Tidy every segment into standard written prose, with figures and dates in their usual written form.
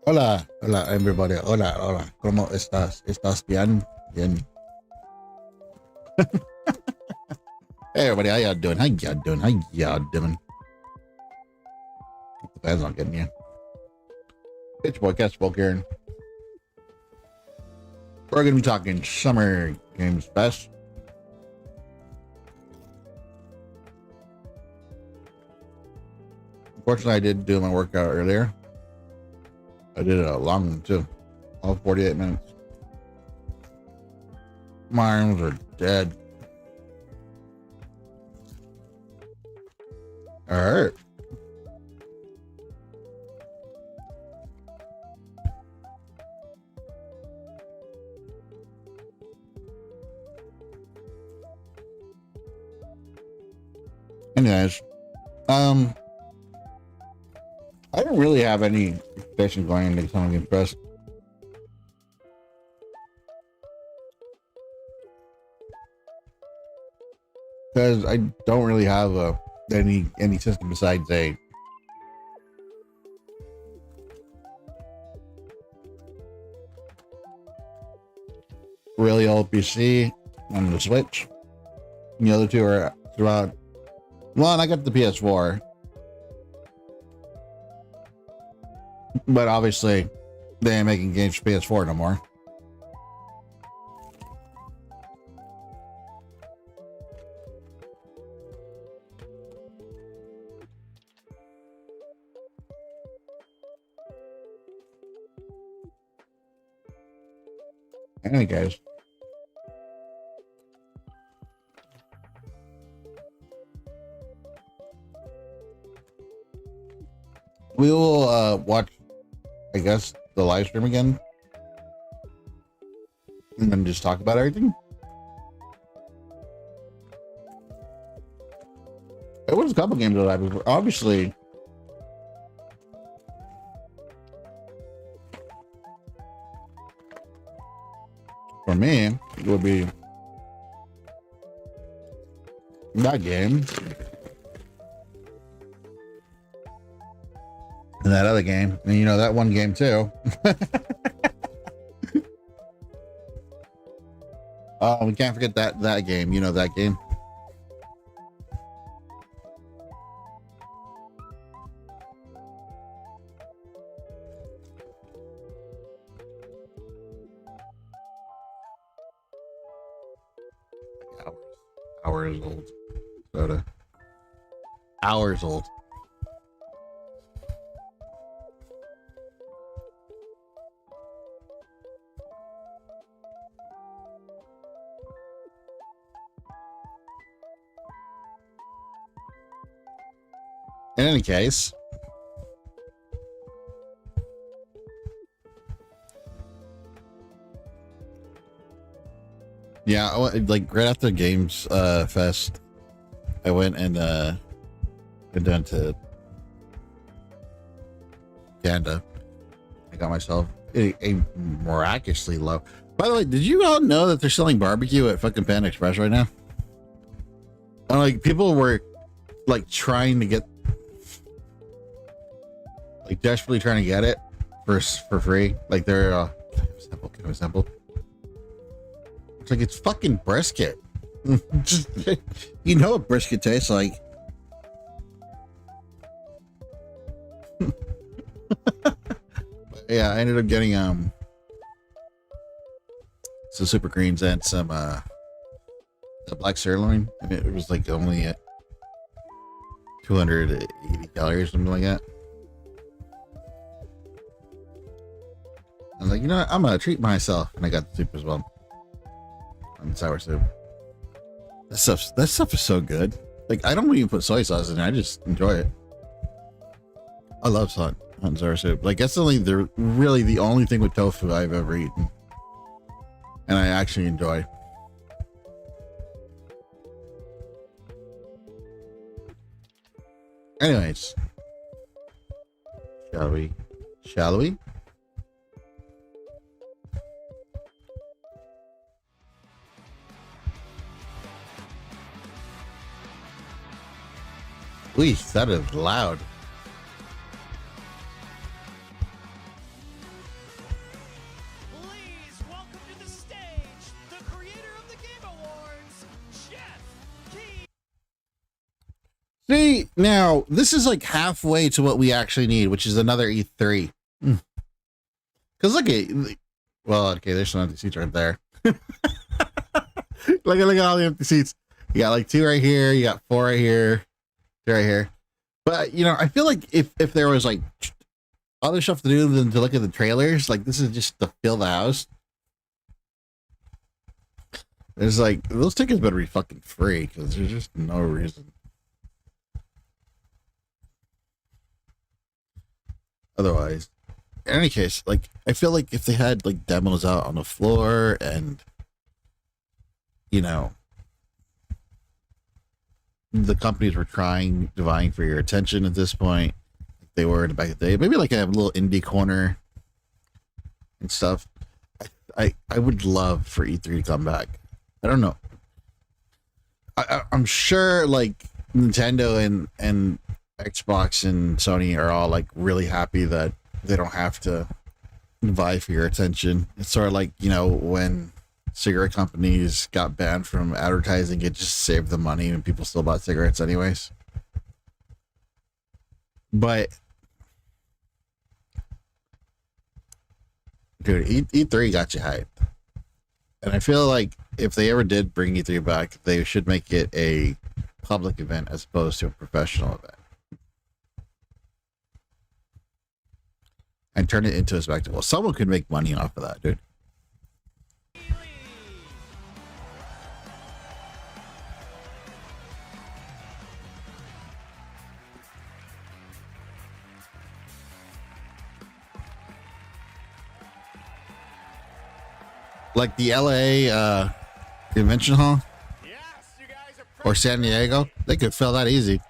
Hola, hola everybody. Hola, hola. ¿Cómo estás? ¿Estás bien? Bien. Hey everybody, how y'all doing? How y'all doing? How y'all doing? That's not getting you. It's boy, Castor here. We're gonna be talking Summer Games Fest. Unfortunately, I did do my workout earlier. I did a long one too, all 48 minutes. My arms are dead. All right. Anyways, I don't really have any expectations going into Summer Games Fest. Because I don't really have any system besides a really old PC and the Switch. And the other two are throughout. Well, I got the PS4, but obviously they ain't making games for PS4 no more. Anyway, guys. We will watch, I guess, the live stream again. And then just talk about everything. It was a couple games that I obviously. For me, it would be that game. And that other game. And you know, that one game too. Oh, we can't forget that game. You know that game. Hours old. Soda. Hours old. In any case, yeah, like right after Games Fest, I went and went down to Canada. I got myself a miraculously low. By the way, did you all know that they're selling barbecue at fucking Panda Express right now? And like people were like trying to get, like desperately trying to get it for free. Like they're can I have a sample? It's like it's fucking brisket. Just, you know what brisket tastes like. Yeah, I ended up getting some super greens and some the black sirloin, and it was like only at 280 calories, something like that. I was like, you know what? I'm gonna treat myself, and I got the soup as well. And sour soup. That stuff is so good. Like I don't even put soy sauce in it. I just enjoy it. I love hot and sour soup. Like that's really the only thing with tofu I've ever eaten, and I actually enjoy. Anyways, shall we? Shall we? Ooh, that is loud. See, now this is like halfway to what we actually need, which is another E3. Because look at, well, okay, there's some empty seats right there. look at all the empty seats. You got like 2 right here. You got 4 right here. 2 right here. But you know, I feel like if there was like other stuff to do than to look at the trailers, like this is just to fill the house. There's like those tickets better be fucking free because there's just no reason. Otherwise, in any case, like I feel like if they had like demos out on the floor and you know the companies were vying for your attention at this point, like they were in the back of the day, maybe like I have a little indie corner and stuff. I would love for E3 to come back. I don't know. I'm sure like Nintendo and Xbox and Sony are all like really happy that they don't have to vie for your attention. It's sort of like, you know, when cigarette companies got banned from advertising, it just saved them money and people still bought cigarettes anyways. But dude, E3 got you hyped. And I feel like if they ever did bring E3 back, they should make it a public event as opposed to a professional event. And turn it into a spectacle. Someone could make money off of that, dude. Like the LA Convention Hall? Yes, you guys are or San Diego, they could fill that easy.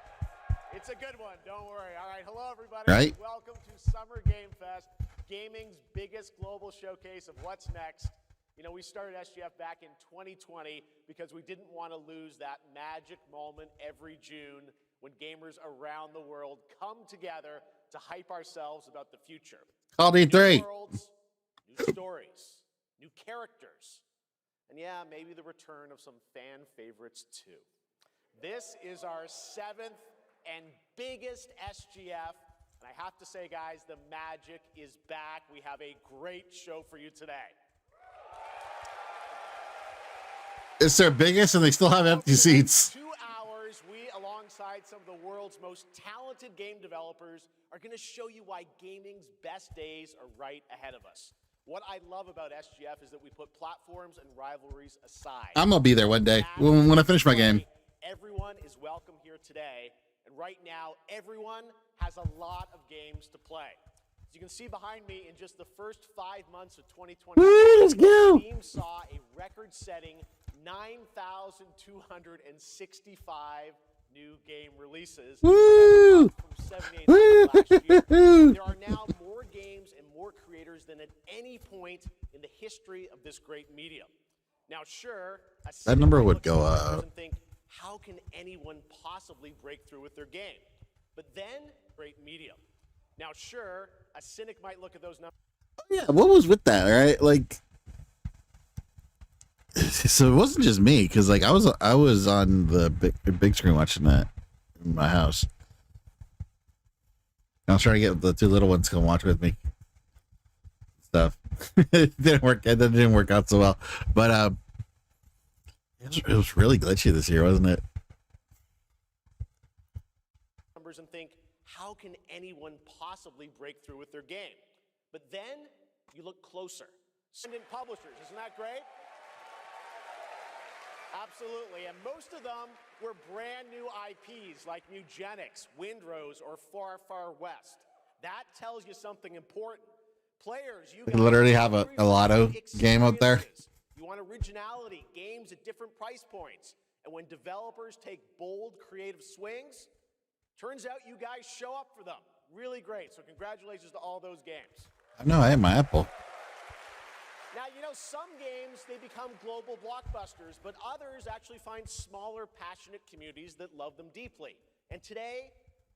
It's a good one, don't worry. All right, hello everybody. Right? Welcome to Summer Game Fest, gaming's biggest global showcase of what's next. You know, we started SGF back in 2020 because we didn't want to lose that magic moment every June when gamers around the world come together to hype ourselves about the future. Call E3. New worlds, new stories, new characters, and yeah, maybe the return of some fan favorites too. This is our 7th and biggest SGF, and I have to say, guys, the magic is back. We have a great show for you today. It's their biggest, and they still have empty seats. 2 hours, we, alongside some of the world's most talented game developers, are going to show you why gaming's best days are right ahead of us. What I love about SGF is that we put platforms and rivalries aside. I'm gonna be there one day when I finish my game. Everyone is welcome here today, and right now, everyone has a lot of games to play. As you can see behind me, in just the first 5 months of 2020, let's go. Steam saw a record-setting 9,265 new game releases. Woo! From 78 last year. There are now more games and more creators than at any point in the history of this great medium. Now, sure, that number would go up. And think, how can anyone possibly break through with their game? But then, great medium. Now, sure, a cynic might look at those numbers. Yeah, what was with that, right? Like, so it wasn't just me, because like I was on the big screen watching that in my house. I was trying to get the 2 little ones to come watch with me. Stuff. It didn't work. It didn't work out so well, but it was really glitchy this year, wasn't it? Numbers and think, how can anyone possibly break through with their game? But then you look closer. Independent publishers, isn't that great? Absolutely, and most of them were brand new IPs like Nugenics, Windrose, or Far Far West. That tells you something important. Players, you literally have a lotto game up there. You want originality, games at different price points. And when developers take bold, creative swings, turns out you guys show up for them. Really great, so congratulations to all those games. I know, I have my Apple. Now, you know, some games, they become global blockbusters, but others actually find smaller, passionate communities that love them deeply. And today,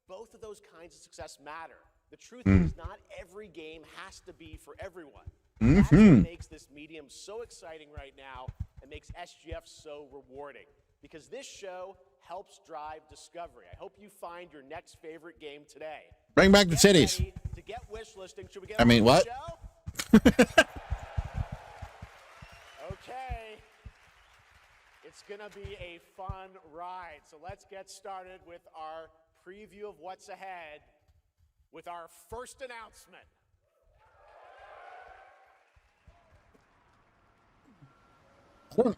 both of those kinds of success matter. The truth is, not every game has to be for everyone. That's what makes this medium so exciting right now and makes SGF so rewarding. Because this show helps drive discovery. I hope you find your next favorite game today. Bring back the titties. To get wish listing. Should we get I mean, what? Okay. It's going to be a fun ride. So let's get started with our preview of what's ahead with our first announcement.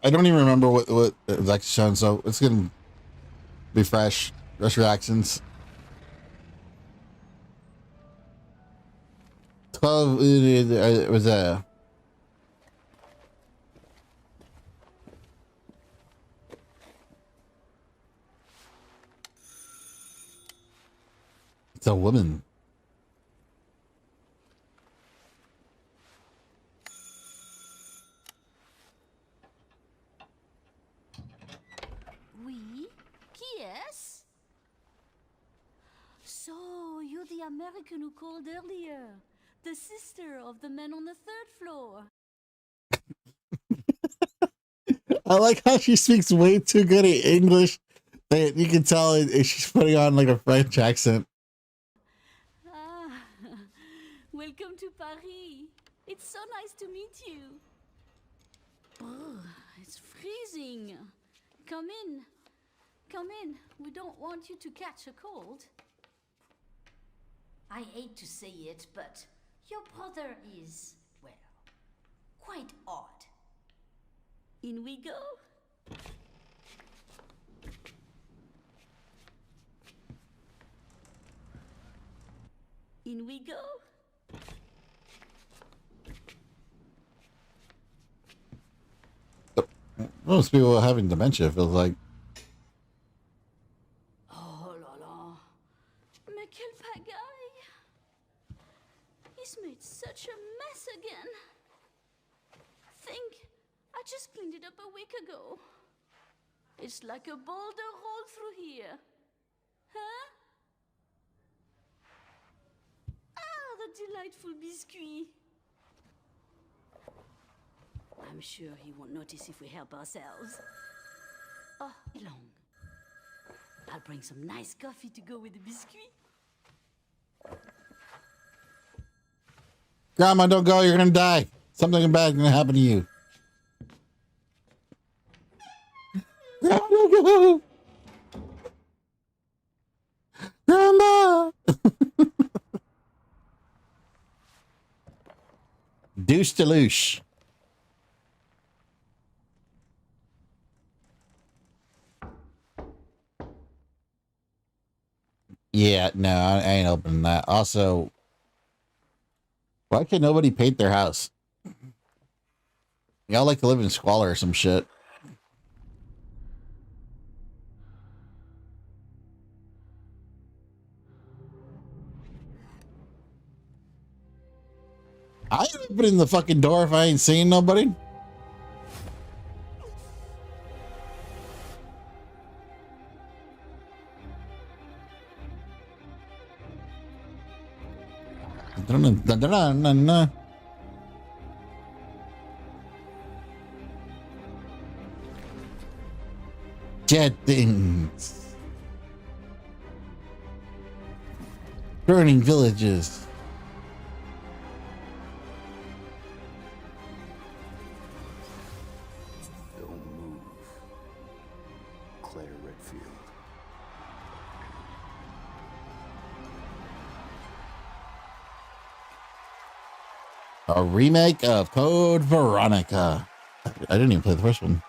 I don't even remember what it was actually shown, so it's going to be fresh reactions. 12, it was a... It's a woman. Oui? Qui est-ce? So, you're the American who called earlier. The sister of the man on the third floor. I like how she speaks way too good at English. That you can tell she's putting on like a French accent. Ah, welcome to Paris. It's so nice to meet you. Oh, it's freezing. Come in. Come in. We don't want you to catch a cold. I hate to say it, but your brother is, well, quite odd. In we go. In we go. Most people having dementia feels like. Oh la la. Mais quelle pagaille. He's made such a mess again. Think, I just cleaned it up a week ago. It's like a boulder rolled through here. Huh? Ah, the delightful biscuit. I'm sure he won't notice if we help ourselves. Oh, long. I'll bring some nice coffee to go with the biscuit. Grandma, don't go. You're gonna die. Something bad is gonna happen to you. Grandma, don't go. Grandma. Deuce to loosh. Yeah, no, I ain't opening that. Also, why can nobody paint their house? Y'all like to live in squalor or some shit. I ain't opening the fucking door if I ain't seeing nobody. Dead things. Burning villages. Don't move. Claire Redfield. A remake of Code Veronica. I didn't even play the first one.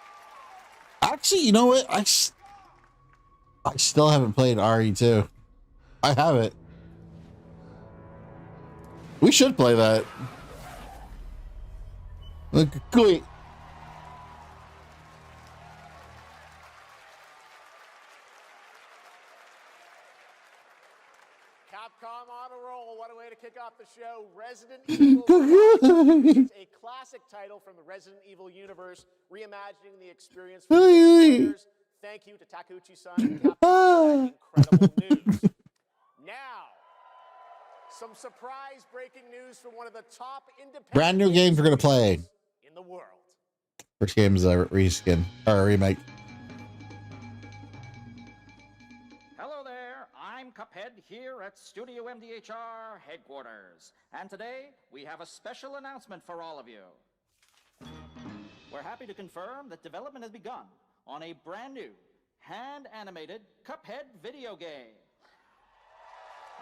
Actually, you know what? I still haven't played RE2. I have it. We should play that. Look, quick. Capcom on a roll. What a way to kick off the show. Resident Evil. It's a classic title from the Resident Evil universe, reimagining the experience for players. Thank you to Takeuchi-san and Capcom for that incredible news. Now, some surprise breaking news from one of the top independent Brand new games we're gonna play in the world. First game is a reskin or a remake. Cuphead here at Studio MDHR headquarters. And today, we have a special announcement for all of you. We're happy to confirm that development has begun on a brand new, hand-animated Cuphead video game.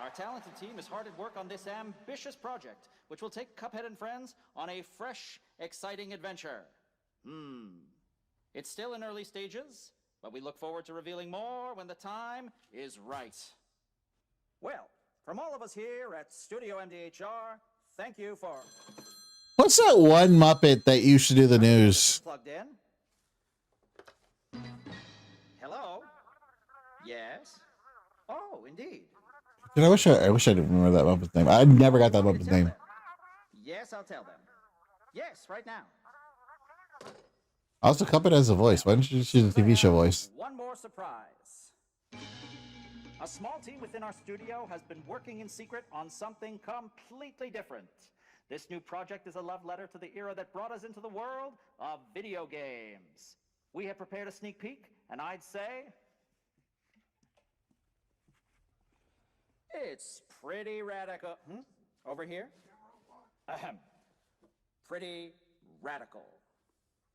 Our talented team is hard at work on this ambitious project, which will take Cuphead and friends on a fresh, exciting adventure. It's still in early stages, but we look forward to revealing more when the time is right. Well, from all of us here at Studio MDHR, thank you for... What's that one Muppet that used to do the news? Plugged in. Hello? Yes? Oh, indeed. Dude, I wish I didn't remember that Muppet's name. I never got that Muppet's name. Them. Yes, I'll tell them. Yes, right now. Also, Cuphead has a voice. Why don't you just use a TV show voice? One more surprise. A small team within our studio has been working in secret on something completely different. This new project is a love letter to the era that brought us into the world of video games. We have prepared a sneak peek, and I'd say it's pretty radical. Over here? Ahem. Pretty radical.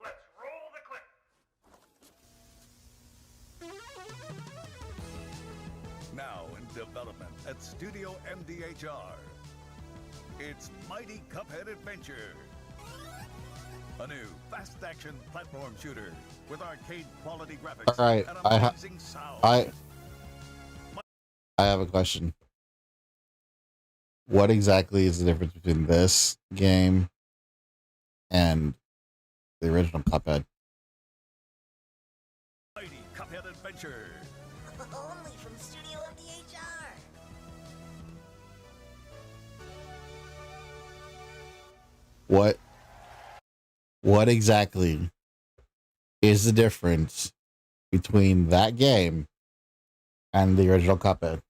Let's roll the clip. Now in development at Studio MDHR. It's Mighty Cuphead Adventure. A new fast-action platform shooter with arcade-quality graphics All right, and I amazing sound. I have a question. What exactly is the difference between this game and the original Cuphead? Mighty Cuphead Adventure. Only from Studio MDHR. What exactly is the difference between that game and the original Cuphead?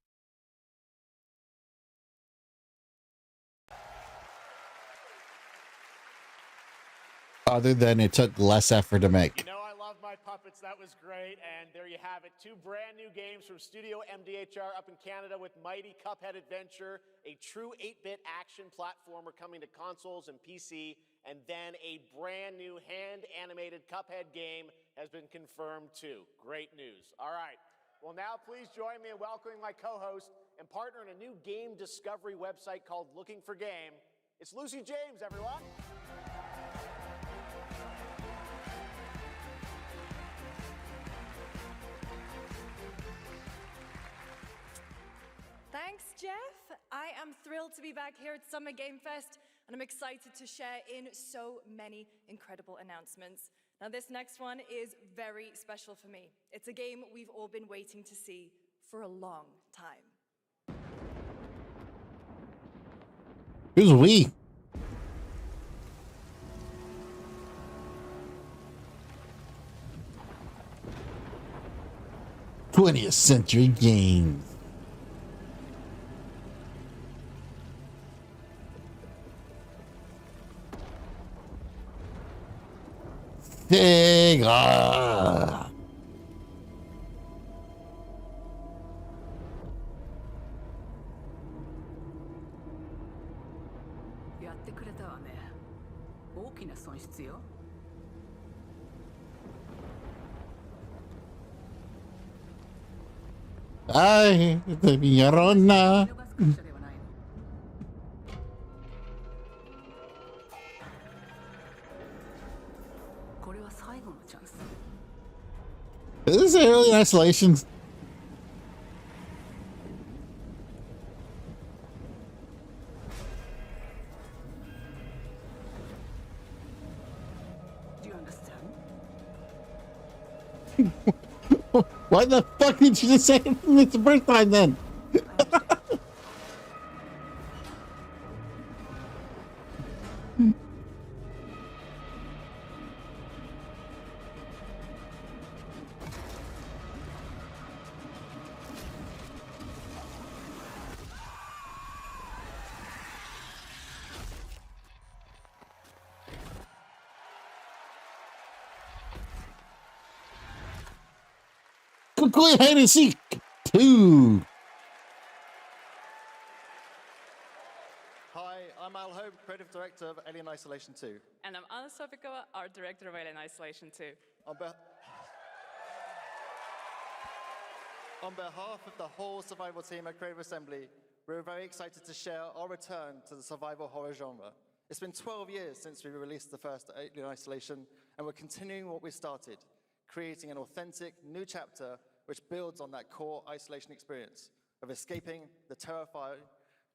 Other than it took less effort to make. You know I love my puppets. That was great. And there you have it. 2 brand new games from Studio MDHR up in Canada with Mighty Cuphead Adventure, a true 8-bit action platformer coming to consoles and PC, and then a brand new hand-animated Cuphead game has been confirmed too. Great news. All right. Well, now please join me in welcoming my co-host and partner in a new game discovery website called Looking for Game. It's Lucy James, everyone. Thanks, Jeff. I am thrilled to be back here at Summer Game Fest, and I'm excited to share in so many incredible announcements. Now, this next one is very special for me. It's a game we've all been waiting to see for a long time. Who's we? '20th Century Games. Sega. Ay, te pillaron na. Is this Alien Isolation? Do you understand? Why the fuck did you just say it for me the first time then? Quickly hide and seek 2. director of Alien Isolation 2. And I'm Anna Sofikova, art director of Alien Isolation 2. On behalf of the whole survival team at Creative Assembly, we're very excited to share our return to the survival horror genre. It's been 12 years since we released the first Alien Isolation, and we're continuing what we started, creating an authentic new chapter which builds on that core isolation experience of escaping the terrifying,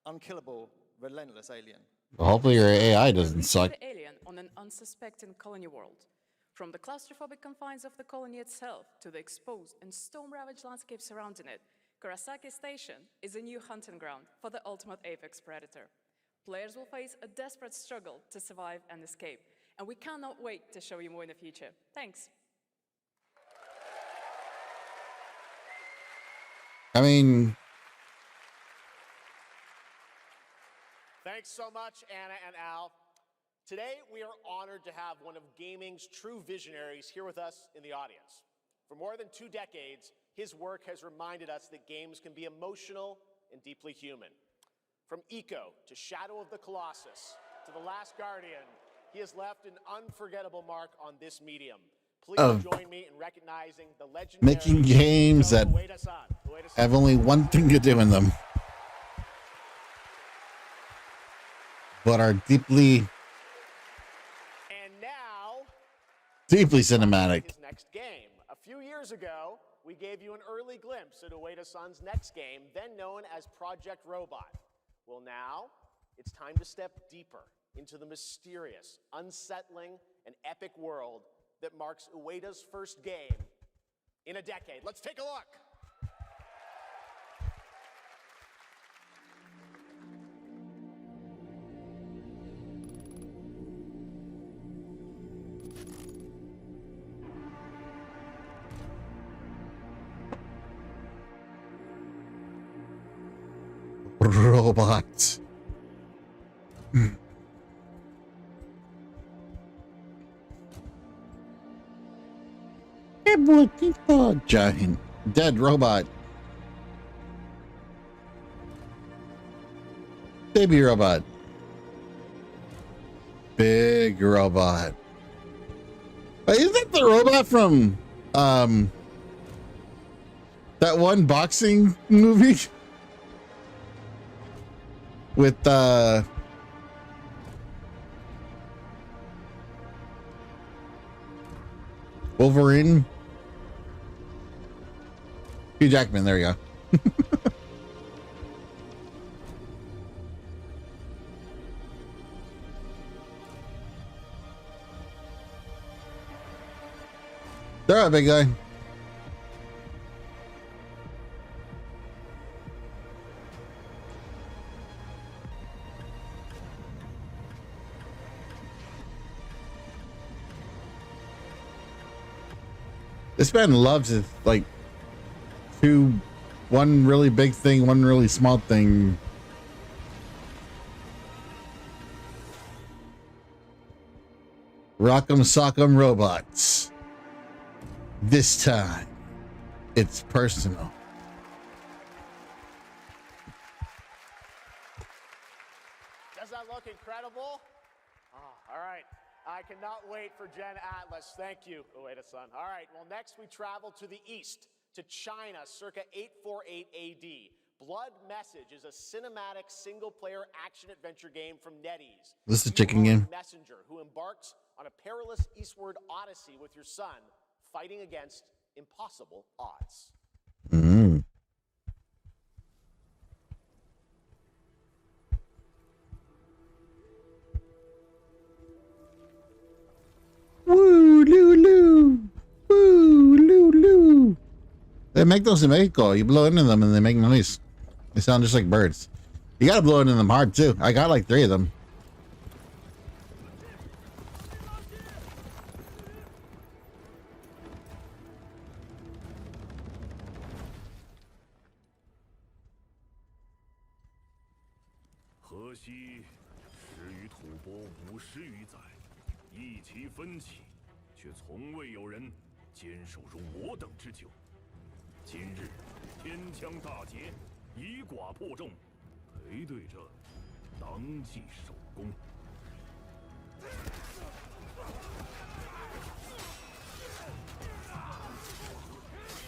unkillable, relentless alien. Well, hopefully your AI doesn't suck. The alien on an unsuspecting colony world. From the claustrophobic confines of the colony itself to the exposed and storm-ravaged landscape surrounding it, Kurosaki Station is a new hunting ground for the ultimate apex predator. Players will face a desperate struggle to survive and escape, and we cannot wait to show you more in the future. Thanks. I mean, Thanks so much, Anna and Al. Today, we are honored to have one of gaming's true visionaries here with us in the audience. For more than 2 decades, his work has reminded us that games can be emotional and deeply human. From Eco to Shadow of the Colossus to The Last Guardian, he has left an unforgettable mark on this medium. Please join me in recognizing the legendary making games that have only one thing to do in them, but are deeply cinematic. His next game. A few years ago, we gave you an early glimpse at Ueda-san's next game, then known as Project Robot. Well, now it's time to step deeper into the mysterious, unsettling, and epic world that marks Ueda's first game in a decade. Let's take a look. Robot. Giant dead robot. Baby robot. Big robot. Isn't that the robot from that one boxing movie with Wolverine? Hugh Jackman, there you go. They're a big guy. This man loves it, like one really big thing, one really small thing. Rock'em sock'em robots. This time, it's personal. Does that look incredible? Oh, all right. I cannot wait for Gen Atlas. Thank you, Ueda-san. All right, well, next we travel to the east, to China, circa 848 AD. Blood Message is a cinematic single-player action-adventure game from NetEase. This is a chicken game. Messenger, who embarks on a perilous eastward odyssey with your son, fighting against impossible odds. Woo, loo, loo. Woo, loo, loo. They make those in Mexico. You blow into them and they make noise. They sound just like birds. You gotta blow into them hard too. I got like 3 of them.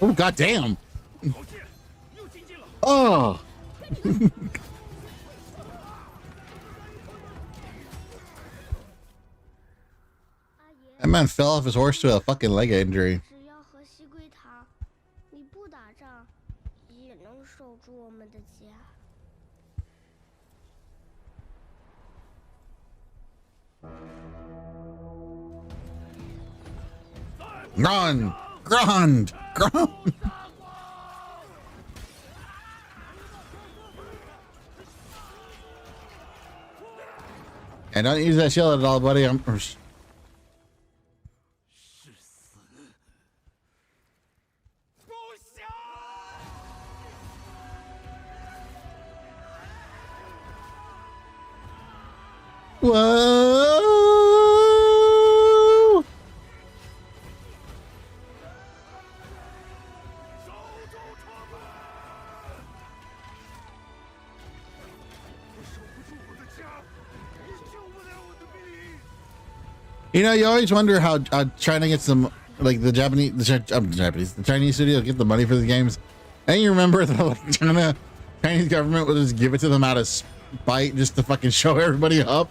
Oh, goddamn. Oh. That man fell off his horse to a fucking leg injury. Run! Grunt! Grunt! And don't use that shield at all, buddy. I'm... Whoa! You know, you always wonder how China gets them, like the Chinese studios get the money for the games. And you remember the Chinese government will just give it to them out of spite just to fucking show everybody up.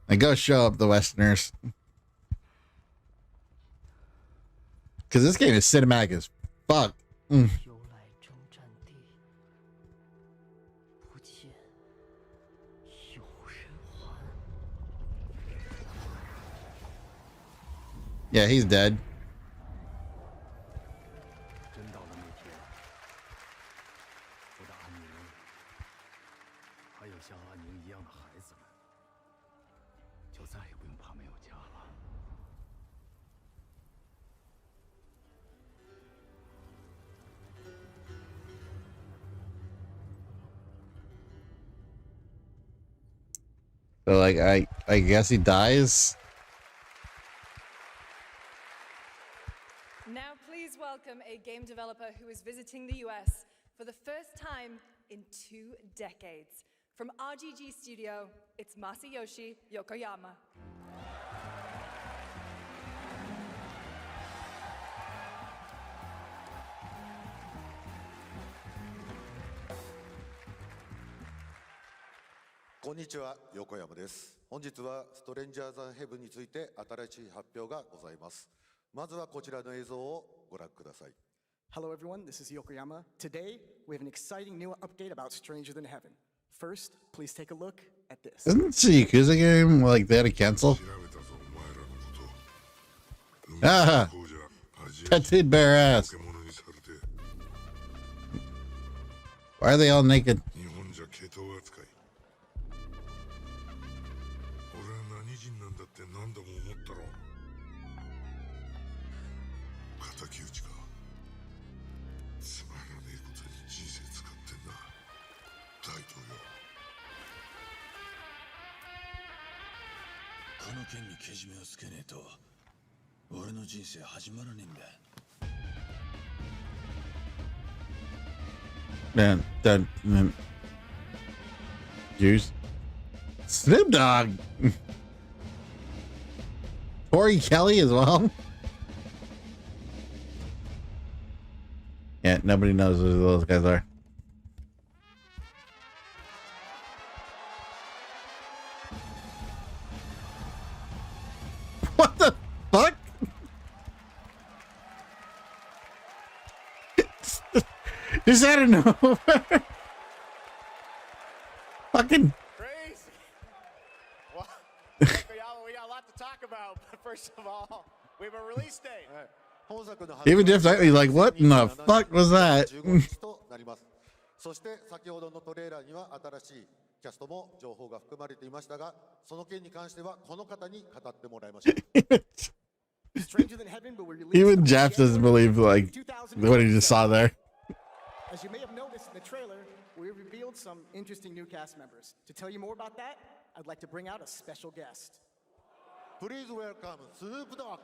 And go show up the Westerners. Because this game is cinematic as fuck. Yeah, he's dead. So like I guess he dies. Now please welcome a game developer who is visiting the US for the first time in 2 decades. From RGG Studio, it's Masayoshi Yokoyama. こんにちは、横山です。本日はストレンジャーズ・ヘブンについて新しい発表がございます。まずはこちらの映像をご覧ください。Hello everyone, this is Yokoyama. Today, we have an exciting new update about Stranger Than Heaven. First, please take a look at this. Isn't this a Yakuza game like they had to cancel? Ah! Tattooed bare ass. Why are they all naked? Man, Juice. Snoop Dogg. Tori Kelly as well. Yeah, nobody knows who those guys are. What the fuck? Just out of nowhere. Fucking crazy. Well, we got a lot to talk about, but first of all, we have a release date. Even Jeff Knightley's like, what in the fuck was that? そして先ほどのトレーラーには新しいキャストも情報が含まれていましたが、その件に関してはこの方に語ってもらいましょう。Even Jeff doesn't believe like what he just saw there. As you may have noticed in the trailer, we revealed some interesting new cast members. To tell you more about that, I'd like to bring out a special guest. Please welcome Snoop Dogg.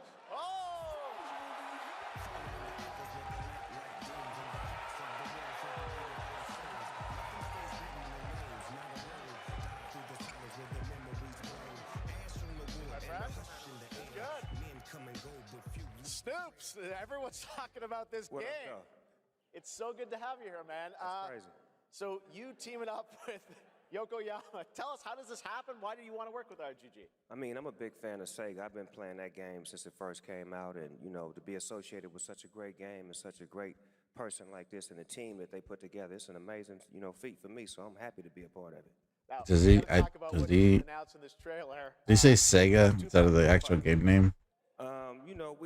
Snoops, everyone's talking about this What up, game. though? It's so good to have you here, man. That's crazy. So you teaming up with Yokoyama. Tell us, how does this happen? Why do you want to work with RGG? I mean, I'm a big fan of Sega. I've been playing that game since it first came out, and you know, to be associated with such a great game and such a great person like this and the team that they put together, it's an amazing, you know, feat for me. So I'm happy to be a part of it. Now, Does he? Does he? Did he say Sega instead of the actual game name? You know,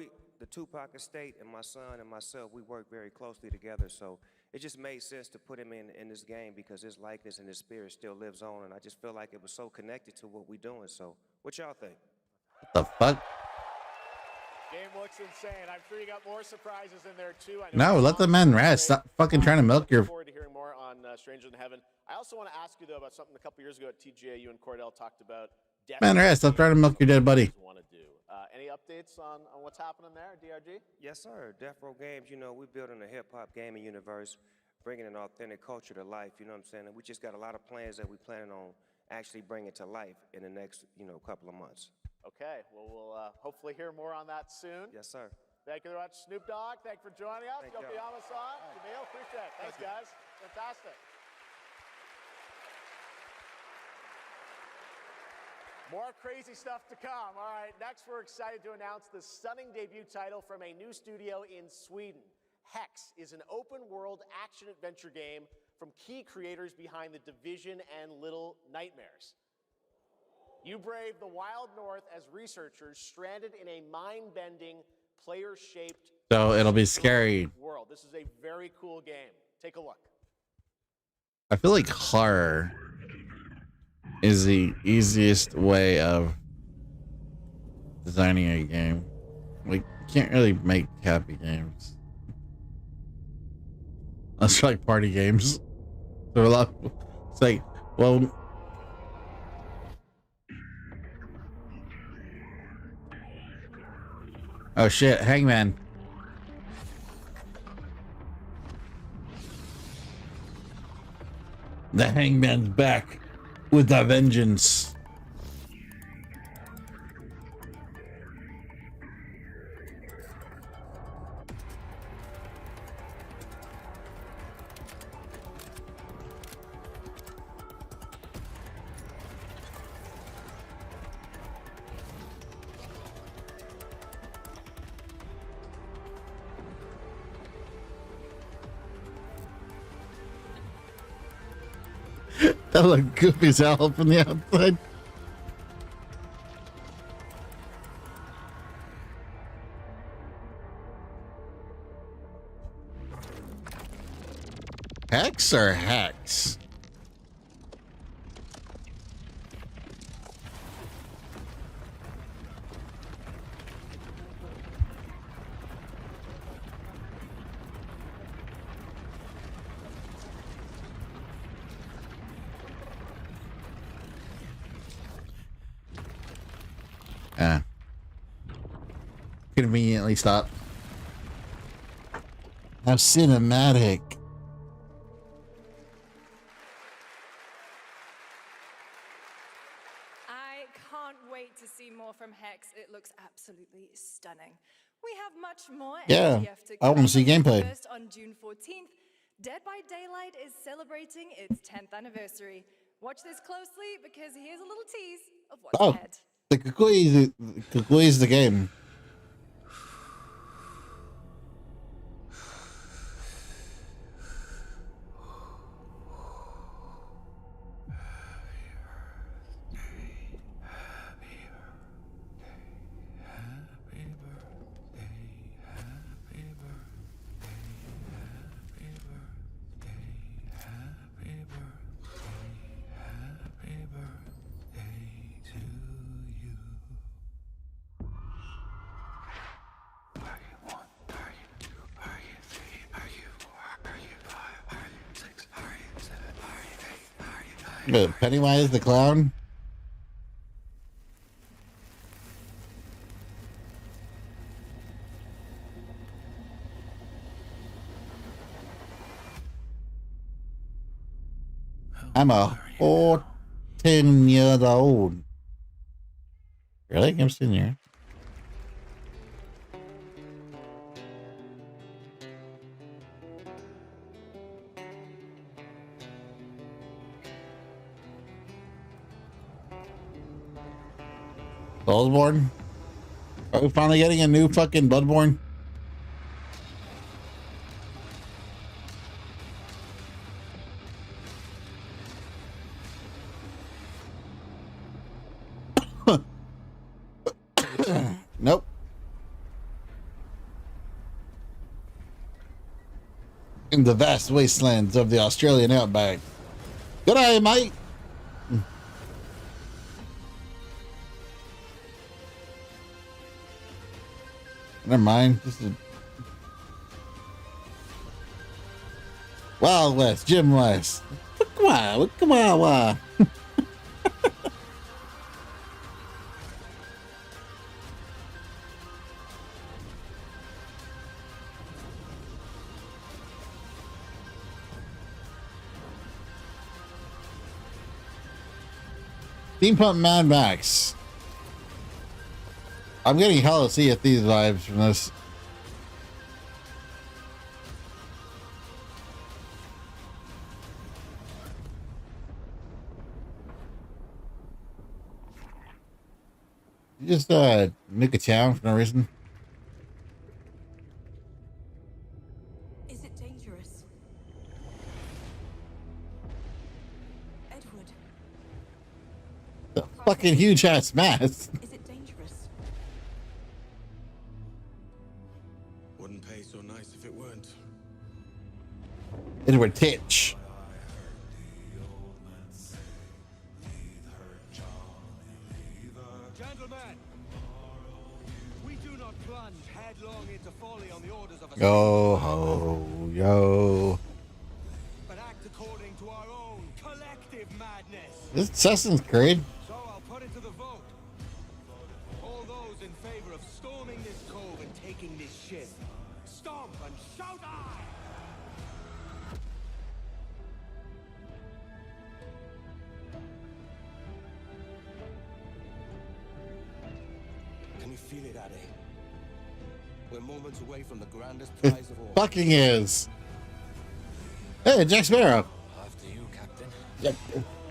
the Tupac estate and my son and myself, we work very closely together. So it just made sense to put him in this game because his likeness and his spirit still lives on, and I just feel like it was so connected to what we're doing. So what y'all think? What the fuck? Game looks insane. I'm sure you got more surprises in there too. No, let the man rest. Stop fucking trying to milk your. Looking forward to hearing more on Stranger Than Heaven. I also want to ask you though about something a couple years ago at TGA you and Cordell talked about. Man, rest. Stop trying to milk your dead buddy. Want to do any updates on what's happening there, DRG? Yes, sir. Death Row Games, you know, we're building a hip-hop gaming universe, bringing an authentic culture to life, you know what I'm saying? And we just got a lot of plans that we're planning on actually bringing to life in the next, you know, couple of months. Okay, well, we'll hopefully hear more on that soon. Yes, sir. Thank you very much, Snoop Dogg. Thank you for joining us. Thank you. Yokoyama-san, Jamil, appreciate it. Thanks, guys. Fantastic. More crazy stuff to come. All right, next we're excited to announce the stunning debut title from a new studio in Sweden. Hex is an open-world action-adventure game from key creators behind The Division and Little Nightmares. You brave the wild north as researchers stranded in a mind-bending, player-shaped So it'll be scary. world. This is a very cool game. Take a look. I feel like horror is the easiest way of designing a game. Like, you can't really make happy games. That's like party games. So a lot. It's like, well. Oh shit, Hangman. The Hangman's back with a vengeance. That looked goofy as hell from the outside. Hex or Hex? Conveniently stop. How cinematic. I can't wait to see more from Hex. It looks absolutely stunning. We have much more Yeah, MTF to I wanna see gameplay. First, on June 14th, Dead by Daylight is celebrating its 10th anniversary. Watch this closely because here's a little tease of what's Oh, ahead. the Kukui is the game. Pennywise the clown. I'm a 14-year old. Really? I'm sitting here. Soulsborne? Are we finally getting a new fucking Bloodborne? Nope. In the vast wastelands of the Australian outback. Good day, mate. Never mind. This is Wild West, Jim West. Come on, come on. Steampunk Mad Max. I'm getting hella Sea of Thieves vibes from this. You just nuke a town for no reason. Is it dangerous? Edward. The fucking huge ass mass. Is it dangerous? Wouldn't pay so nice if it weren't. Edward Titch. Gentlemen, we do not plunge headlong into folly on the orders of a Yo ho, yo. but act according to our own collective madness. This is Assassin's Creed. So I'll put it to the vote. All those in favor of storming this cove and taking this ship, stomp and shout aye! Can you feel it, Addy? We're moments away from the grandest prize of all. Fucking is. Hey, Jack Sparrow. After you, Captain. Jack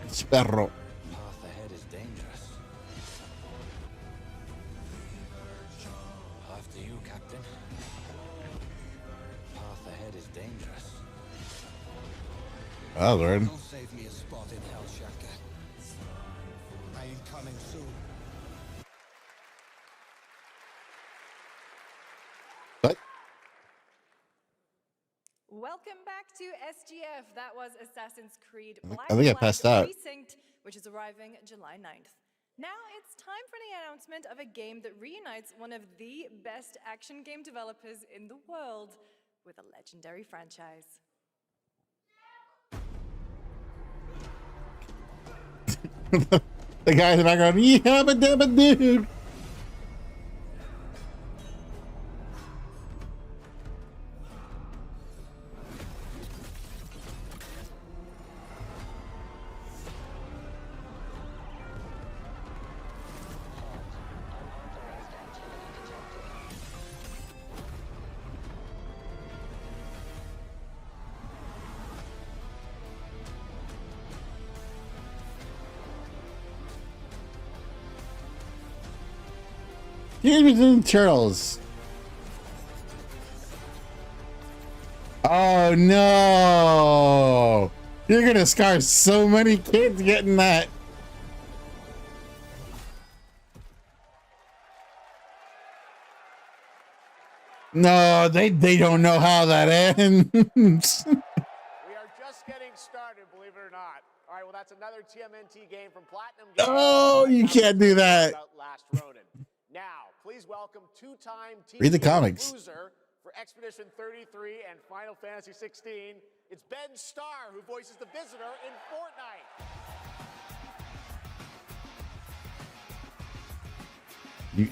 Sparrow. Path ahead is dangerous. After you, Captain. Path ahead is dangerous. Oh, Lord. Go save me a spot in Hell Shaka. I am coming soon. What? Welcome back to SGF. That was Assassin's Creed I think I passed out. Precinct, which is arriving July 9th. Now it's time for the announcement of a game that reunites one of the best action game developers in the world with a legendary franchise. The guy in the background. Yeah, but dude. Teenage Mutant Ninja Turtles. Oh no! You're gonna scar so many kids getting that. No, they don't know how that ends. We are just getting started, believe it or not. All right, well, that's another TMNT game from Platinum Games. Oh, you can't do that. Last Ronin. Now, please welcome two-time Read the comics. loser for Expedition 33 and Final Fantasy 16. It's Ben Starr, who voices the Visitor in Fortnite.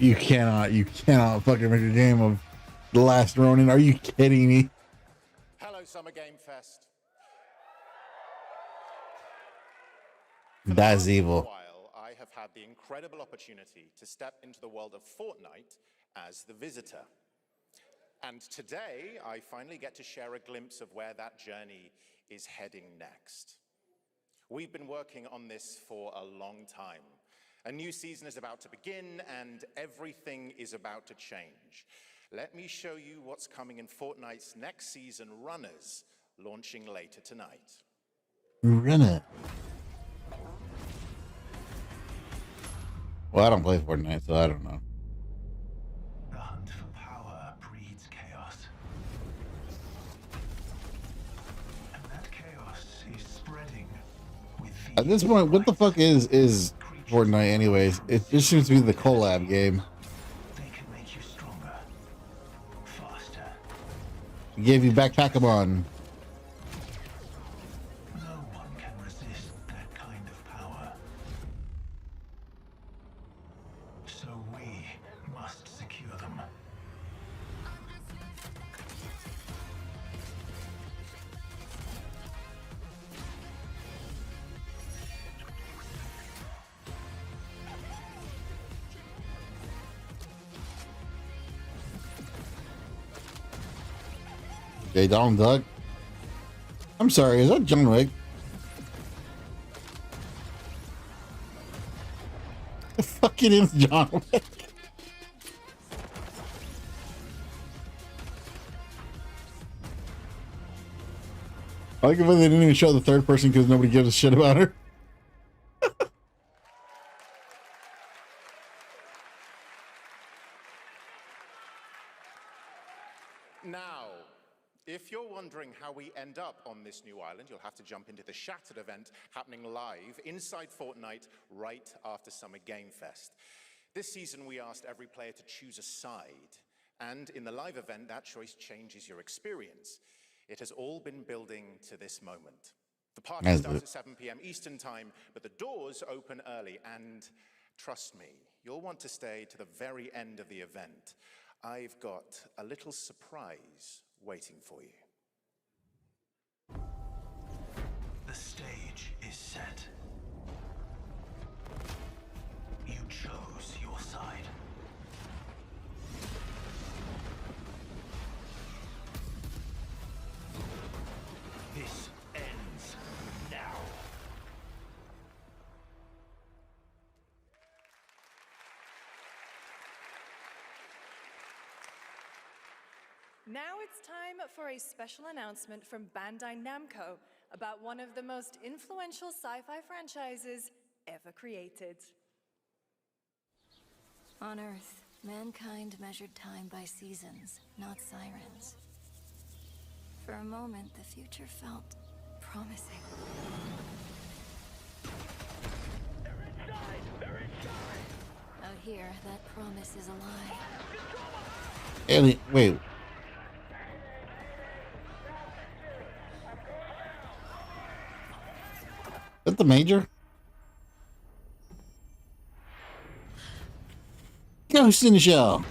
You cannot fucking make a game of The Last Ronin. Are you kidding me? Hello, Summer Game Fest. That's evil. I have had the incredible opportunity to step into the world of Fortnite as the Visitor. And today, I finally get to share a glimpse of where that journey is heading next. We've been working on this for a long time, A new season is about to begin, and everything is about to change. Let me show you what's coming in Fortnite's next season, Runners, launching later tonight. Runner. Well, I don't play Fortnite, so I don't know. The hunt for power breeds chaos. And that chaos is spreading with the... At this point, what the fuck is Fortnite anyways? It just seems to be the collab game. They can make you stronger, faster. Gave you Backpack-a-mon. No one can resist that kind of power. So we must secure them. J. Donald Duck. I'm sorry, is that John Wick? The fucking is John Wick. I like it when they didn't even show the third person because nobody gives a shit about her. Now, if you're wondering how we end up on this new island, you'll have to jump into the Shattered event happening live inside Fortnite right after Summer Game Fest. This season, we asked every player to choose a side, and in the live event, that choice changes your experience. It has all been building to this moment. The party starts at 7 p.m. Eastern Time, but the doors open early, and trust me, you'll want to stay to the very end of the event. I've got a little surprise waiting for you. The stage is set. You chose your side. This ends now. Now it's time for a special announcement from Bandai Namco about one of the most influential sci-fi franchises ever created. On Earth, mankind measured time by seasons, not sirens. For a moment, the future felt promising. Out here, that promise is a lie. Alien, wait. Is that the Major? Ghost in the Shell.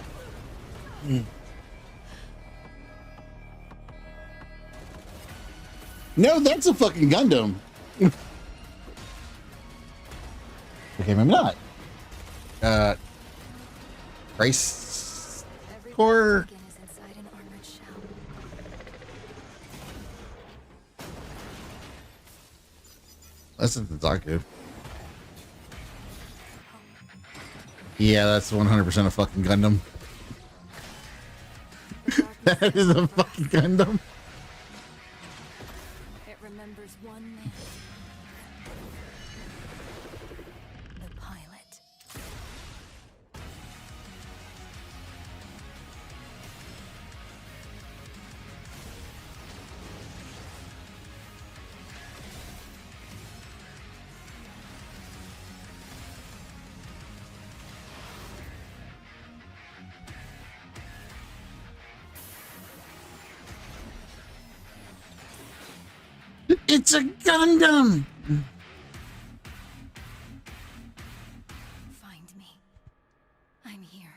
No, that's a fucking Gundam. Okay, maybe not. Race Core. Listen to Zaku. Yeah, that's 100% a fucking Gundam. That is a fucking Gundam. It remembers one man. The pilot. It's a Gundam! Find me. I'm here.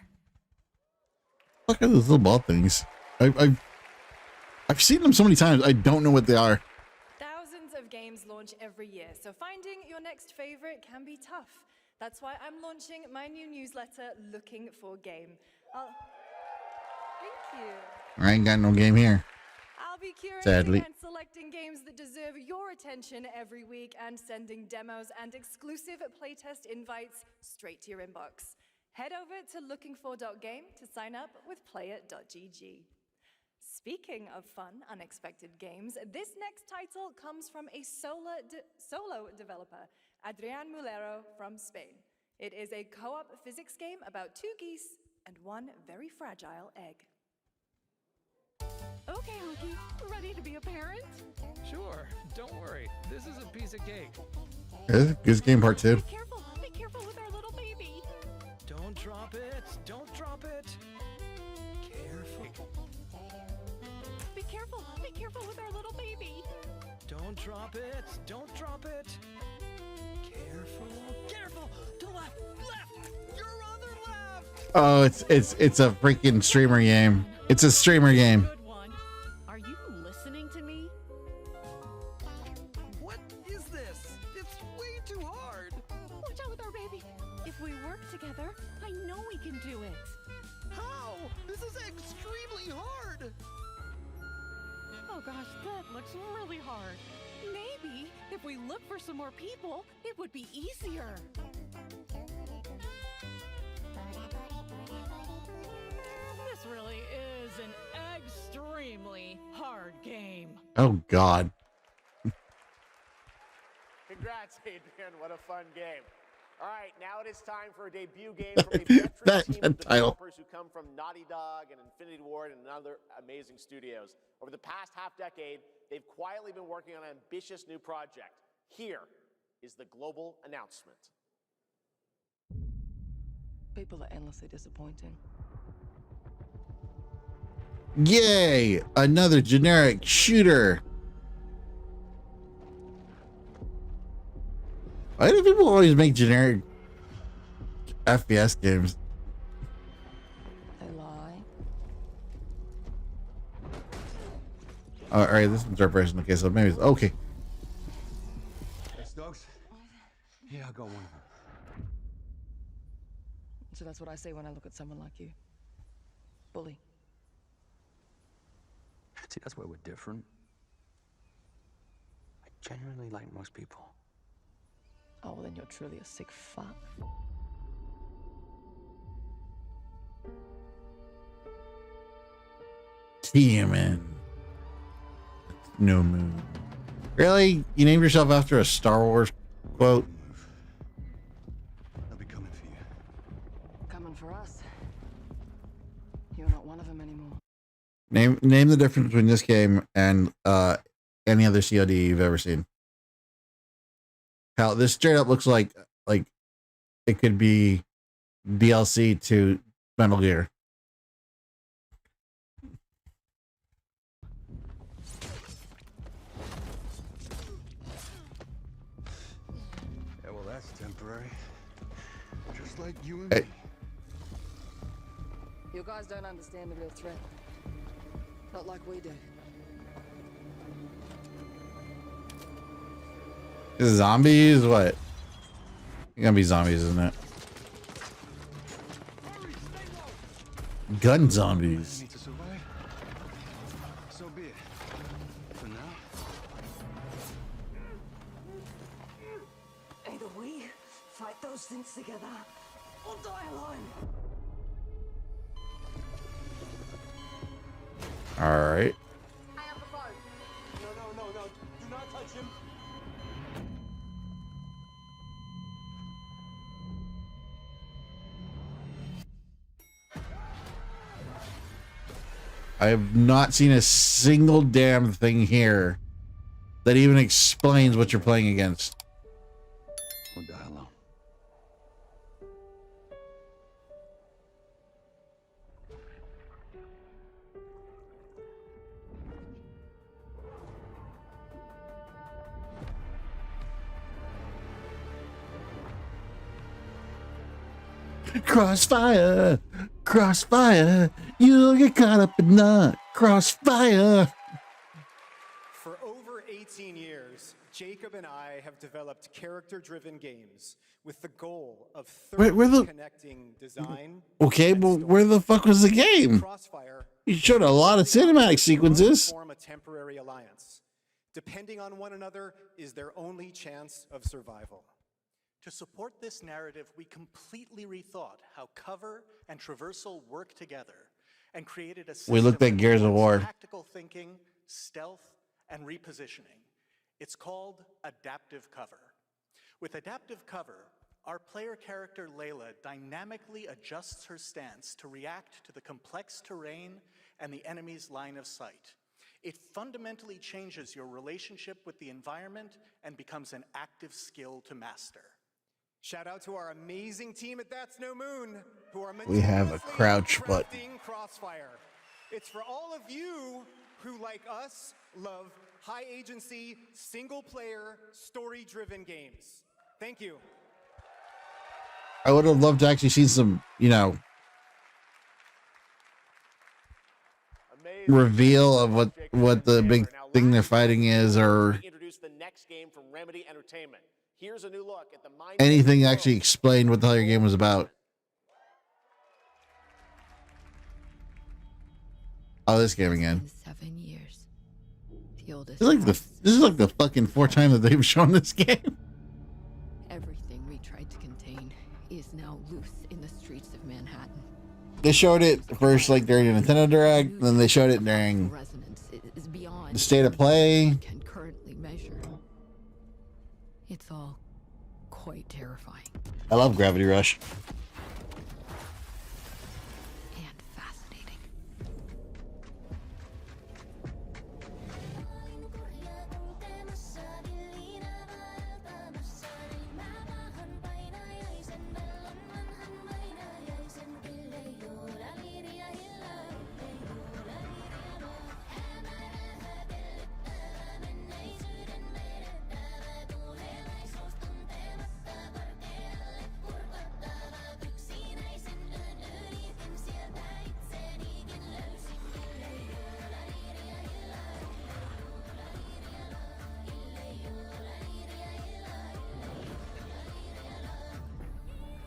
Look at those little ball things. I've seen them so many times, I don't know what they are. Thousands of games launch every year, so finding your next favorite can be tough. That's why I'm launching my new newsletter, Looking for Game. Thank you. I ain't got no game here. I'll be curating Sadly. and selecting games that deserve your attention every week and sending demos and exclusive playtest invites straight to your inbox. Head over to lookingfor.game to sign up with player.gg. Speaking of fun, unexpected games, this next title comes from a solo developer, Adrian Mulero from Spain. It is a co-op physics game about 2 geese and 1 very fragile egg. Okay, Honky, ready to be a parent? Sure, don't worry. This is a piece of cake. Goose Game Part 2. Be careful with our little baby. Don't drop it, don't drop it. Careful. Be careful with our little baby. Don't drop it, don't drop it. Careful, to left, your other left. Oh, it's a freaking streamer game. It's a streamer game. Are you listening to me? What is this? It's way too hard. Watch out with our baby. If we work together, I know we can do it. How? This is extremely hard. Oh gosh, that looks really hard. Maybe if we look for some more people, it would be easier. This really is an extremely hard game. Oh God. Congrats, Adrian. What a fun game. All right, now it is time for a debut game from a veteran team of developers who come from Naughty Dog and Infinity Ward and other amazing studios. Over the past half-decade, they've quietly been working on an ambitious new project. Here is the global announcement. People are endlessly disappointing. Yay! Another generic shooter. Why do people always make generic FPS games? They lie. All right, this is third person. Okay, so maybe it's okay. Yes, dogs? Yeah, I got one of them. So that's what I say when I look at someone like you. Bully. See, that's where we're different. I genuinely like most people. Oh, well, then you're truly a sick fuck. Human. No moon. Really? You named yourself after a Star Wars quote? They'll be coming for you. Coming for us. You're not one of them anymore. Name the difference between this game and any other COD you've ever seen. Hell, this straight up looks like it could be DLC to Metal Gear. Yeah, well, that's temporary. Just like you and Hey. me. You guys don't understand the real threat. Not like we do. Is it zombies? What? It's gonna be zombies, isn't it? Gun zombies. Need to survive. So be it. For now. Either we fight those things together, or die alone. All right. I have the phone. No. Do not touch him. I have not seen a single damn thing here that even explains what you're playing against. We'll die alone. Crossfire, crossfire, you'll get caught up in the crossfire. For over 18 years, Jacob Jacob and I have developed character-driven games with the goal of Where the- thoroughly connecting design. Okay, but where the fuck was the game? Crossfire. You showed a lot of cinematic sequences. Form a temporary alliance. Depending on one another is their only chance of survival. To support this narrative, we completely rethought how cover and traversal work together and created a system We looked at Gears of War. tactical thinking, stealth, and repositioning. It's called adaptive cover. With adaptive cover, our player character Layla dynamically adjusts her stance to react to the complex terrain and the enemy's line of sight. It fundamentally changes your relationship with the environment and becomes an active skill to master. Shout out to our amazing team at That's No Moon, who are We have a crouch button. crafting Crossfire. It's for all of you who, like us, love high agency, single player, story driven games. Thank you. I would have loved to actually see some, reveal of what the big thing they're fighting is, or Introduce the next game from Remedy Entertainment. Here's a new look at the mind anything actually explained what the hell your game was about. Oh, this game again. 7 years. The oldest. This is like the fucking fourth time that they've shown this game. Everything we tried to contain is now loose in the streets of Manhattan. They showed it first, like during the Nintendo Direct, then they showed it during Resonance is beyond the State of Play. can currently measure. It's all quite terrifying. I love Gravity Rush. And fascinating.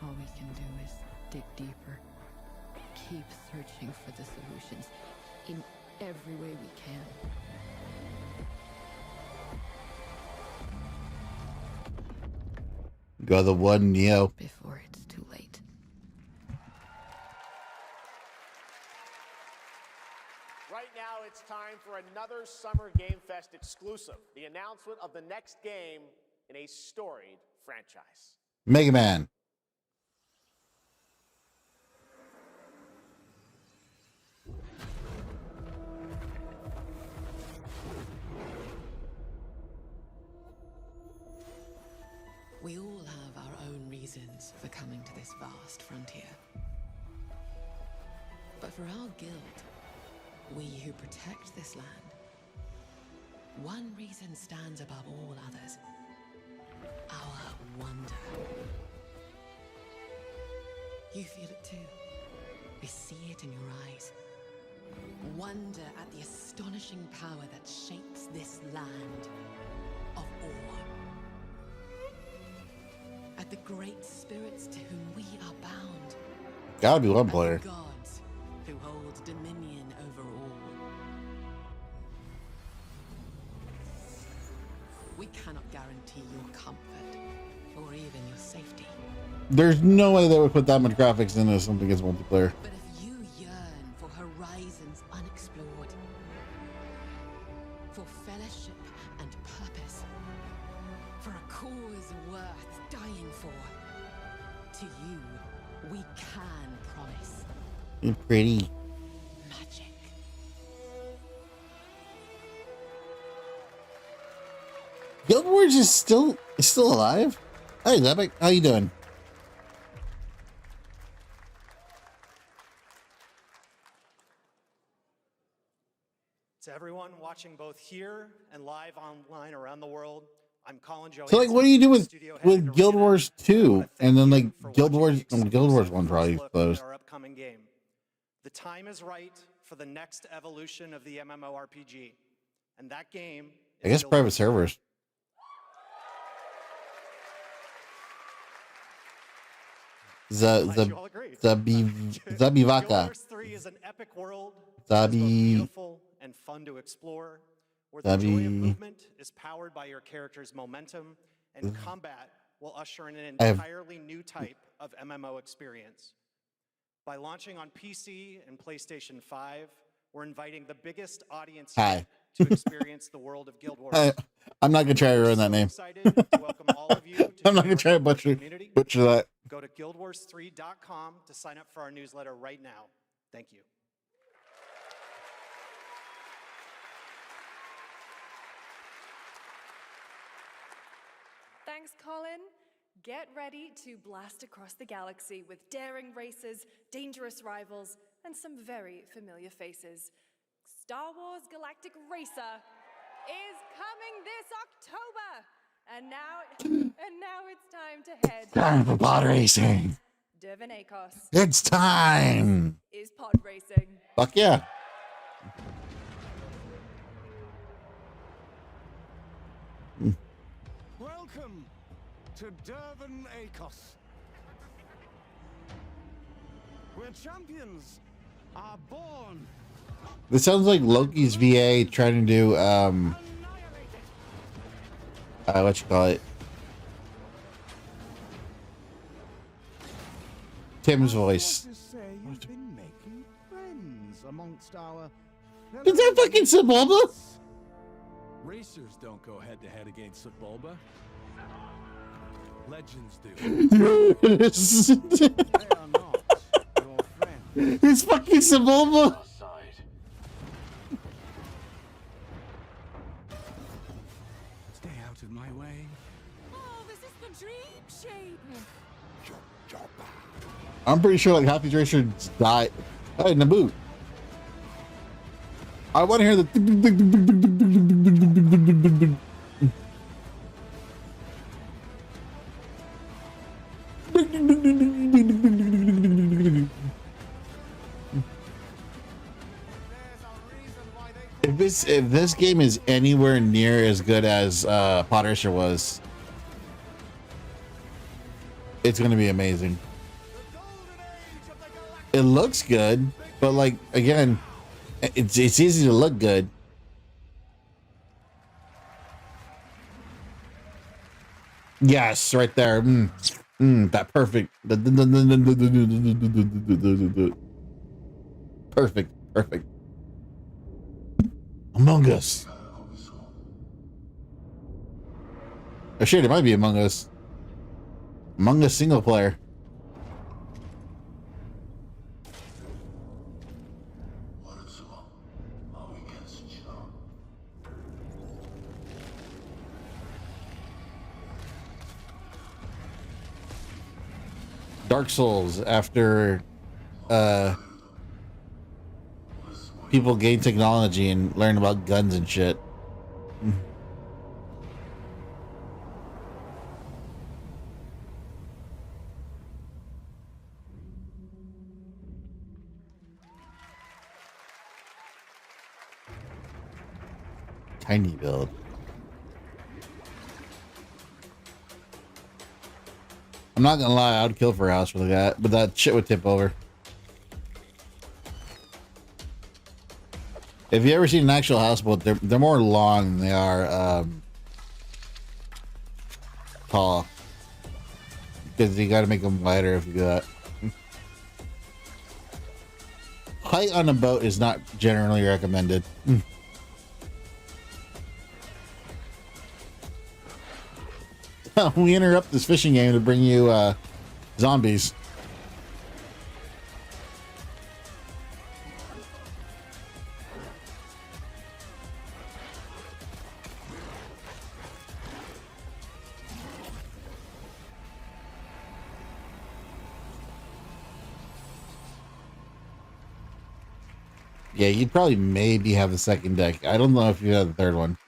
All we can do is dig deeper. Keep searching for the solutions in every way we can. Go the one Neo. Before it's too late. Right now, it's time for another Summer Game Fest exclusive, the announcement of the next game in a storied franchise. Mega Man. We all have our own reasons for coming to this vast frontier. But for our guild, we who protect this land, one reason stands above all others. Our wonder. You feel it too. We see it in your eyes. Wonder at the astonishing power that shapes this land of awe. At the great spirits to whom we are bound. Gotta be one player. The gods who hold dominion over all. We cannot guarantee your comfort or even your safety. There's no way they would put that much graphics into something as multiplayer. But if you yearn for horizons unexplored, for fellowship and purpose, for a cause worth dying for, to you, we can promise You're pretty. magic. Guild Wars is still alive. Hey, Levick, how you doing? To everyone watching both here and live online around the world, I'm Colin Johansson. So, like, what do you do with studio head at Guild Arena. Wars 2, and then like for Guild watching Wars? the Guild Wars 1 exclusive probably first look at closed. our upcoming game. The time is right for the next evolution of the MMORPG, and that game I is guess Guild private Wars. servers. Zabivaka. Guild Wars 3 is an epic world that is both beautiful and fun to explore, where the joy of movement is powered by your character's momentum, and combat will usher in an entirely new type of MMO experience. By launching on PC and PlayStation 5, we're inviting the biggest audience yet to experience the world of Guild Wars. I'm not gonna try to ruin that name. I'm not gonna try to butcher that. Go to guildwars3.com to sign up for our newsletter right now. Thank you. Thanks, Colin. Get ready to blast across the galaxy with daring races, dangerous rivals, and some very familiar faces. Star Wars Galactic Racer is coming this October. And now it's time to head. Time for pod racing. DOVA-SYNDROME. It's time. Is pod racing. Fuck yeah. Welcome to DOVA-SYNDROME, where champions are born. This sounds like Loki's VA trying to do what you call it? Tim's voice. Is that fucking Sebulba? Racers don't go head to head against Sebulba. Legends do. They are not your friend. It's fucking Sebulba. Stay out of my way. Oh, this is the dream shape. I'm pretty sure like half these racers die. Hey, Naboo. I want to hear the. If this game is anywhere near as good as Pod Racer was, it's gonna be amazing. It looks good, but like again, it's easy to look good. Yes, right there. That perfect. Perfect. Among Us. Oh shit, it might be Among Us. Among Us single player. Dark Souls after people gain technology and learn about guns and shit. Tiny build. I'm not gonna lie, I would kill for a house with that, but that shit would tip over. If you ever seen an actual houseboat, they're more long than they are tall. Because you gotta make them wider if you do that. Height on a boat is not generally recommended. We interrupt this fishing game to bring you zombies. Yeah, you'd probably maybe have the second deck. I don't know if you have the third one.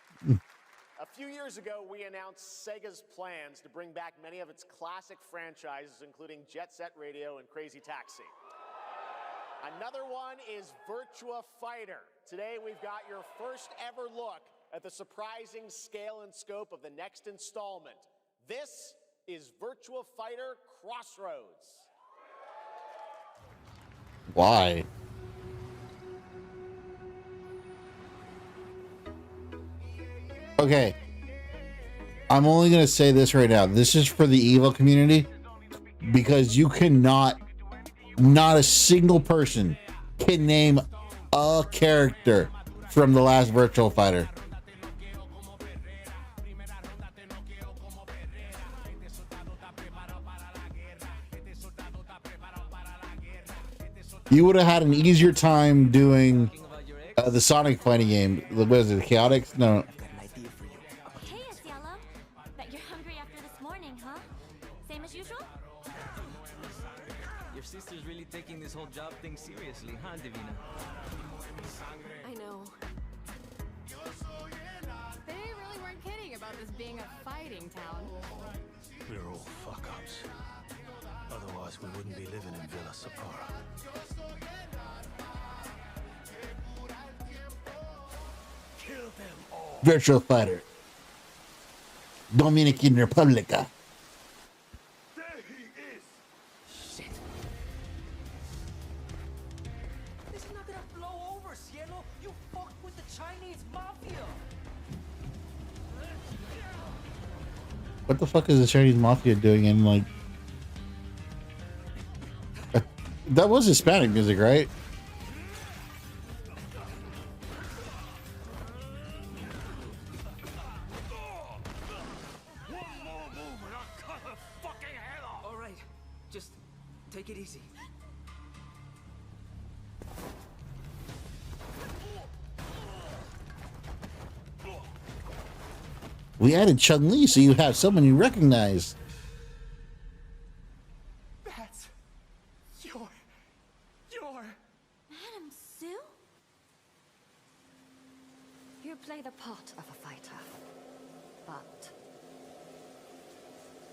A few years ago, we announced Sega's plans to bring back many of its classic franchises, including Jet Set Radio and Crazy Taxi. Another one is Virtua Fighter. Today, we've got your first ever look at the surprising scale and scope of the next installment. This is Virtua Fighter Crossroads. Why? Okay. I'm only going to say this right now. This is for the evil community because you cannot, not a single person can name a character from the last Virtual Fighter. You would have had an easier time doing the Sonic fighting game. What is it, Chaotix? No. Hey, it's Yellow. Bet you're hungry after this morning, huh? Same as usual? Your sister's really taking this whole job thing seriously, huh, Divina? I know. They really weren't kidding about this being a fighting town. We're all fuck-ups. Otherwise, we wouldn't be living in Villa Sapara. Kill them all. Virtual Fighter. Dominican Republica. There he is. Shit. This is not gonna blow over, Cielo. You fucked with the Chinese mafia. What the fuck is the Chinese mafia doing in like... That was Hispanic music, right? All right, just take it easy. We added Chun-Li so you have someone you recognize. That's your... Madam Sue? You play the part of a fighter, but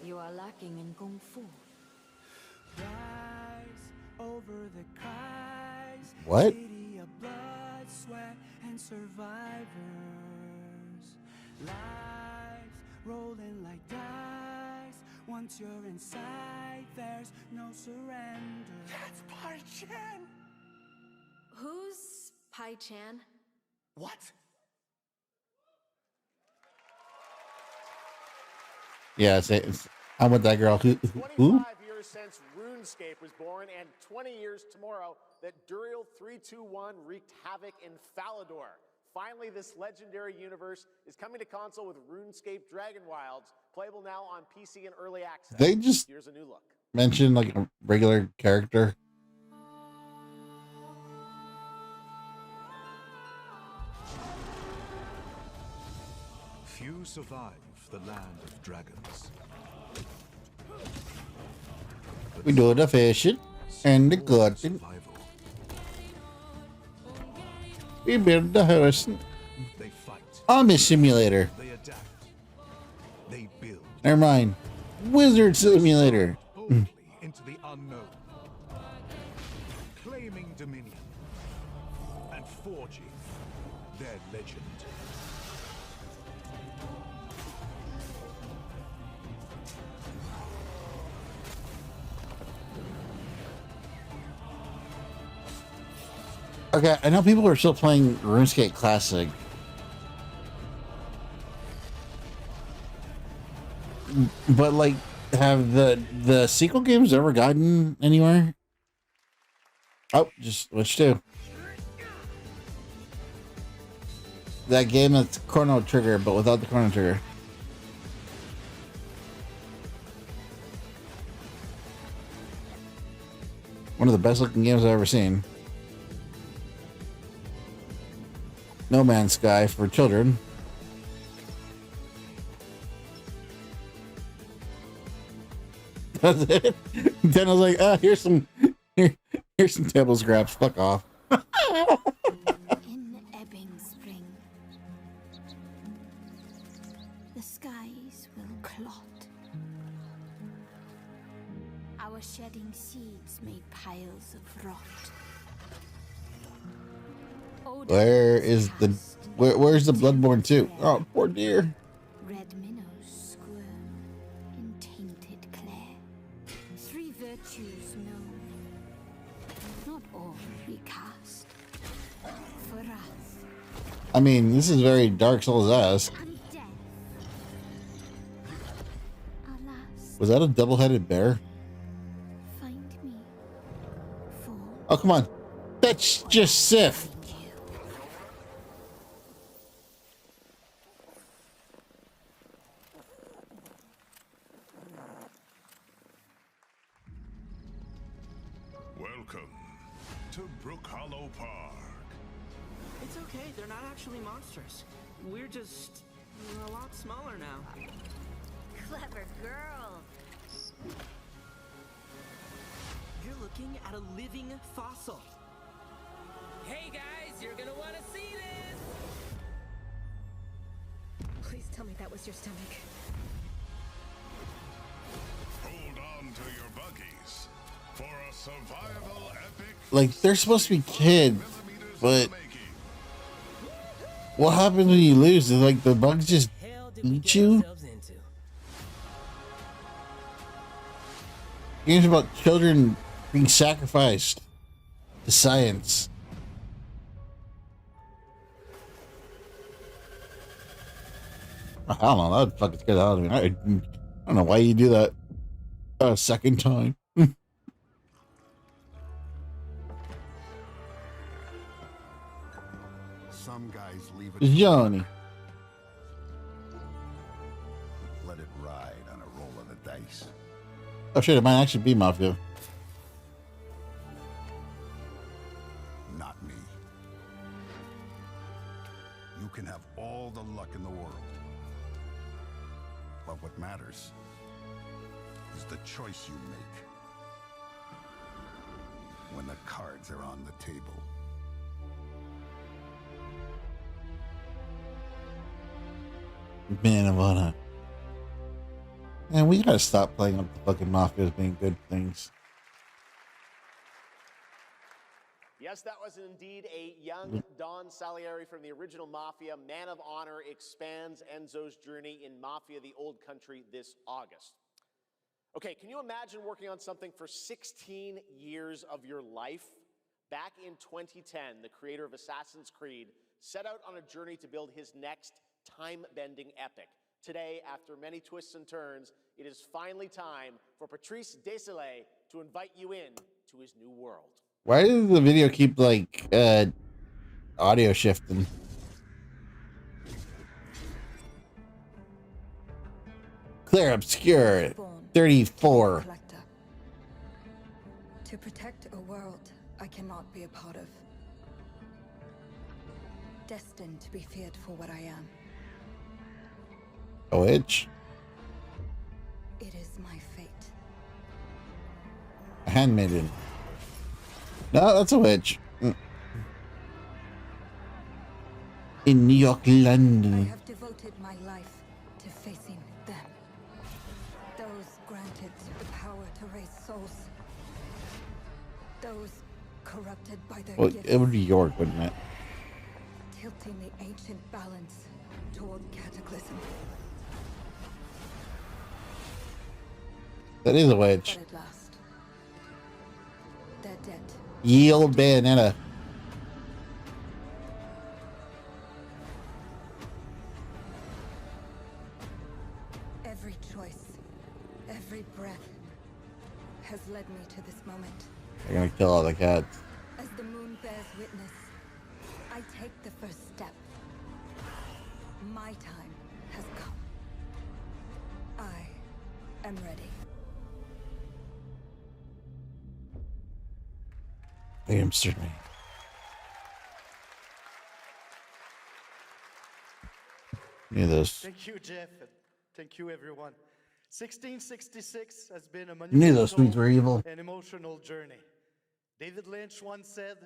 you are lacking in kung fu. Rise over the cries. What? City of blood, sweat, and survivors. Lives rolling like dice. Once you're inside, there's no surrender. That's Pai Chan. Who's Pai Chan? What? Yeah, I'm with that girl. Who? 25 years since RuneScape was born, and 20 years tomorrow that Duriel 321 wreaked havoc in Falador. Finally, this legendary universe is coming to console with RuneScape Dragon Wilds, playable now on PC and early access. They just Here's a new look. mentioned like a regular character. Few survive the land of dragons. We do the fishing and the cutting. We build the house. They fight. I'm a simulator. They adapt. They build. Never mind. Wizard simulator. Boldly into the unknown. Claiming dominion. And forging their legend. Okay, I know people are still playing RuneScape Classic. But like, have the sequel games ever gotten anywhere? Oh, just switch to that game that's Chrono Trigger, but without the Chrono Trigger. One of the best looking games I've ever seen. No Man's Sky for children. That's it. Then I was like, ah, here's some table scraps. Fuck off. In ebbing spring, the skies will clot. Our shedding seeds made piles of rot. Where is the where's the Bloodborne 2? Oh, poor dear. Red minnows squirm in tainted clay. Three virtues known. not all recast. For us. I mean, this is very Dark Souls-esque. Was that a double-headed bear? Find me. Oh, come on. That's just Sif. Welcome to Brook Hollow Park. It's okay, they're not actually monsters. We're just a lot smaller now. Clever girl. You're looking at a living fossil. Hey guys, you're gonna want to see this! Please tell me that was your stomach. Hold on to your buggies for a survival epic. Like, they're supposed to be kids, but what happens when you lose? Is like the bugs just eat you? Games about children being sacrificed to science. I don't know. That would fucking scare the hell out of me. I don't know why you do that a second time. Some guys leave it. Johnny. Let it ride on a roll of the dice. Oh shit, it might actually be Mafia. Not me. You can have all the luck in the world. But what matters is the choice you make when the cards are on the table. Man of honor. Man, we gotta stop playing up the fucking Mafia as being good things. Yes, that was indeed a young Don Salieri from the original Mafia. Man of Honor expands Enzo's journey in Mafia: The Old Country this August. Okay, can you imagine working on something for 16 years of your life? Back in 2010, the creator of Assassin's Creed set out on a journey to build his next time-bending epic. Today, after many twists and turns, it is finally time for Patrice Désilets to invite you in to his new world. Why does the video keep like audio shifting? Clear Obscure 34. To protect a world I cannot be a part of. Destined to be feared for what I am. A witch? It is my fate. A handmaiden. No, that's a witch. In New York, London. I have devoted my life to facing them. Those granted the power to raise souls. Those corrupted by their Well, gifts. it would be York, wouldn't it? Tilting the ancient balance toward cataclysm. That is a witch. But at last, they're dead. Yield Bayonetta. Every choice, every breath has led me to this moment. They're gonna kill all the cats. As the moon bears witness, I take the first step. My time has come. I am ready. I am certainly. Need those. Thank you, Jeff. And thank you, everyone. 1666 has been a Knew those tweets were evil. and emotional journey. David Lynch once said,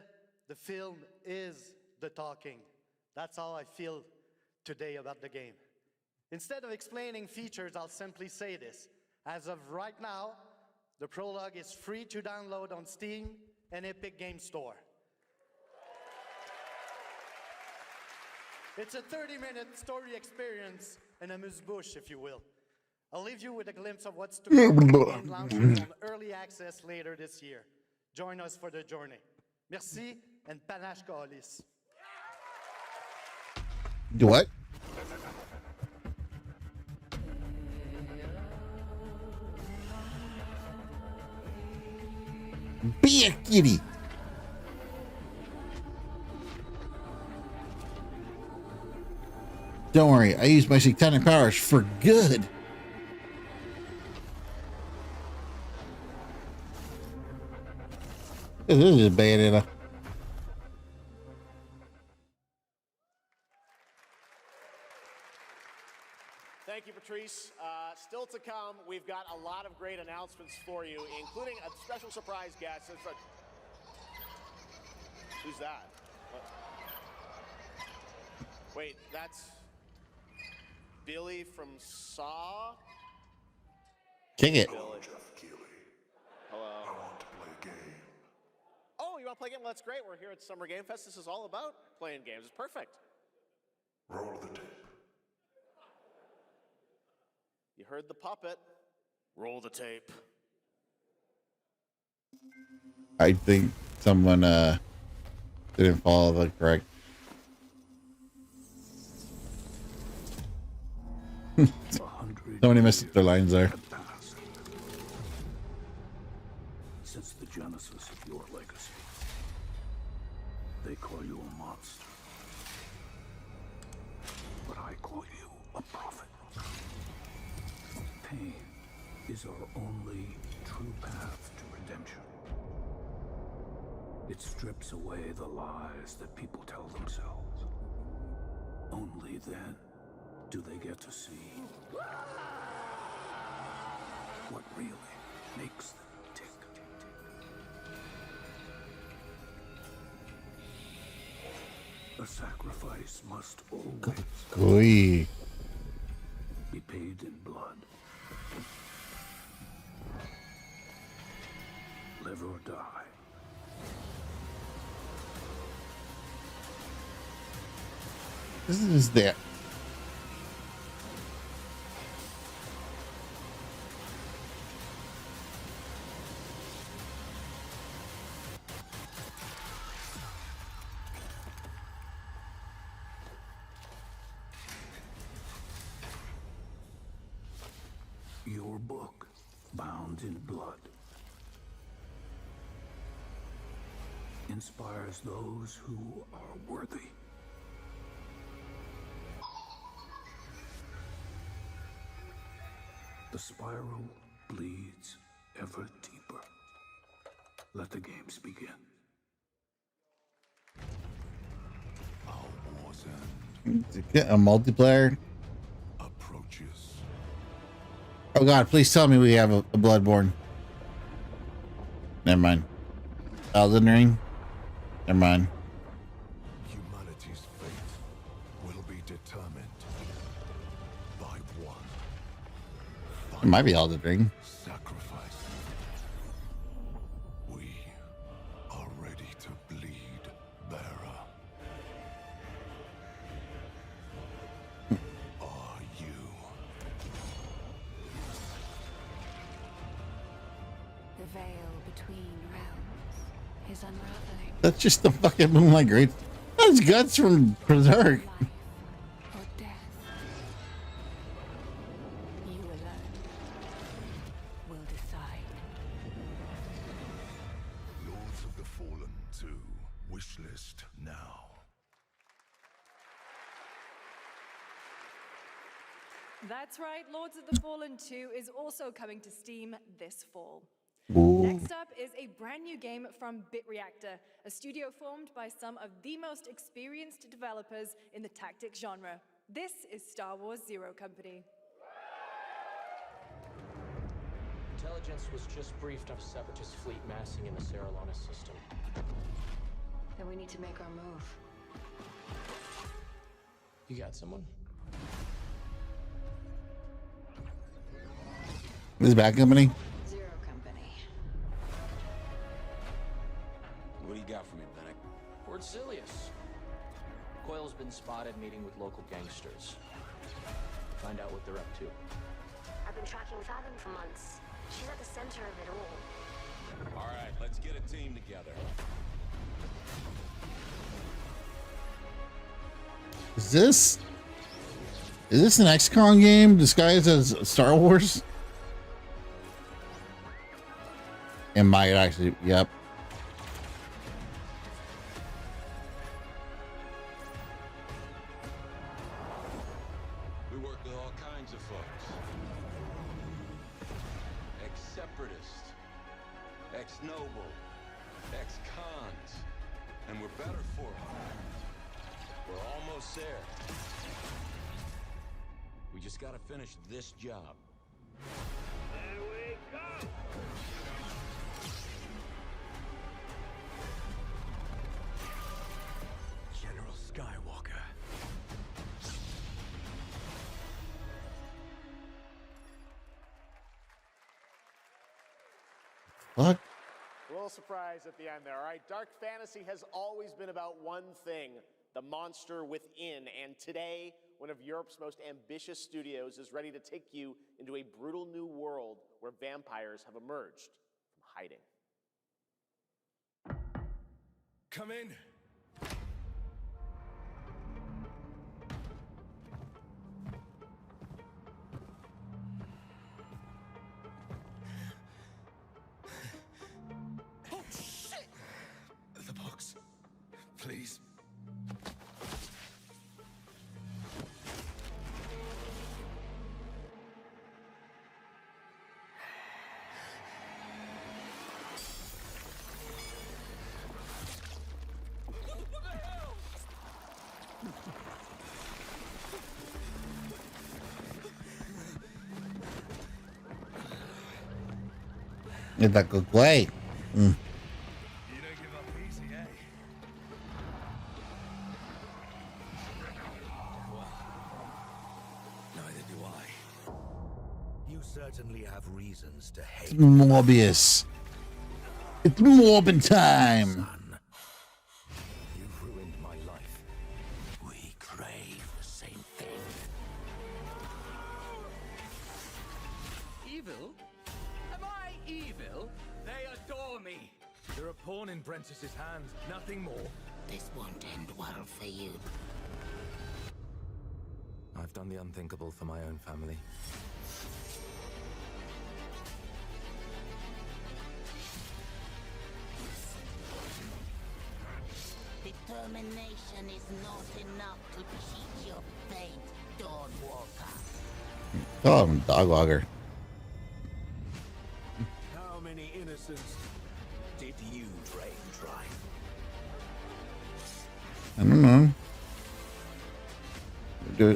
"The film is the talking." That's how I feel today about the game. Instead of explaining features, I'll simply say this. As of right now, the prologue is free to download on Steam and Epic Game Store. It's a 30-minute story experience and amuse-bouche, if you will. I'll leave you with a glimpse of what's to come when the game launches on early access later this year. Join us for the journey. Merci and panache calis. Do what? Be a kitty. Don't worry, I use my satanic powers for good. This is a bandana. Thank you, Patrice. Still to come, we've got a lot of great announcements for you, including a special surprise guest. Who's that? What? Wait, that's Billy from Saw? Kick it. Billy. Hello. I want to play a game. Oh, you want to play a game? Well, that's great. We're here at Summer Game Fest. This is all about playing games. It's perfect. Roll the tape. You heard the puppet. Roll the tape. I think someone didn't follow the correct. Somebody missed their lines there. Since the genesis of your legacy, they call you a monster, but I call you a prophet. Pain is our only true path to redemption. It strips away the lies that people tell themselves. Only then do they get to see what really makes them tick. A sacrifice must always be paid in blood. Live or die. This is there. Your book, bound in blood, inspires those who are worthy. The spiral bleeds ever deeper. Let the games begin. Get a multiplayer. Approaches. Oh God, please tell me we have a Bloodborne. Never mind. Elden Ring. Never mind. Humanity's fate will be determined by one. It might be Elden Ring. Sacrifice. We are ready to bleed, bearer. Are you? The veil between realms is unraveling. That's just the fucking Moonlight Great. That's Guts from Berserk. Or death. You alone will decide. Lords of the Fallen 2. Wishlist now. That's right, Lords of the Fallen 2 is also coming to Steam this fall. Ooh. Next up is a brand new game from BitReactor, a studio formed by some of the most experienced developers in the tactics genre. This is Star Wars Zero Company. Intelligence was just briefed of Separatist fleet massing in the Serralana system. Then we need to make our move. You got someone? This is Bad Company. Zero Company. What do you got for me, Fennec? Word Silius. Coil's been spotted meeting with local gangsters. Find out what they're up to. I've been tracking Fathom for months. She's at the center of it all. All right, let's get a team together. Is this an XCOM game disguised as Star Wars? It might actually, yep. We work with all kinds of folks. Ex-separatists, ex-noble, ex-cons, and we're better for it. We're almost there. We just gotta finish this job. There we go! General Skywalker. What? A little surprise at the end there. All right, dark fantasy has always been about one thing, the monster within. And today, one of Europe's most ambitious studios is ready to take you into a brutal new world where vampires have emerged from hiding. Come in. Oh, shit! The box. Please. It's like a way. You don't give up easy, eh? Well, neither do I. You certainly have reasons to hate Morbius. It's Morbin time. You've ruined my life. We crave the same thing. Evil? Am I evil? They adore me. They're a pawn in Prentice's hands, nothing more. This won't end well for you. I've done the unthinkable for my own family. Determination is not enough to cheat your fate, Dawnwalker. Oh, I'm dog walker. How many innocents did you drain dry? I don't know.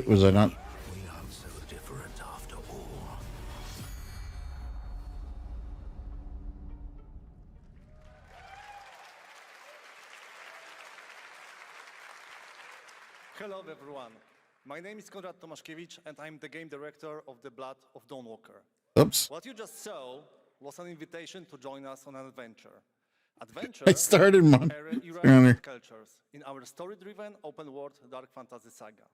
Was I not? We aren't so different after all. Hello everyone. My name is Konrad Tomaszkiewicz and I'm the game director of The Blood of Dawnwalker. Oops. What you just saw was an invitation to join us on an adventure. Adventure I started mine. era cultures in our story-driven open-world dark fantasy saga.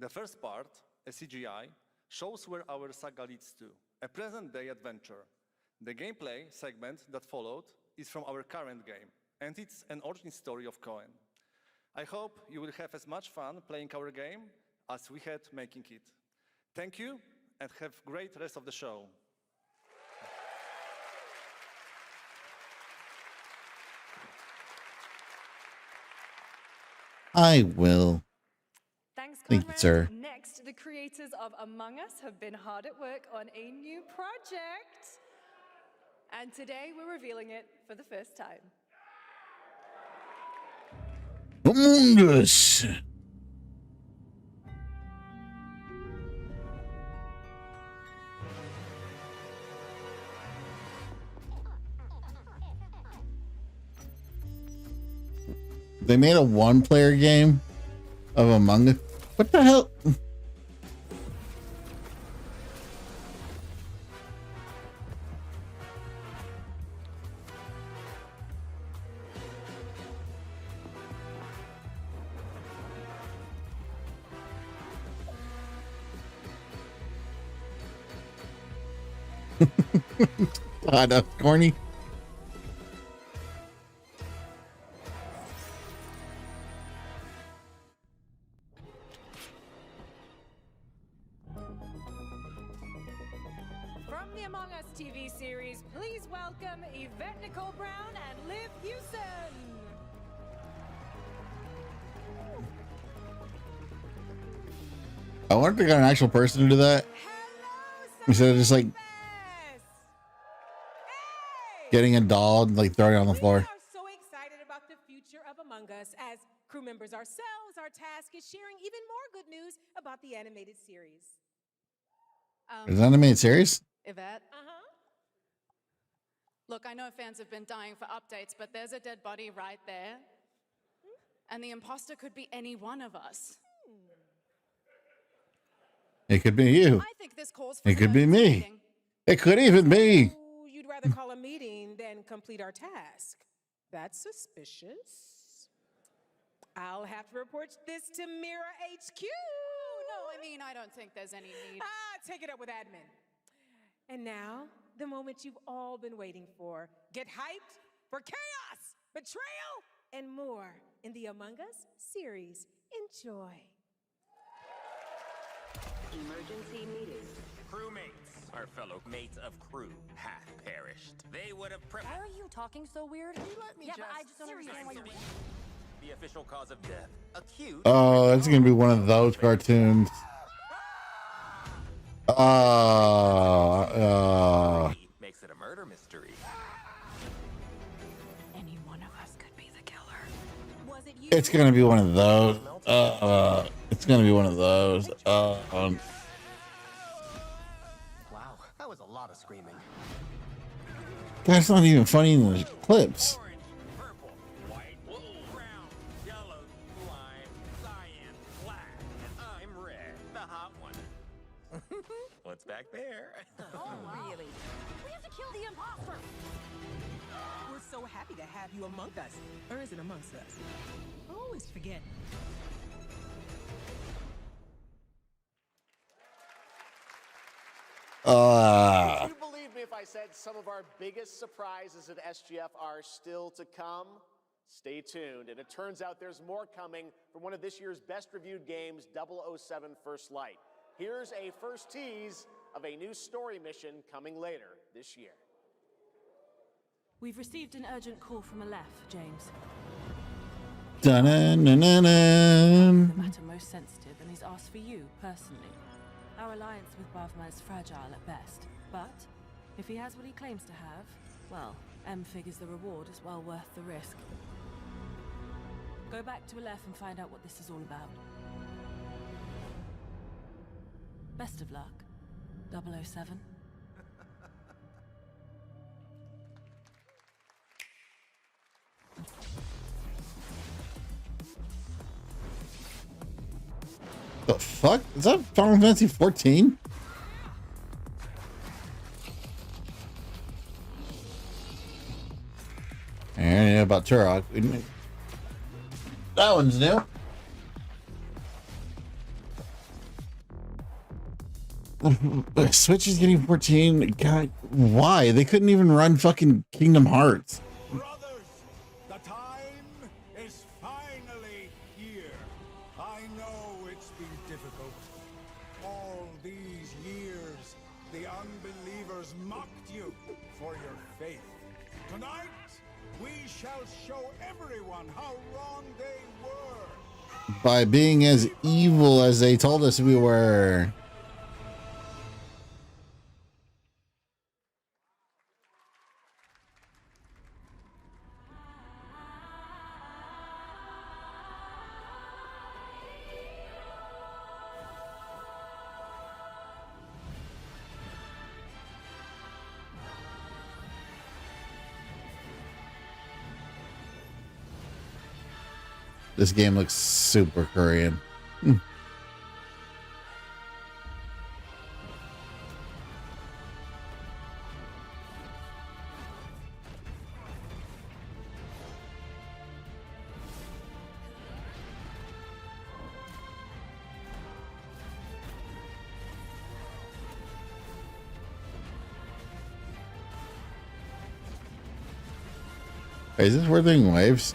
The first part, a CGI, shows where our saga leads to, a present-day adventure. The gameplay segment that followed is from our current game, and it's an origin story of Cohen. I hope you will have as much fun playing our game as we had making it. Thank you, and have a great rest of the show. I will. Thanks, Thank Conrad. you, sir. Next, the creators of Among Us have been hard at work on a new project. And today we're revealing it for the first time. Among Us. They made a one-player game of Among Us. What the hell? God, that's corny. TV series, please welcome Yvette Nicole Brown and Liv Hewson. I wonder if they got an actual person to do that instead of just like getting a doll and like throwing it on the floor. We are so excited about the future of Among Us. As crew members ourselves, our task is sharing even more good news about the animated series. Is it an animated series? Yvette? Look, I know fans have been dying for updates, but there's a dead body right there. And the imposter could be any one of us. It could be you. I think this calls for It could be me. It could even be. You'd rather call a meeting than complete our task. That's suspicious. I'll have to report this to Mira HQ. No, I mean, I don't think there's any need. Take it up with admin. And now, the moment you've all been waiting for. Get hyped for chaos, betrayal, and more in the Among Us series. Enjoy. Emergency meeting. Crewmates, our fellow mates of crew, hath perished. They would have Why are you talking so weird? Let me yeah, but I just don't understand why you the official cause of death. Acute. Oh, it's gonna be one of those cartoons. Makes it a murder mystery. Any one of us could be the killer. Was it you? It's gonna be one of those. It's gonna be one of those. Wow, that was a lot of screaming. That's not even funny in the clips. Purple, white, blue, brown, yellow, lime, cyan, black, and I'm red, the hot one. What's back there? Oh, really? We have to kill the imposter. We're so happy to have you among us. Or is it amongst us? I always forget. Would you believe me if I said some of our biggest surprises at SGF are still to come? Stay tuned. And it turns out there's more coming from one of this year's best reviewed games, 007 First Light. Here's a first tease of a new story mission coming later this year. We've received an urgent call from Aleph, James. Dun-dun-dun-dun-dun. The matter most sensitive, and he's asked for you personally. Our alliance with Bavma is fragile at best, but if he has what he claims to have, well, M figures the reward is well worth the risk. Go back to Aleph and find out what this is all about. Best of luck, 007. The fuck? Is that Final Fantasy 14? And yeah, about Turok. That one's new. Switch is getting 14. God, why? They couldn't even run fucking Kingdom Hearts. Brothers, the time is finally here. I know it's been difficult. All these years, the unbelievers mocked you for your faith. Tonight, we shall show everyone how wrong they were. By being as evil as they told us we were. This game looks super Korean. Hey, is this worth doing waves?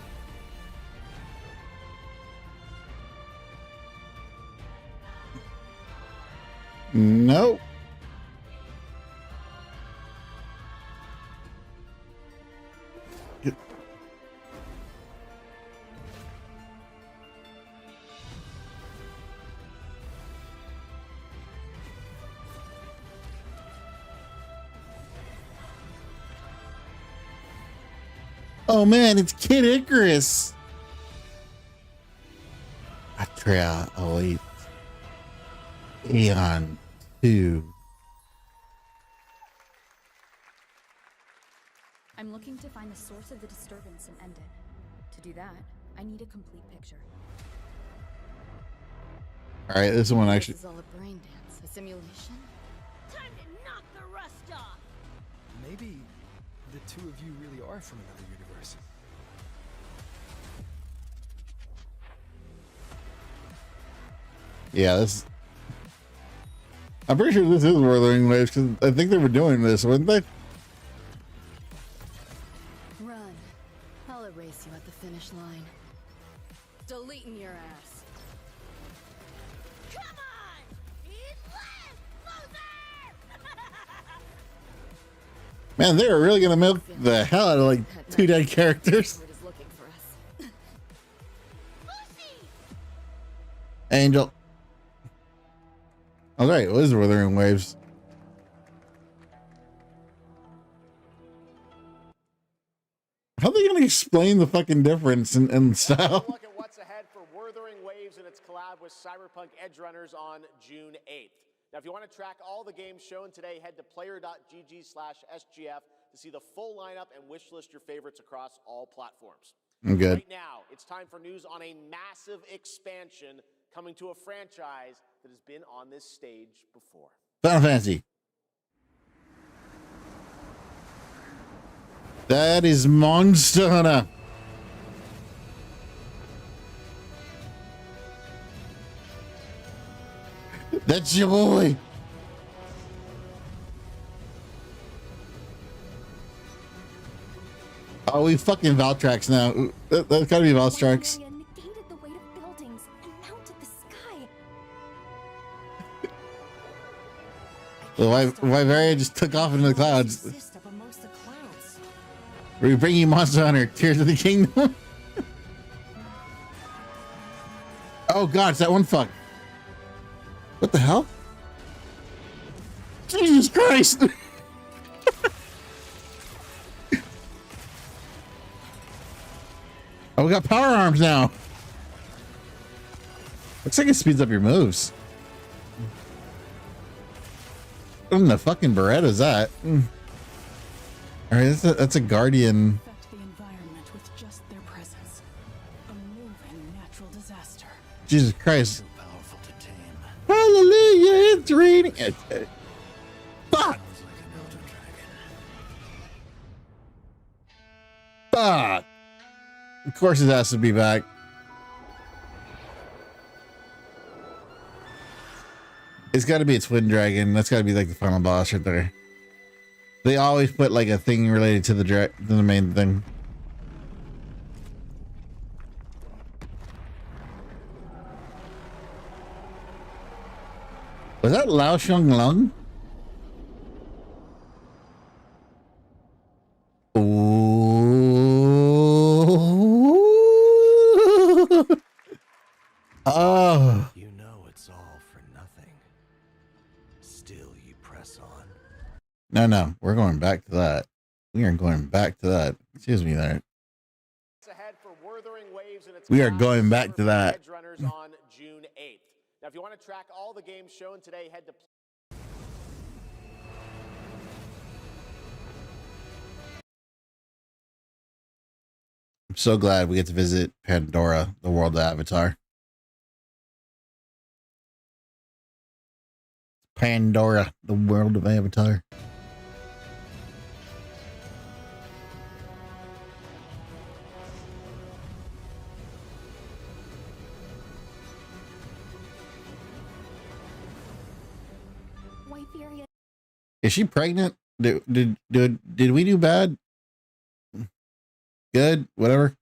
Nope. Oh man, it's Kid Icarus. Atrea awaits. Aeon 2. I'm looking to find the source of the disturbance and end it. To do that, I need a complete picture. All right, this one actually. This is all a brain dance, a simulation. Time to knock the rust off. Maybe the two of you really are from another universe. Yeah, this. I'm pretty sure this is Wuthering Waves because I think they were doing this, weren't they? Run. I'll erase you at the finish line. Deleting your ass. Come on! Eat less, loser! Man, they were really gonna milk the hell out of like 2 dead characters. Angel. All right, what is Wuthering Waves? How are they gonna explain the fucking difference in style? Look at what's ahead for Wuthering Waves and its collab with Cyberpunk Edge Runners on June 8th. Now, if you want to track all the games shown today, head to player.gg/SGF to see the full lineup and wishlist your favorites across all platforms. I'm good. Right now, it's time for news on a massive expansion coming to a franchise that has been on this stage before. Final Fantasy. That is Monster Hunter. That's your boy. Oh, we fucking Valtrax now. That's gotta be Valtrax. The Wyveria just took off into the clouds. We bring you Monster Hunter, Tears of the Kingdom. Oh god, it's that one fuck. What the hell? Jesus Christ! Oh, we got power arms now. Looks like it speeds up your moves. What in the fucking Beretta is that? All right, that's a Guardian. The environment with just their presence. A moving natural disaster. Jesus Christ. Hallelujah, it's raining. Fuck. Fuck. Of course it has to be back. It's got to be a twin dragon. That's got to be like the final boss right there. They always put like a thing related to the main thing. Was that Lao Sheng Lung? Oh. You know it's all for nothing. Still you press on. No, we're going back to that. We are going back to that. Excuse me there. We are going back to that. Edge Runners on June 8th. Now, if you want to track all the games shown today, head to I'm so glad we get to visit Pandora, the world of Avatar. Pandora, the world of Avatar. Is she pregnant? Did we do bad? Good, whatever.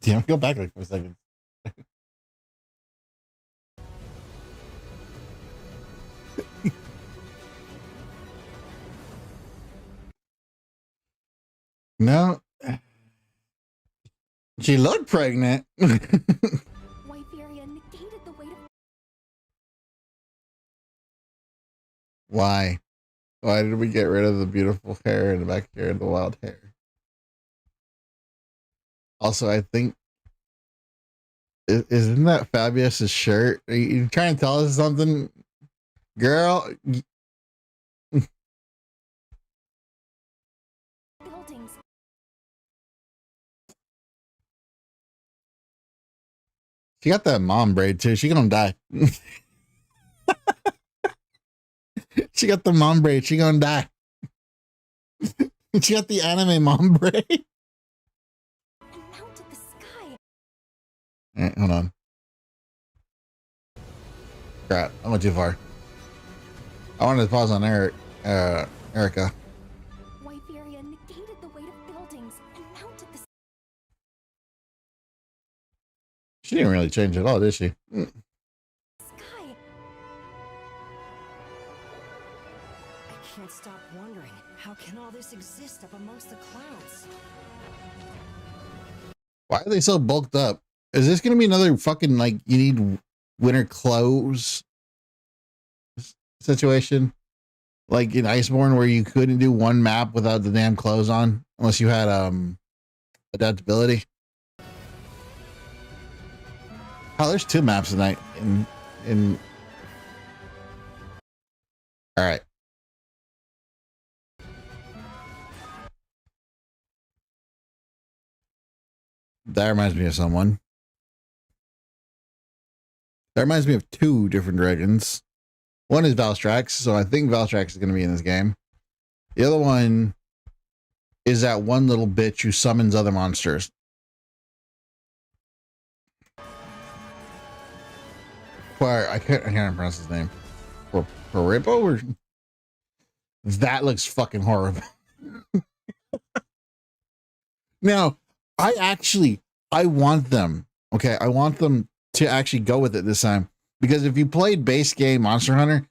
Damn, go back like for a second. No. She looked pregnant. White Furia negated the weight of... Why? Why did we get rid of the beautiful hair and the back hair and the wild hair? Also, I think isn't that Fabius's shirt? Are you trying to tell us something, girl? buildings. She got that mom braid too. She gonna die. She got the mom braid. She gonna die. She got the anime mom braid. And mounted the sky. Alright, hold on. Crap, I went too far. I wanted to pause on Erica. White Furia negated the weight of buildings and mounted the She didn't really change at all, did she? sky. I can't stop wondering, how can all this exist up amongst the clouds? Why are they so bulked up? Is this gonna be another fucking, like, you need winter clothes situation? Like in Iceborne where you couldn't do one map without the damn clothes on unless you had adaptability. Oh, there's 2 maps tonight in all right. That reminds me of someone. That reminds me of 2 different dragons. One is Valstrax, so I think Valstrax is going to be in this game. The other one is that one little bitch who summons other monsters. I can't pronounce his name. Paripo or that looks fucking horrible. Now, I want them. Okay, I want them to actually go with it this time. Because if you played base game Monster Hunter,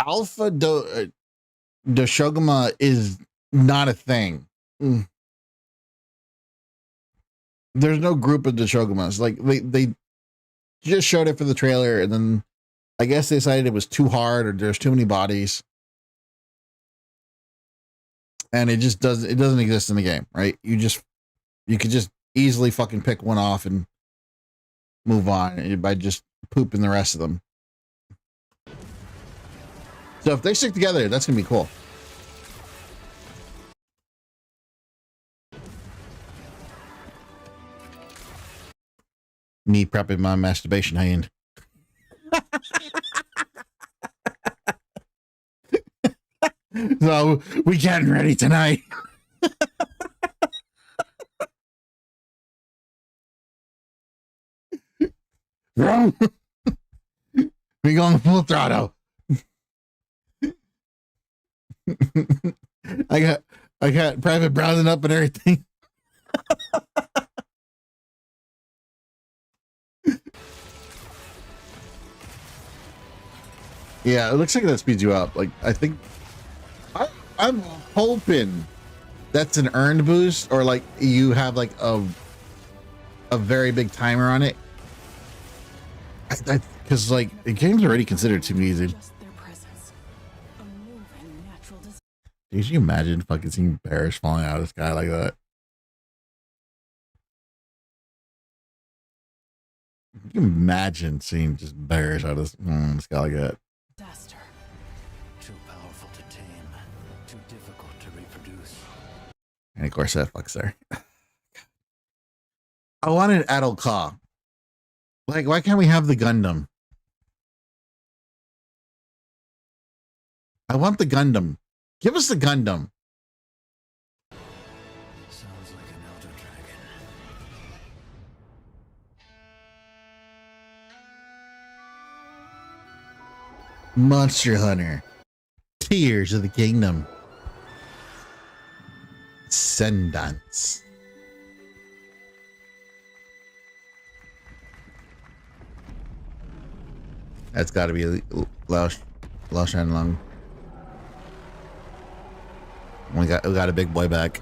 Alpha Doshogama is not a thing. There's no group of Doshogamas. Like they just showed it for the trailer, and then I guess they decided it was too hard or there's too many bodies. And it doesn't exist in the game, right? You could just easily fucking pick one off and move on by just pooping the rest of them. So if they stick together, that's gonna be cool. Me prepping my masturbation hand. So we getting ready tonight. We going full throttle. I got private browsing up and everything. Yeah, it looks like that speeds you up. Like I think I'm hoping that's an earned boost, or like you have like a very big timer on it. Because like the game's already considered too easy. Did you imagine fucking seeing bears falling out of the sky like that? Can you imagine seeing just bears out of the sky like that? Castor. Too powerful to tame, too difficult to reproduce. And of course that fucks there. I wanted Adult Claw. Like, why can't we have the Gundam? I want the Gundam. Give us the Gundam. Sounds like an elder dragon. Monster Hunter. Tears of the Kingdom. Sendance. That's got to be Lao Shanlong. We got a big boy back.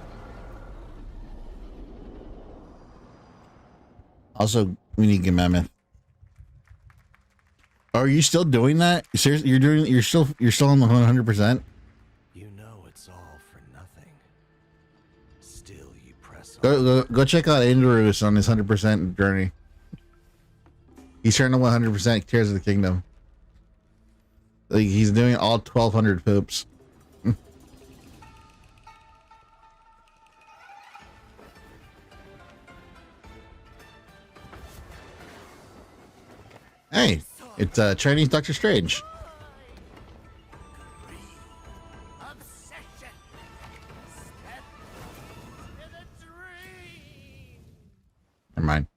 Also, we need to get Mammoth. Are you still doing that? Seriously, you're still on the 100%? You know it's all for nothing. Still you press on. Go check out Andrews on his 100% journey. He's trying to 100% Tears of the Kingdom. Like, he's doing all 1,200 poops. Hey, it's Chinese Doctor Strange. Never mind.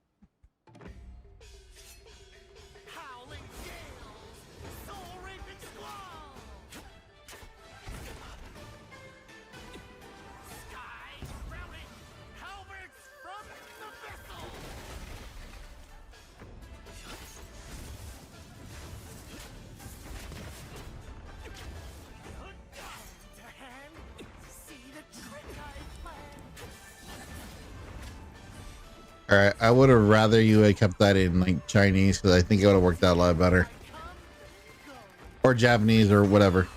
All right, I would have rather you had kept that in like Chinese because I think it would have worked out a lot better, or Japanese or whatever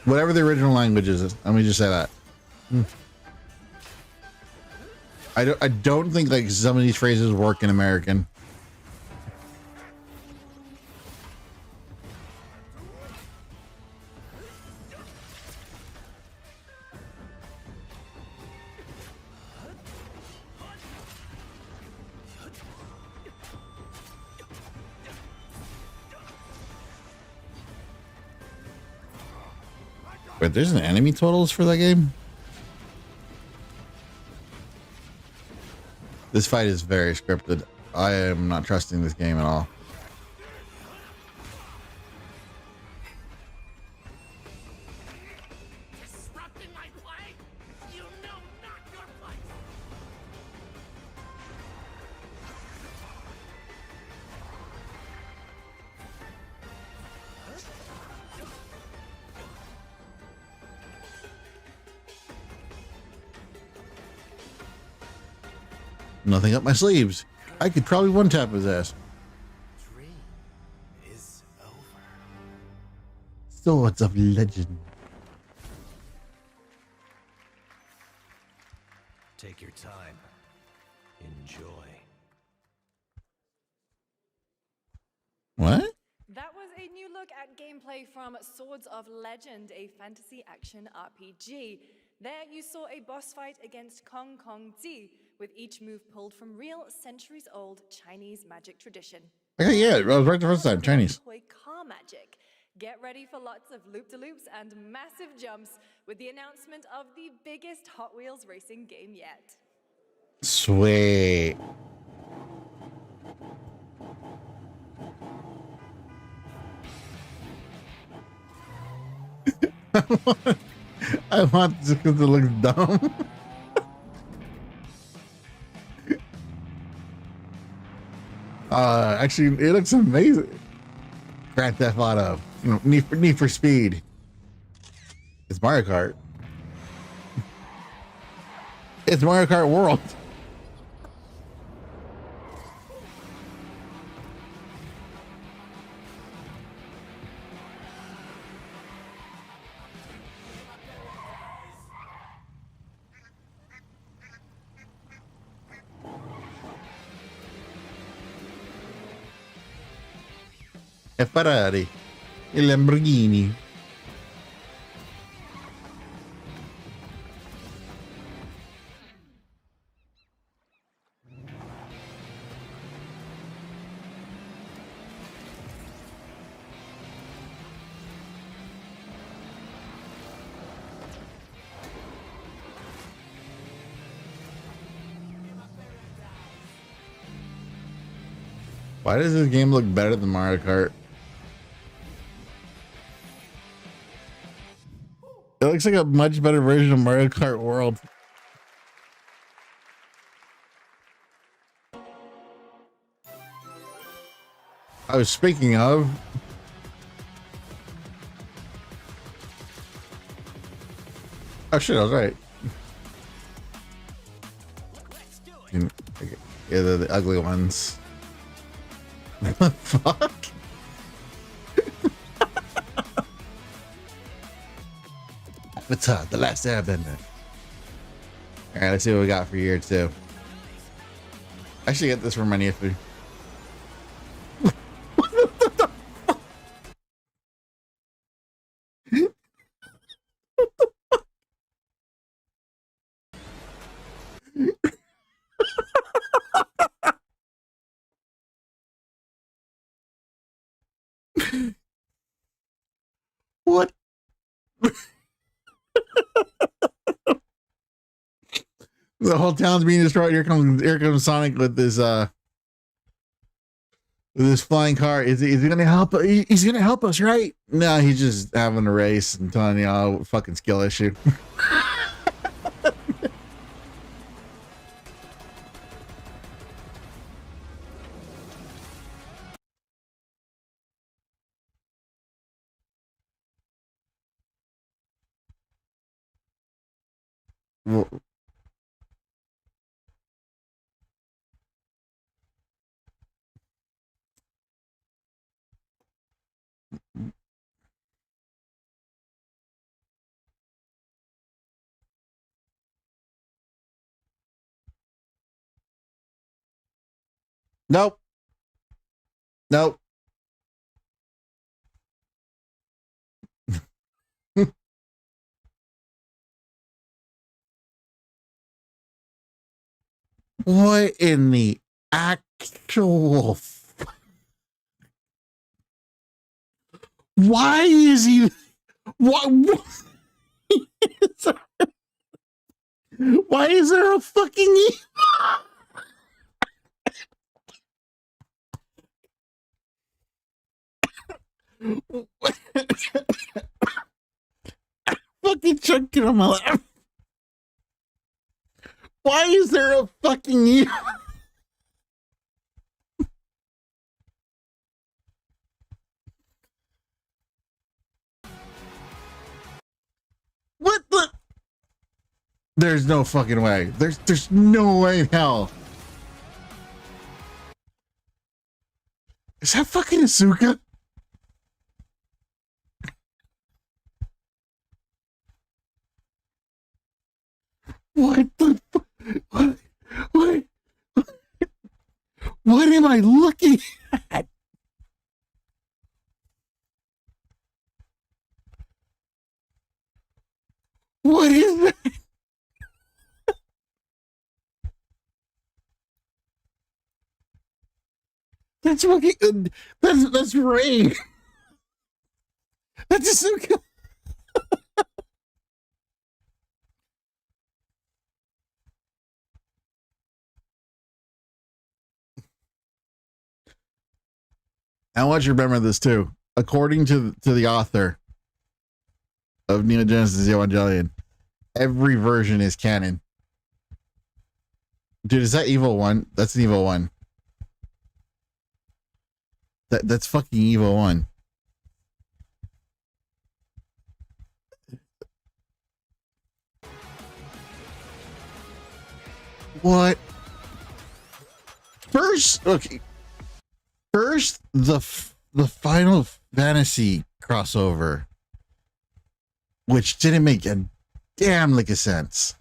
the original language is. Let me just say that. I don't think like some of these phrases work in American. Wait, there's an enemy totals for that game? This fight is very scripted. I am not trusting this game at all. Nothing up my sleeves. I could probably one-tap his ass. Swords of Legend. Take your time. Enjoy. What? That was a new look at gameplay from Swords of Legend, a fantasy action RPG. There you saw a boss fight against Kong Kong Zi, with each move pulled from real centuries-old Chinese magic tradition. Okay, yeah, I was right the first time. Chinese. Car magic. Get ready for lots of loop-de-loops and massive jumps with the announcement of the biggest Hot Wheels racing game yet. Sweet. I want this because it looks dumb. Actually, it looks amazing. Grand Theft Auto, you know, Need for Speed. It's Mario Kart. It's Mario Kart World. E Ferrari, il Lamborghini. Why does this game look better than Mario Kart? It looks like a much better version of Mario Kart World. I was speaking of. Oh shit, I was right. Okay. Yeah, they're the ugly ones. What the fuck? Avatar, The Last Airbender. Alright, let's see what we got for year 2. I should get this for my nephew. What? The whole town's being destroyed. Here comes Sonic with this flying car. Is he gonna help? He's gonna help us, right? No, he's just having a race and telling y'all fucking skill issue. Well, nope. Nope. What in the actual? Why is he? What? Why is there a fucking? Fucking chunking on my lap. Why is there a fucking What the? There's no fucking way. There's no way in hell. Is that fucking Asuka? What the? What? What am I looking at? What is that? That's fucking. That's Ray. That's Asuka. I want you to remember this too. According to the author of Neon Genesis Evangelion, every version is canon. Dude, is that Evil 1? That's an Evil 1. That's fucking Evil 1. What? First, okay. First, the Final Fantasy crossover, which didn't make a damn lick of sense.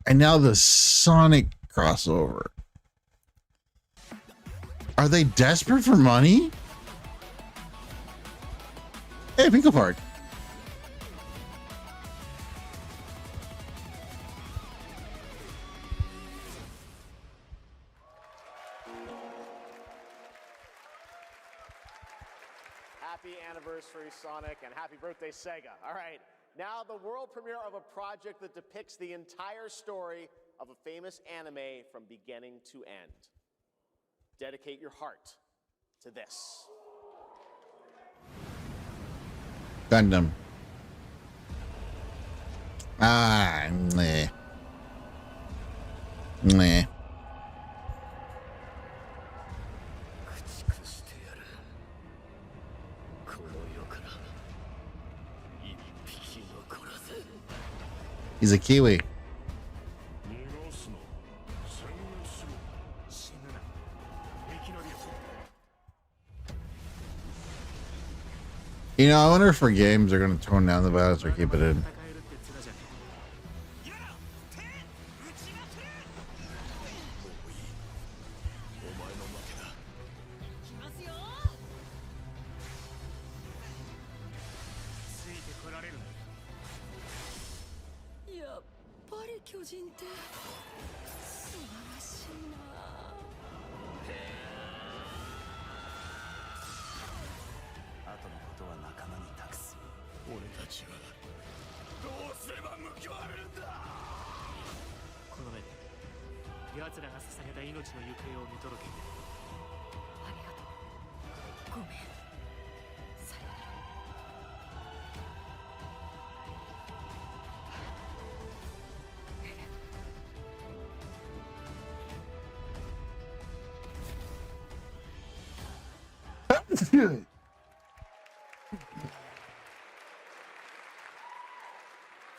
And now the Sonic crossover. Are they desperate for money? Hey, Pinkle Park. Happy anniversary, Sonic, and happy birthday, Sega. All right, now the world premiere of a project that depicts the entire story of a famous anime from beginning to end. Dedicate your heart to this. Gundam. Ah, meh. Meh. He's a Kiwi. You know, I wonder if for games they're going to tone down the violence or keep it in.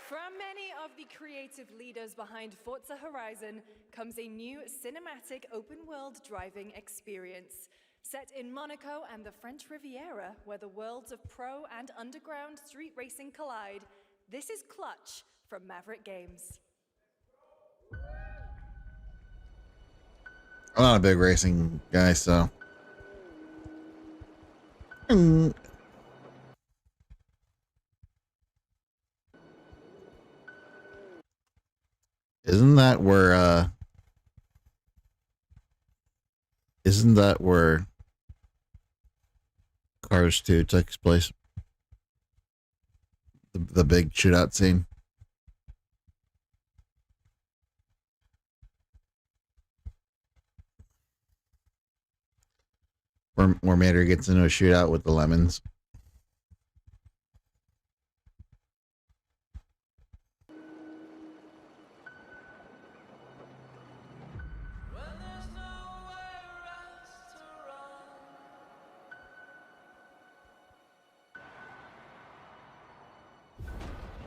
From many of the creative leaders behind Forza Horizon comes a new cinematic open-world driving experience. Set in Monaco and the French Riviera, where the worlds of pro and underground street racing collide, this is Clutch from Maverick Games. I'm not a big racing guy, so. Isn't that where Cars 2 takes place? The big shootout scene. Where Mater gets into a shootout with the lemons.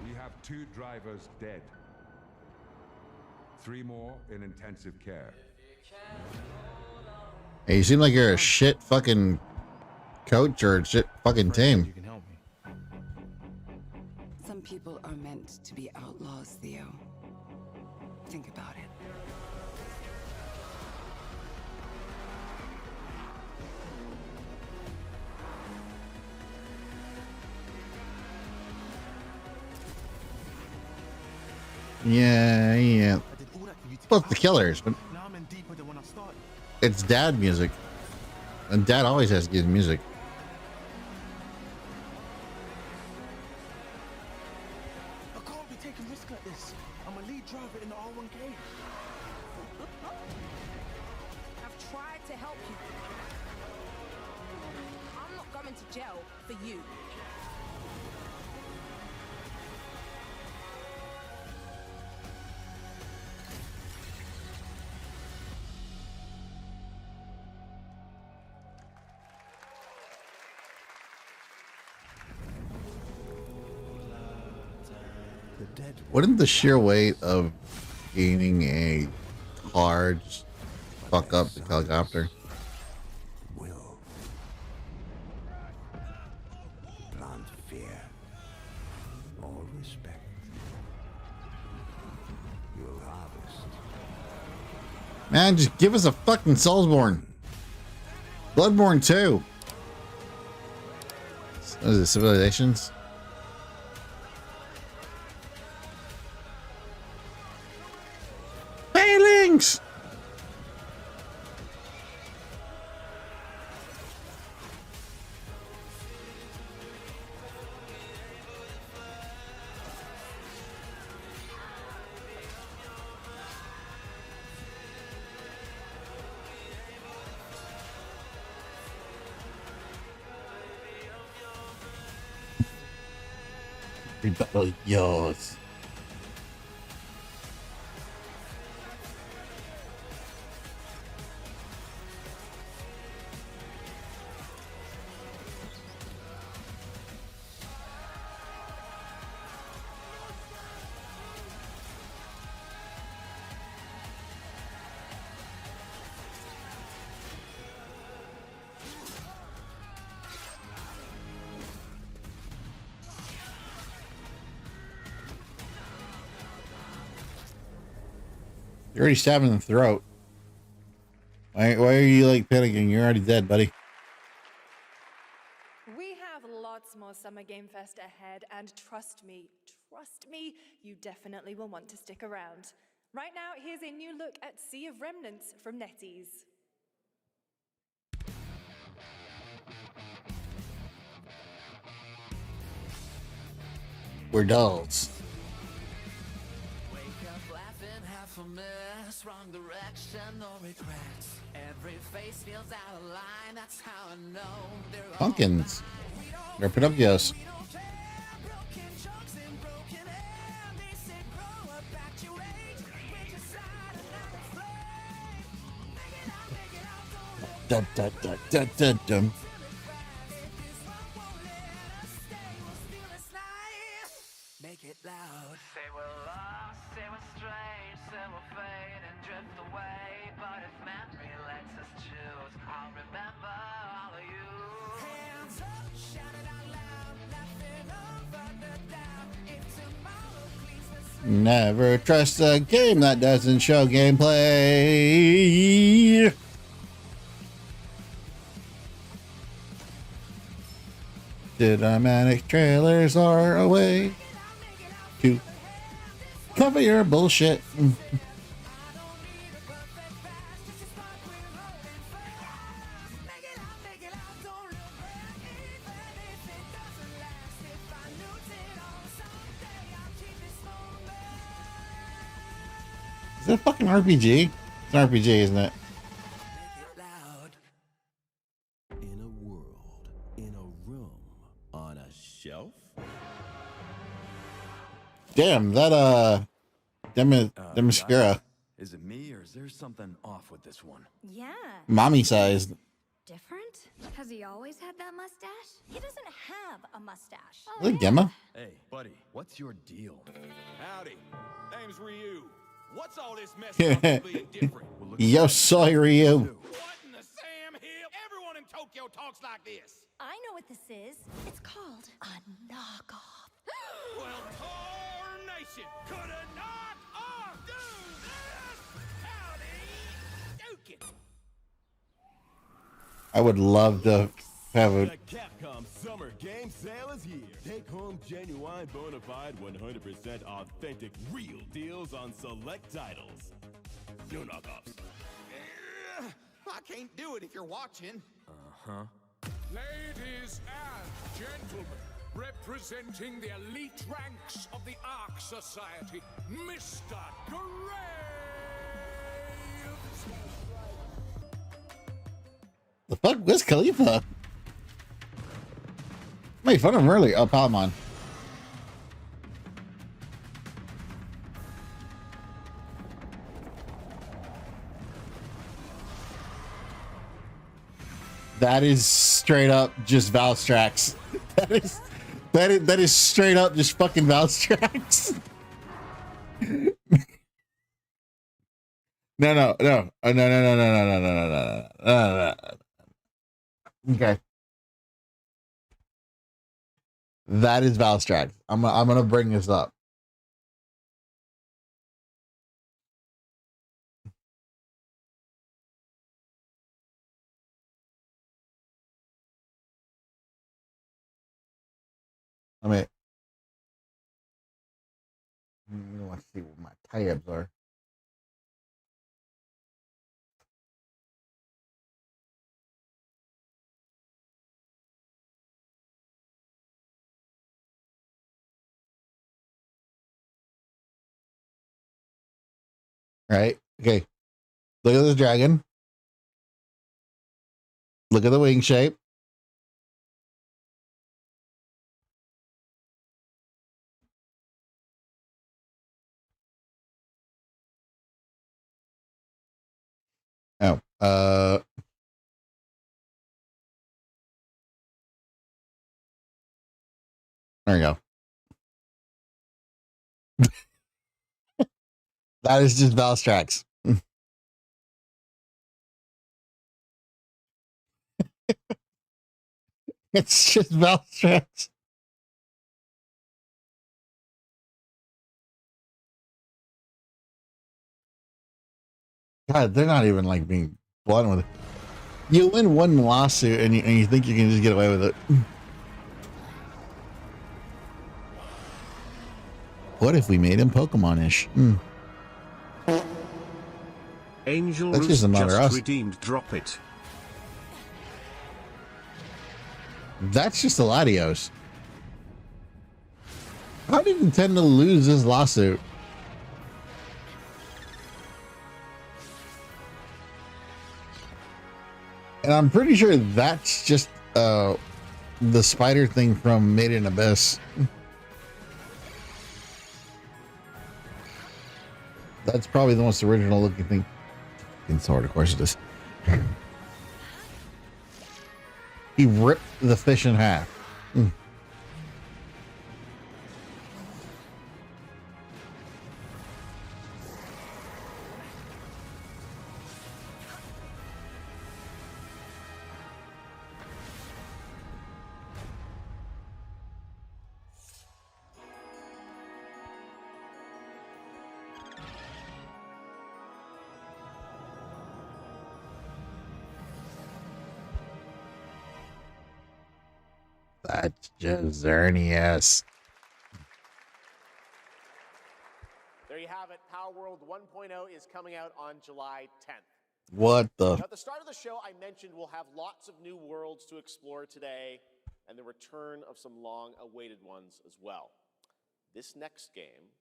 We have 2 drivers dead. 3 more in intensive care. Hey, you seem like you're a shit fucking coach or a shit fucking team. You can help me. Some people are meant to be outlaws, Theo. Think about it. Yeah. Well, the Killers, but it's dad music. And dad always has good music. I can't be taking risks like this. I'm a lead driver in the R1K. I've tried to help you. I'm not going to jail for you. Wouldn't the sheer weight of gaining a car just fuck up the helicopter? Will. Plant fear. All respect. You'll harvest. Man, just give us a fucking Soulsborne. Bloodborne 2. What is it, Civilizations? Failings! Battle yours. You're already stabbing in the throat. Why are you like panicking? You're already dead, buddy. We have lots more Summer Game Fest ahead, and trust me, you definitely will want to stick around. Right now, here's a new look at Sea of Remnants from NetEase. We're dolls. Wake up laughing, half a mess, wrong direction, no regrets. Every face feels out of line, that's how I know they're all Pumpkins. They're Pinocchios. Dun, dun, dun, dun, dun, dun. Make it loud. Say we're lost, say we're strange, say we'll fade and drift away. But if memory lets us choose, I'll remember all of you. Hands up, shout it out loud, laughing over the doubt. If tomorrow cleans the slate. Never trust a game that doesn't show gameplay. Cinematic trailers are a way to cover your bullshit. Is it a fucking RPG? It's an RPG, isn't it? In a world, in a room, on a shelf. Damn, that mascara. Is it me or is there something off with this one? Yeah. Mommy sized. Different? Has he always had that mustache? He doesn't have a mustache. Look, Gemma. Hey, buddy, what's your deal? Howdy. Name's Ryu. What's all this mess about being different? Yo, soy Ryu. What in the Sam Hill? Everyone in Tokyo talks like this. I know what this is. It's called a knockoff. Well, tarnation. Could a knock off do this? Howdy. Duke it. I would love to have a. The Capcom Summer Game Sale is here. Take home genuine, bona fide, 100% authentic, real deals on select titles. No knockoffs. I can't do it if you're watching. Uh-huh. Ladies and gentlemen, representing the elite ranks of the Ark Society, Mr. Graves! The fuck? Where's Khalifa? Made fun of him earlier. Oh, Palamon. That is straight up just Valstrax. That is straight up just fucking Valstrax. No. Okay. That is Valstrax. I'm gonna bring this up. Let's see what my tabs are. Right? Okay. Look at this dragon. Look at the wing shape. Oh, there you go. That is just Valstrax. It's just Valstrax. God, they're not even like being blunt with it. You win one lawsuit and you think you can just get away with it. What if we made him Pokemon-ish? Angel That's just a matter of us. redeemed. Drop it. That's just a Latios. How did he intend to lose this lawsuit? And I'm pretty sure that's just the spider thing from Made in Abyss. That's probably the most original looking thing. In sword, of course it is. He ripped the fish in half. That's just Xerneas. There you have it. Power World 1.0 is coming out on July 10th. What the? Now, at the start of the show, I mentioned we'll have lots of new worlds to explore today and the return of some long-awaited ones as well. This next game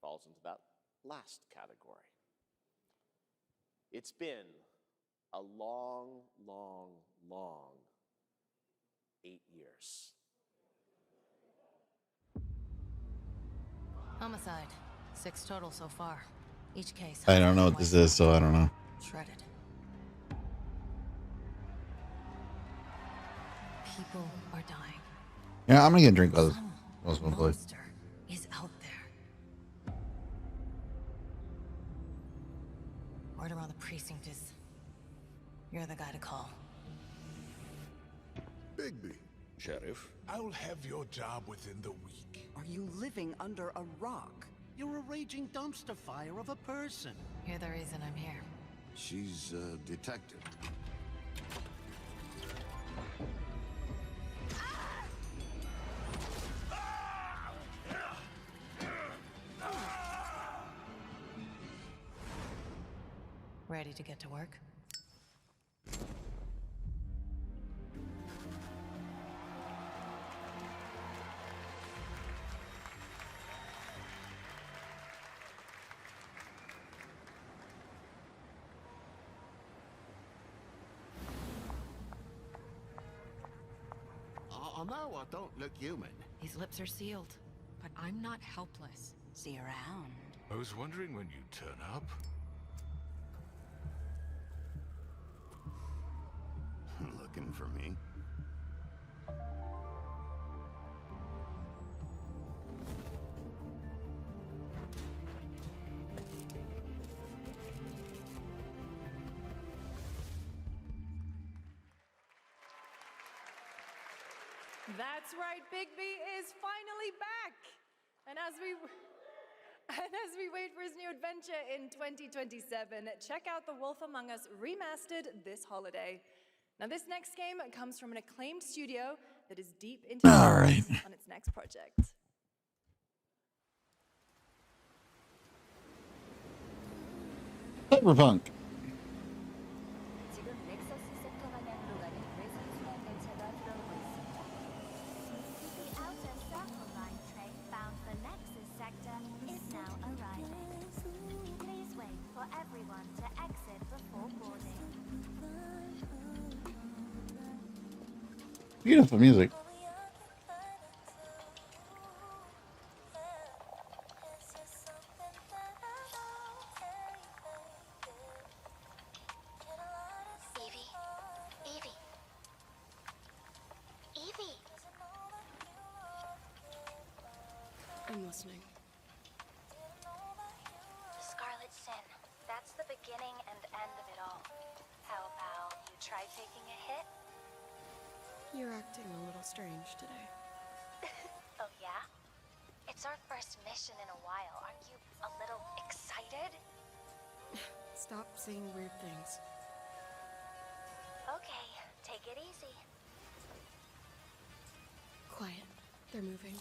falls into that last category. It's been a long, long, long 8 years. Homicide. 6 total so far. Each case. I don't know what this is, so I don't know. Shredded. People are dying. Yeah, I'm gonna get a drink of this one, please. Monster is out there. Word around the precinct is you're the guy to call. Bigby. Sheriff? I'll have your job within the week. Are you living under a rock? You're a raging dumpster fire of a person. You're the reason I'm here. She's a detective. Ready to get to work? I know I don't look human. These lips are sealed, but I'm not helpless. See around. I was wondering when you'd turn up. Looking for me? That's right, Bigby is finally back. And as we wait for his new adventure in 2027, check out The Wolf Among Us Remastered this holiday. Now, this next game comes from an acclaimed studio that is deep into on its next project. Cyberpunk. Everyone to exit before boarding. Beautiful music. Evie. I'm listening. Scarlet Sin. That's the beginning and end of it all. How about you try taking a hit? You're acting a little strange today. Oh yeah? It's our first mission in a while. Aren't you a little excited? Stop saying weird things. Okay, take it easy. Quiet. They're moving.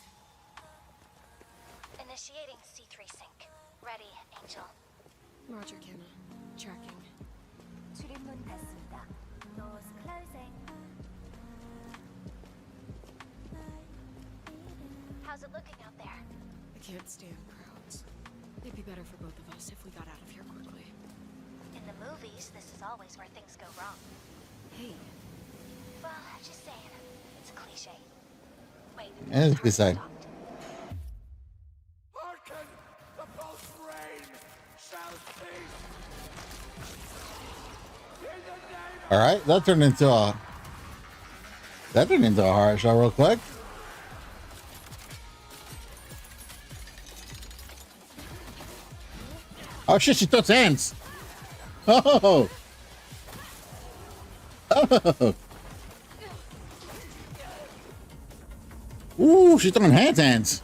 Initiating C3 sync. Ready, Angel. Roger, Kenna. Tracking. 출입문 닫습니다. Doors closing. How's it looking out there? I can't stand crowds. It'd be better for both of us if we got out of here quickly. In the movies, this is always where things go wrong. Hey. Well, just saying. It's a cliche. Wait. Yeah, it's a good side. Hearken! The pulse rain shall cease! In the name All right, that turned into a horror show real quick. Oh shit, she throws hands. Oh. Oh. Ooh, she's throwing hands.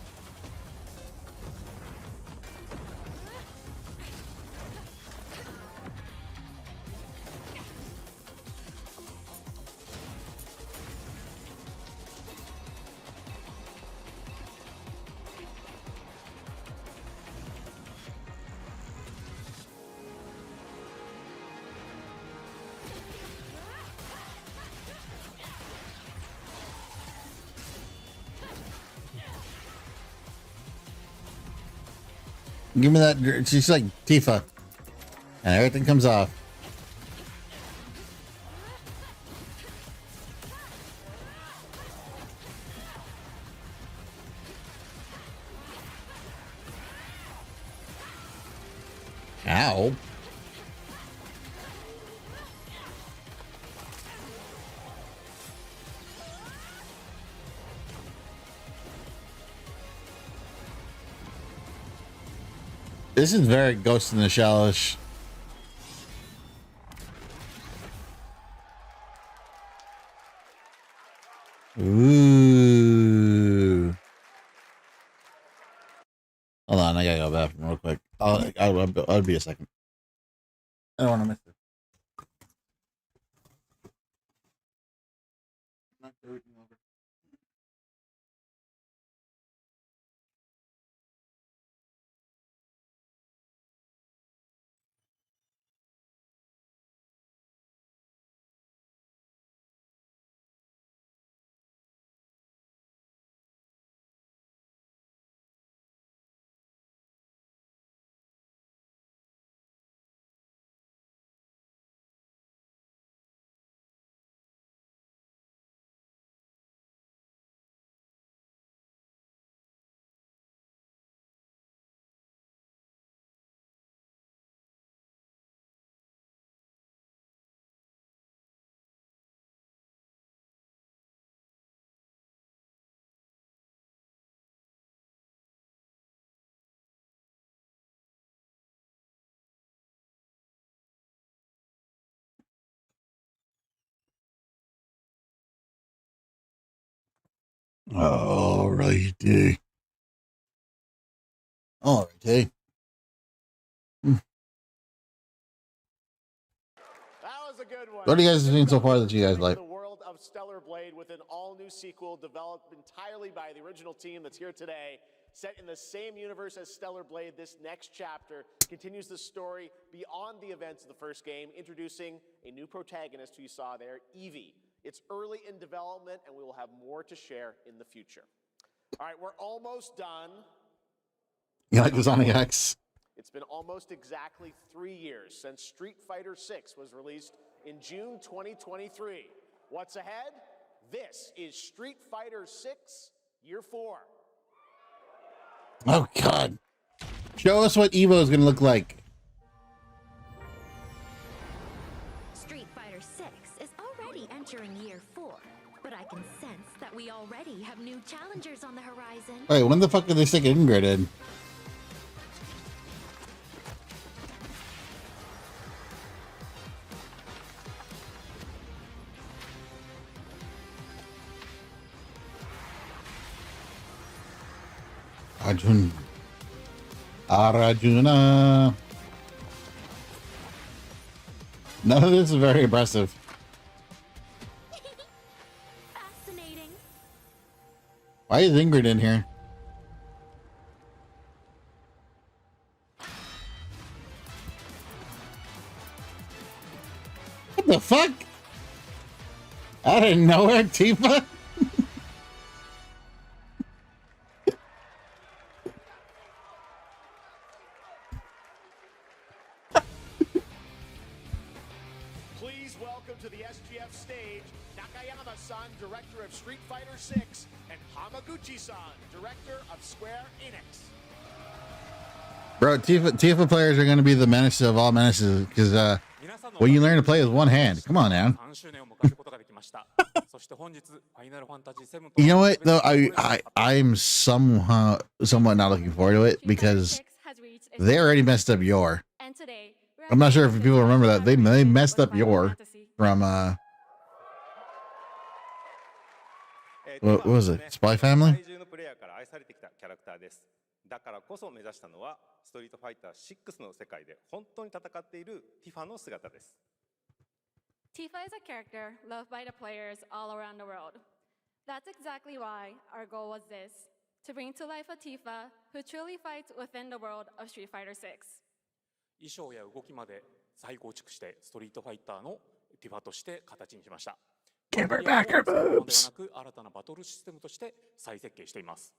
Give me that. She's like Tifa. And everything comes off. Ow. This is very Ghost in the Shell-ish. Ooh. Hold on, I gotta go bathroom real quick. I'll be a second. I don't want to miss it. Knock everything over. Alrighty. Alrighty. That was a good one. What do you guys seen so far that you guys like? The world of Stellar Blade with an all-new sequel developed entirely by the original team that's here today. Set in the same universe as Stellar Blade, this next chapter continues the story beyond the events of the first game, introducing a new protagonist who you saw there, Evie. It's early in development, and we will have more to share in the future. All right, we're almost done. You like the Sonic X? It's been almost exactly 3 years since Street Fighter VI was released in June 2023. What's ahead? This is Street Fighter VI Year 4. Oh, God. Show us what Evo is going to look like. Street Fighter VI is already entering Year 4, but I can sense that we already have new challengers on the horizon. Wait, when the fuck did they stick Ingrid in? Arjuna. None of this is very impressive. Fascinating. Why is Ingrid in here? What the fuck? Out of nowhere, Tifa? Please welcome to the SGF stage, Nakayama-san, director of Street Fighter 6, and Hamaguchi-san, director of Square Enix. Bro, Tifa players are going to be the menace of all menaces because when you learn to play with one hand, come on now. You know what though, I'm somewhat not looking forward to it because they already messed up Yor. I'm not sure if people remember that they messed up Yor from what was it, Spy Family? だからこそ目指したのはストリートファイター6の世界で本当に戦っているティファの姿です。 Tifa is a character loved by the players all around the world. That's exactly why our goal was this, to bring to life a Tifa who truly fights within the world of Street Fighter 6. 衣装や動きまで再構築してストリートファイターのティファとして形にしました。 Give her back her boobs. ではなく新たなバトルシステムとして再設計しています。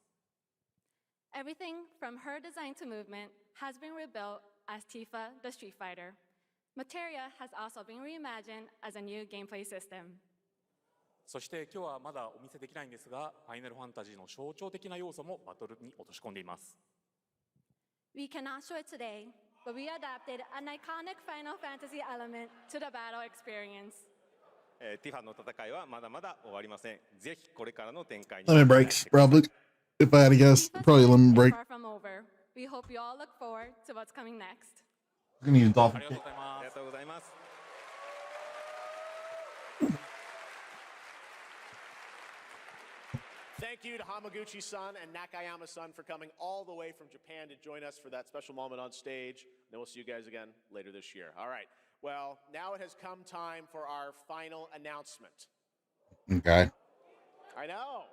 Everything from her design to movement has been rebuilt as Tifa the Street Fighter. Materia has also been reimagined as a new gameplay system. そして今日はまだお見せできないんですが、ファイナルファンタジーの象徴的な要素もバトルに落とし込んでいます。 We cannot show it today, but we adapted an iconic Final Fantasy element to the battle experience. ティファの戦いはまだまだ終わりません。ぜひこれからの展開に。 Lemon breaks, probably. If I had to guess, probably lemon break. Far from over. We hope you all look forward to what's coming next. I'm gonna use dolphin. ありがとうございます。 Thank you to Hamaguchi-san and Nakayama-san for coming all the way from Japan to join us for that special moment on stage. Then we'll see you guys again later this year. All right. Well, now it has come time for our final announcement. Okay. I know.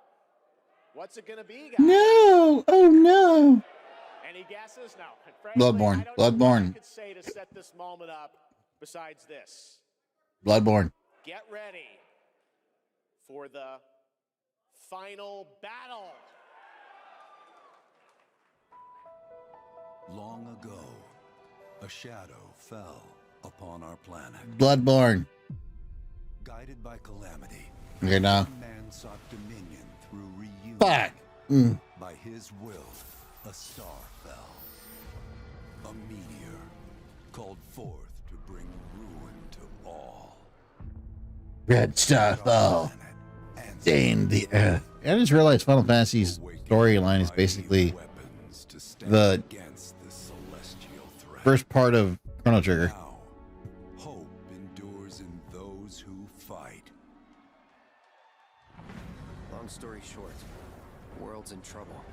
What's it gonna be, guys? No! Oh no! Any guesses? No. Frankly, Bloodborne. I don't know what I Bloodborne. could say to set this moment up besides this. Bloodborne. Get ready for the final battle. Long ago, a shadow fell upon our planet. Bloodborne. Guided by calamity, Okay, now. man sought dominion through reunion. Fuck. By his will, a star fell. A meteor called forth to bring ruin to all. Red Star fell. Stained the earth. I just realized Final Fantasy's storyline is basically the first part of Chrono Trigger. Hope endures in those who fight. Long story short, the world's in trouble.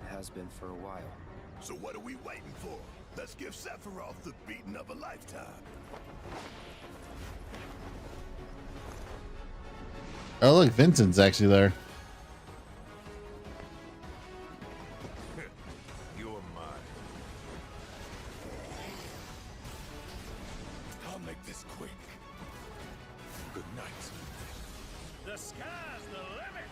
It has been for a while. So what are we waiting for? Let's give Sephiroth the beating of a lifetime. Oh look, Vincent's actually there. You're mine. I'll make this quick. Good night. The sky's the limit.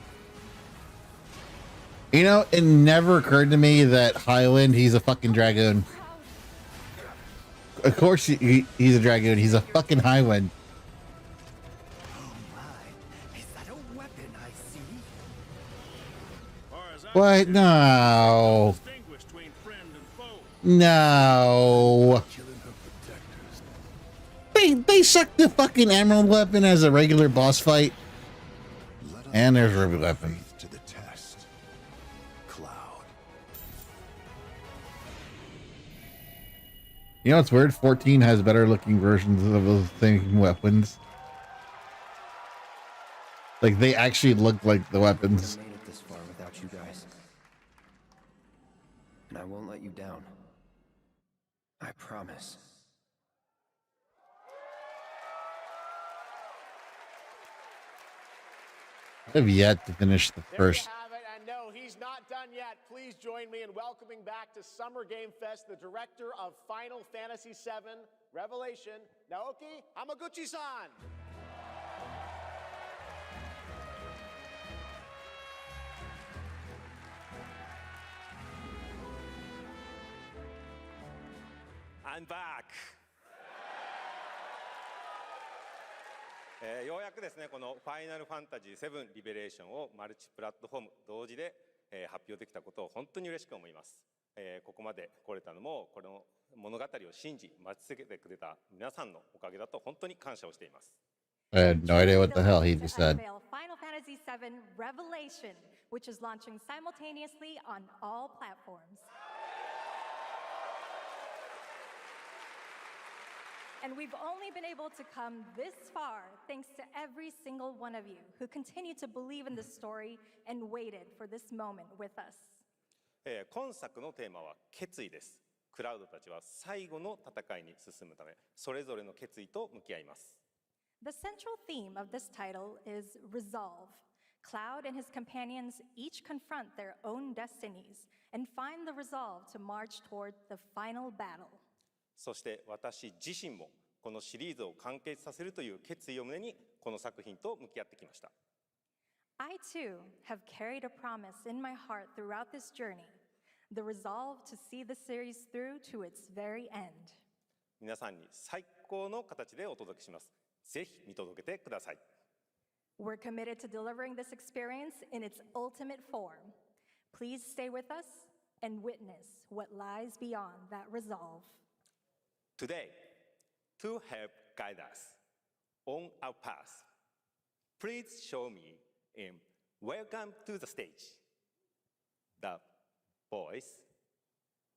You know, it never occurred to me that Highwind, he's a fucking dragoon. Of course he's a dragoon. He's a fucking Highwind. What? No. No. They sucked the fucking emerald weapon as a regular boss fight. And there's ruby weapon. To the test. Cloud. You know what's weird? 14 has better looking versions of those same weapons. Like they actually look like the weapons. I made it this far without you guys. And I won't let you down. I promise. I've yet to finish the first. There you have it, and no, he's not done yet. Please join me in welcoming back to Summer Game Fest the director of Final Fantasy VII Revelation, Naoki Hamaguchi-san. I'm back! ようやくですね、このファイナルファンタジー7リベレーションをマルチプラットフォーム同時で、発表できたことを本当に嬉しく思います。ここまで来れたのも、この物語を信じ、待ち続けてくれた皆さんのおかげだと本当に感謝をしています。I had no idea what the hell he just said. Final Fantasy VII Revelation, which is launching simultaneously on all platforms. And we've only been able to come this far thanks to every single one of you who continue to believe in this story and waited for this moment with us. 今作のテーマは決意です。クラウドたちは最後の戦いに進むため、それぞれの決意と向き合います。The central theme of this title is resolve. Cloud and his companions each confront their own destinies and find the resolve to march toward the final battle. そして私自身もこのシリーズを完結させるという決意を胸にこの作品と向き合ってきました。I too have carried a promise in my heart throughout this journey, the resolve to see the series through to its very end. 皆さんに最高の形でお届けします。ぜひ見届けてください。We're committed to delivering this experience in its ultimate form. Please stay with us and witness what lies beyond that resolve. Today, to help guide us on our path, please show me in Welcome to the Stage, the voice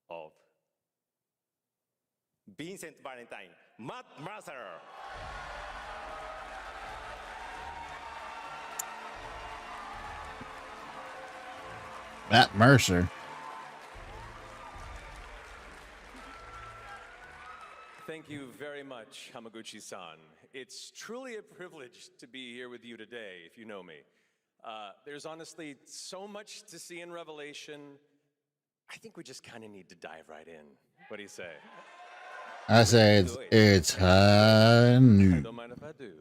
of Vincent Valentine, Matt Mercer. Matt Mercer. Thank you very much, Hamaguchi-san. It's truly a privilege to be here with you today, if you know me. There's honestly so much to see in Revelation. I think we just kind of need to dive right in. What do you say? I say it's new. I don't mind if I do.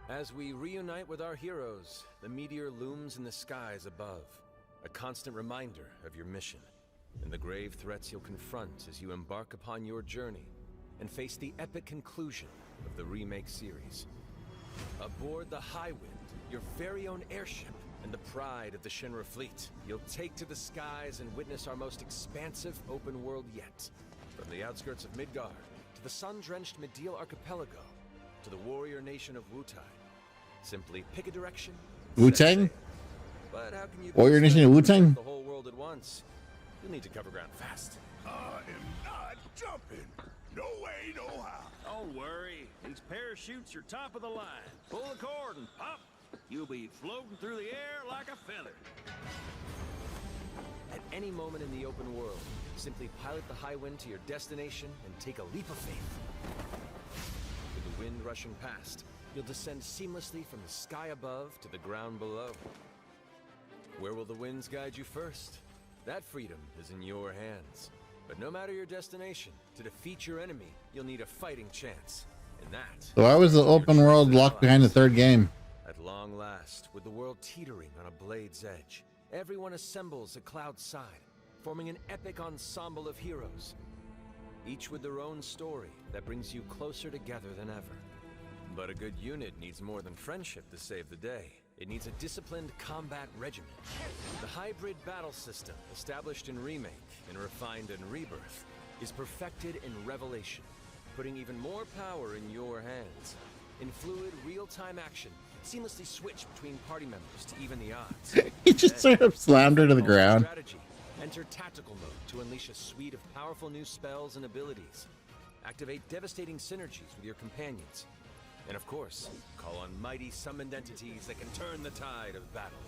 As we reunite with our heroes, the meteor looms in the skies above, a constant reminder of your mission and the grave threats you'll confront as you embark upon your journey and face the epic conclusion of the remake series. Aboard the Highwind, your very own airship and the pride of the Shinra fleet, you'll take to the skies and witness our most expansive open world yet. From the outskirts of Midgard to the sun-drenched Medial Archipelago to the warrior nation of Wutai. Simply pick a direction. Wu-Tang? But how can you Warrior Nation of Wu-Tang? the whole world at once? You'll need to cover ground fast. I am not jumping. No way, no how. Don't worry. These parachutes are top of the line. Pull the cord and pop. You'll be floating through the air like a feather. At any moment in the open world, simply pilot the Highwind to your destination and take a leap of faith. With the wind rushing past, you'll descend seamlessly from the sky above to the ground below. Where will the winds guide you first? That freedom is in your hands. But no matter your destination, to defeat your enemy, you'll need a fighting chance. And that... So why was the open world locked behind the third game? At long last, with the world teetering on a blade's edge, everyone assembles at Cloud's side, forming an epic ensemble of heroes. Each with their own story that brings you closer together than ever. But a good unit needs more than friendship to save the day. It needs a disciplined combat regimen. The hybrid battle system, established in Remake and refined in Rebirth, is perfected in Revelation, putting even more power in your hands. In fluid, real-time action, seamlessly switch between party members to even the odds. He just sort of slammed her to the ground. Strategy. Enter tactical mode to unleash a suite of powerful new spells and abilities. Activate devastating synergies with your companions. And of course, call on mighty summoned entities that can turn the tide of battle.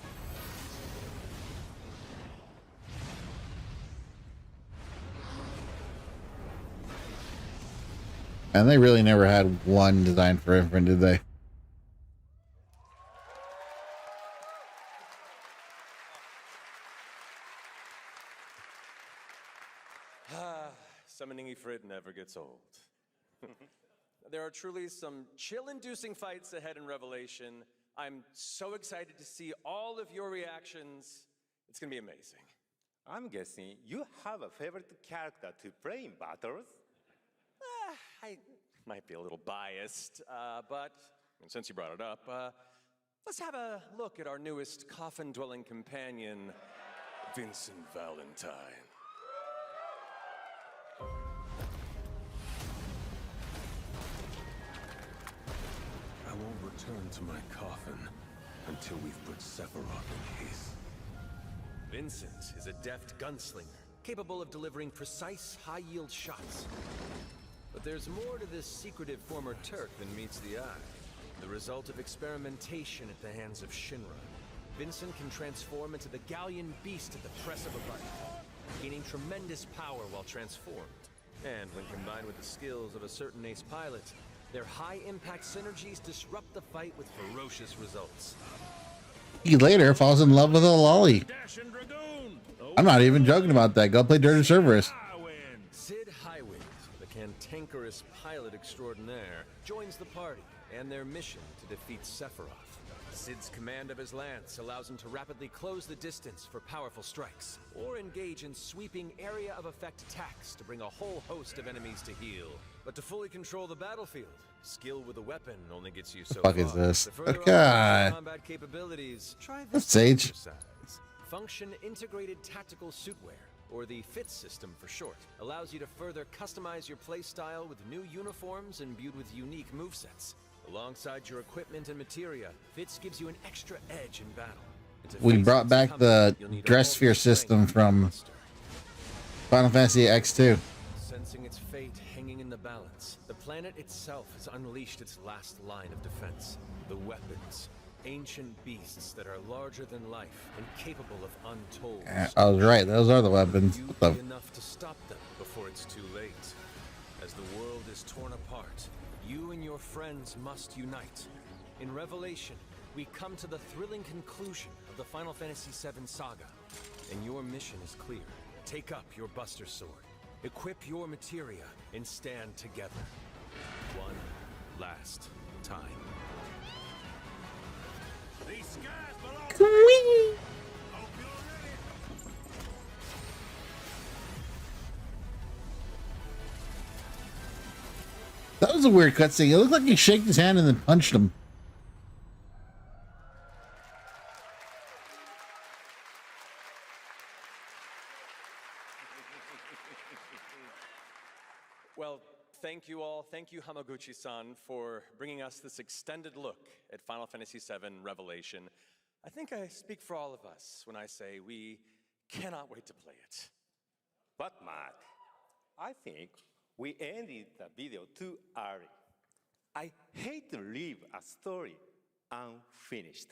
And they really never had one designed for infant, did they? Summoning Ifrit never gets old. There are truly some chill-inducing fights ahead in Revelation. I'm so excited to see all of your reactions. It's gonna be amazing. I'm guessing you have a favorite character to play in battles? I might be a little biased, but since you brought it up, let's have a look at our newest coffin-dwelling companion, Vincent Valentine. I won't return to my coffin until we've put Sephiroth in his. Vincent is a deft gunslinger, capable of delivering precise, high-yield shots. But there's more to this secretive former Turk than meets the eye. The result of experimentation at the hands of Shinra, Vincent can transform into the Galleon beast at the press of a button, gaining tremendous power while transformed. And when combined with the skills of a certain ace pilot, their high-impact synergies disrupt the fight with ferocious results. He later falls in love with a lolly. I'm not even joking about that. Go play Dirty Cerberus. Sid Highwind, the cantankerous pilot extraordinaire, joins the party and their mission to defeat Sephiroth. Sid's command of his lance allows him to rapidly close the distance for powerful strikes, or engage in sweeping area of effect attacks to bring a whole host of enemies to heel. But to fully control the battlefield, skill with a weapon only gets you so far. What the fuck is this? To further God. combat capabilities, try this That's Sage. exercise. Function Integrated Tactical Suitwear, or the FITS system for short, allows you to further customize your playstyle with new uniforms imbued with unique movesets. Alongside your equipment and materia, FITS gives you an extra edge in battle. We brought back the dress sphere system from Final Fantasy X2. Sensing its fate hanging in the balance, the planet itself has unleashed its last line of defense. The weapons, ancient beasts that are larger than life and capable of untold. I was right. Those are the weapons. What the? Enough to stop them before it's too late. As the world is torn apart, you and your friends must unite. In Revelation, we come to the thrilling conclusion of the Final Fantasy VII saga, and your mission is clear. Take up your Buster Sword, equip your materia, and stand together. One last time. These skies belong. That was a weird cutscene. It looked like he shook his hand and then punched him. Well, thank you all. Thank you, Hamaguchi-san, for bringing us this extended look at Final Fantasy VII Revelation. I think I speak for all of us when I say we cannot wait to play it. But Mark, I think we ended the video too early. I hate to leave a story unfinished.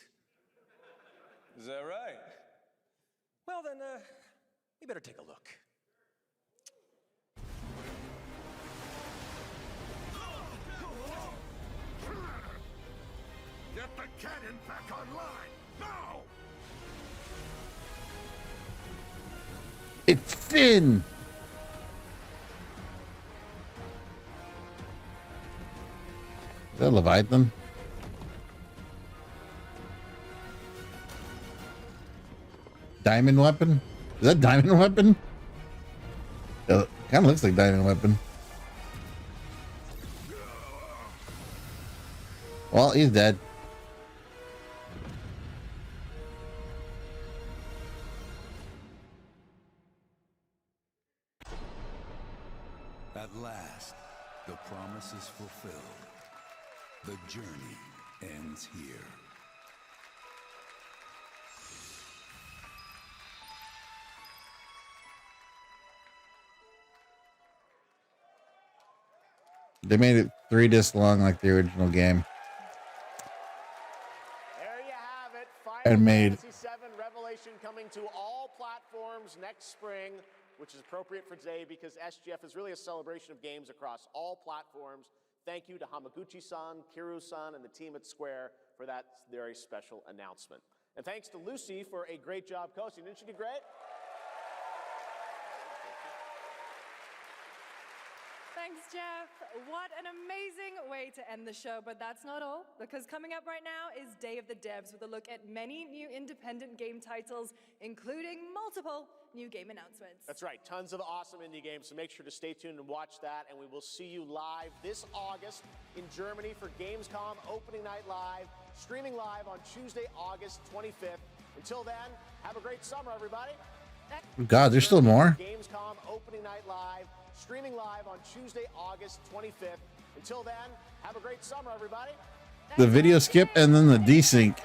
Is that right? Well then, we better take a look. Get the cannon back online, now! It's Finn. Is that Leviathan? Diamond weapon? Is that diamond weapon? It kind of looks like diamond weapon. Well, he's dead. At last, the promise is fulfilled. The journey ends here. They made it 3 discs long like the original game. There you have it. And Final made Fantasy VII Revelation coming to all platforms next spring. which is appropriate for today because SGF is really a celebration of games across all platforms. Thank you to Hamaguchi-san, Kiru-san, and the team at Square for that very special announcement. And thanks to Lucy for a great job coaching. Didn't she do great? Thanks, Jeff. What an amazing way to end the show, but that's not all, because coming up right now is Day of the Devs with a look at many new independent game titles, including multiple new game announcements. That's right, tons of awesome indie games, so make sure to stay tuned and watch that, and we will see you live this August in Germany for Gamescom Opening Night Live, streaming live on Tuesday, August 25th. Until then, have a great summer, everybody. God, there's still more. Gamescom Opening Night Live, streaming live on Tuesday, August 25th. Until then, have a great summer, everybody. The video skip and then the desync.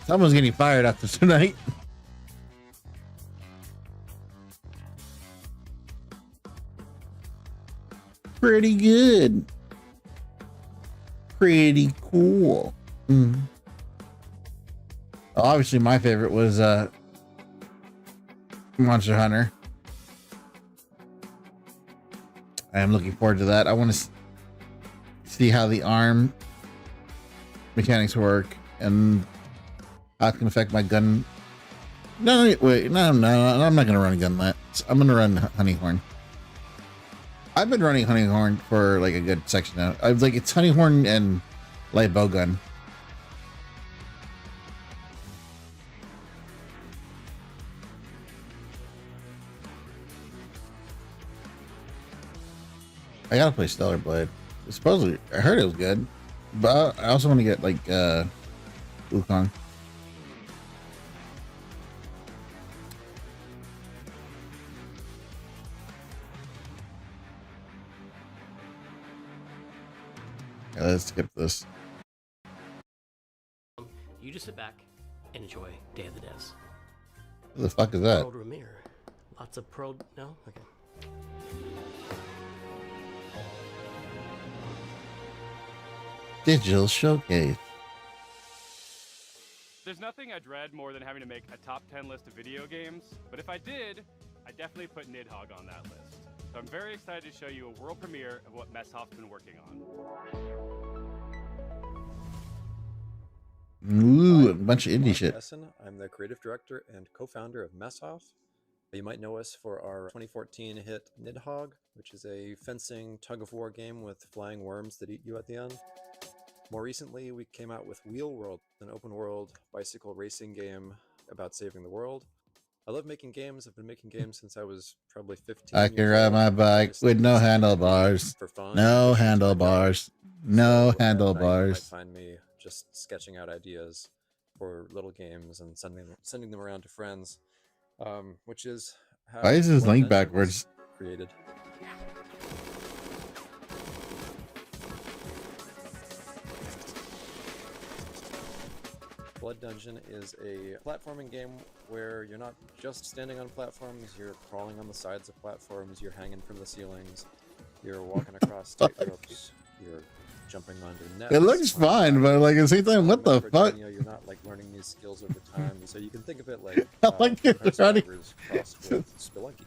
Someone's getting fired after tonight. Pretty good. Pretty cool. Obviously, my favorite was Monster Hunter. I am looking forward to that. I want to see how the arm mechanics work and how it can affect my gun. No, wait, no, I'm not going to run a gunlet. I'm going to run Honeyhorn. I've been running Honeyhorn for like a good section now. It's Honeyhorn and light bowgun. I gotta play Stellar Blade. Supposedly, I heard it was good, but I also want to get like Wukong. Yeah, let's skip this. You just sit back and enjoy Day of the Devs. Who the fuck is that? Pearl Ramir. Lots of Pearl. No? Okay. Digital Showcase. There's nothing I dread more than having to make a top 10 list of video games, but if I did, I'd definitely put Nidhogg on that list. So I'm very excited to show you a world premiere of what Messhoff's been working on. Ooh, a bunch of indie shit. I'm the creative director and co-founder of Messhoff. You might know us for our 2014 hit Nidhogg, which is a fencing tug-of-war game with flying worms that eat you at the end. More recently, we came out with Wheel World, an open-world bicycle racing game about saving the world. I love making games. I've been making games since I was probably 15. I can ride my bike with no handlebars. No handlebars. No handlebars. You might find me just sketching out ideas for little games and sending them around to friends, which is how Why is this link backwards? Created. Blood Dungeon is a platforming game where you're not just standing on platforms, you're crawling on the sides of platforms, you're hanging from the ceilings, you're walking across tight ropes, you're jumping onto nets. It looks fine, but like at the same time, what the fuck? You're not like learning these skills over time, so you can think of it like I like it running. crossed with Spelunky.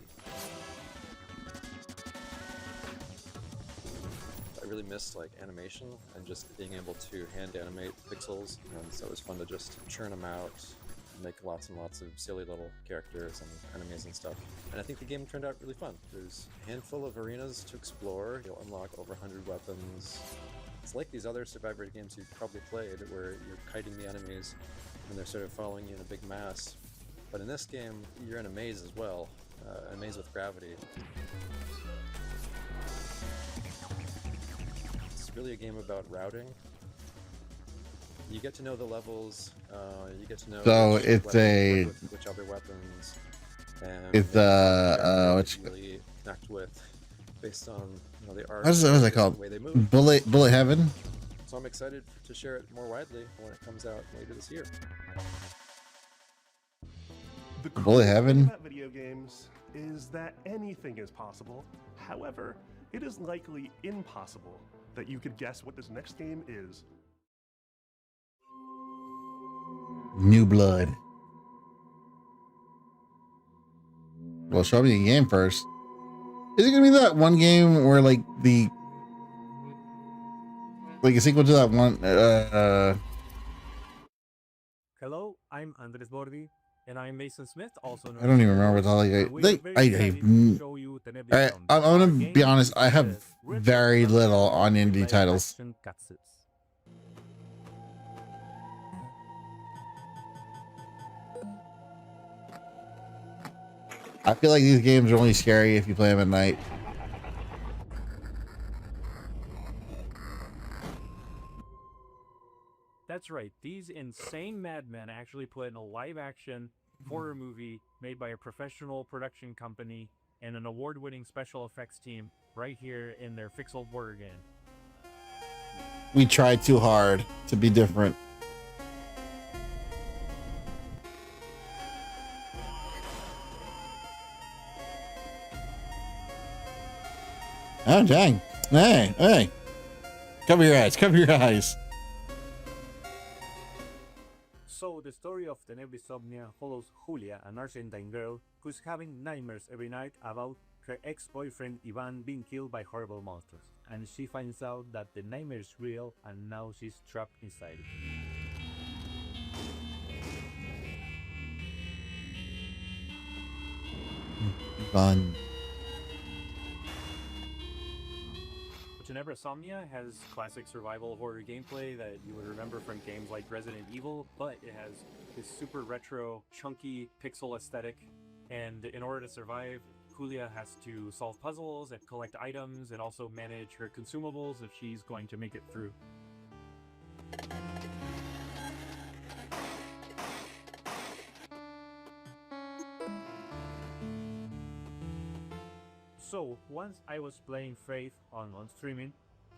I really missed like animation and just being able to hand animate pixels, and so it was fun to just churn them out, make lots and lots of silly little characters and enemies and stuff. And I think the game turned out really fun. There's a handful of arenas to explore. You'll unlock over 100 weapons. It's like these other Survivor games you've probably played where you're kiting the enemies and they're sort of following you in a big mass. But in this game, you're in a maze as well, a maze with gravity. Really a game about routing. You get to know the levels, you get to know So it's a which other weapons, and it's what you really connect with based on the art. What's that called? The way they move. Bullet Heaven. So I'm excited to share it more widely when it comes out later this year. The Bullet Heaven. about video games is that anything is possible. However, it is likely impossible that you could guess what this next game is. New blood. Well, show me the game first. Is it gonna be that one game where like a sequel to that one? Hello, I'm Andres Bordi, and I'm Mason Smith, also known I don't even remember what all I'm gonna be honest. I have very little on indie titles. I feel like these games are only scary if you play them at night. That's right. These insane madmen actually put in a live-action horror movie made by a professional production company and an award-winning special effects team right here in their Pixel horror game. We tried too hard to be different. Oh, dang. Hey. Cover your eyes. Cover your eyes. So, the story of Tenebrisomnia follows Julia, an Argentine girl who's having nightmares every night about her ex-boyfriend Ivan being killed by horrible monsters. And she finds out that the nightmare is real and now she's trapped inside it. Fun. Tenebrisomnia has classic survival horror gameplay that you would remember from games like Resident Evil, but it has this super retro, chunky pixel aesthetic. And in order to survive, Julia has to solve puzzles and collect items and also manage her consumables if she's going to make it through. So, once I was playing Faith on streaming,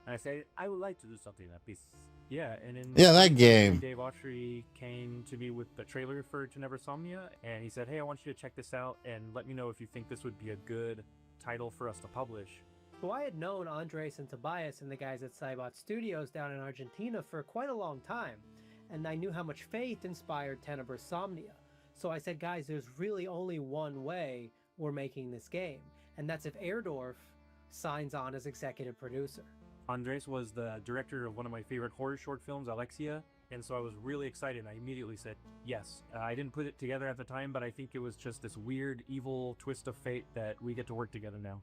and I said, I would like to do something like this. Yeah, and in that game. Dave Autry came to me with the trailer for Tenebrisomnia, and he said, hey, I want you to check this out, and let me know if you think this would be a good title for us to publish. So I had known Andres and Tobias and the guys at Cybot Studios down in Argentina for quite a long time, and I knew how much Faith inspired Tenebrisomnia. So I said, guys, there's really only one way we're making this game. And that's if Airdorf signs on as executive producer. Andres was the director of one of my favorite horror short films, Alexia, and so I was really excited. I immediately said yes. I didn't put it together at the time, but I think it was just this weird, evil twist of fate that we get to work together now.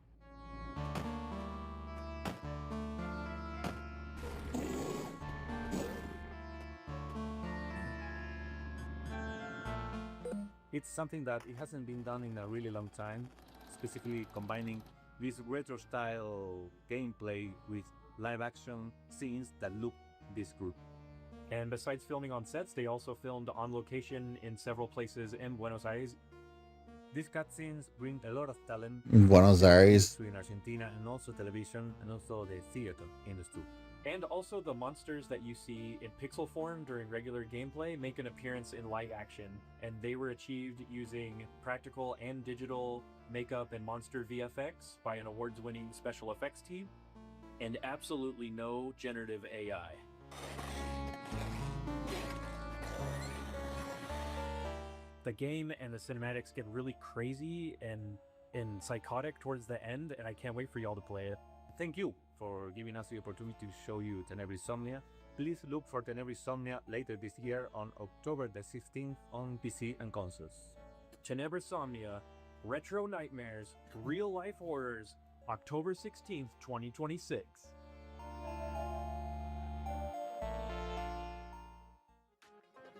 It's something that it hasn't been done in a really long time. Specifically combining this retro style gameplay with live action scenes that look this group. And besides filming on sets, they also filmed on location in several places in Buenos Aires. These cutscenes bring a lot of talent in Buenos Aires, in Argentina, and also television, and also the theater industry. And also the monsters that you see in pixel form during regular gameplay make an appearance in live action, and they were achieved using practical and digital makeup and monster VFX by an awards-winning special effects team, and absolutely no generative AI. The game and the cinematics get really crazy and psychotic towards the end, and I can't wait for y'all to play it. Thank you for giving us the opportunity to show you Tenebrisomnia. Please look for Tenebrisomnia later this year on October the 16th on PC and consoles. Tenebrisomnia, retro nightmares, real-life horrors, October 16th, 2026.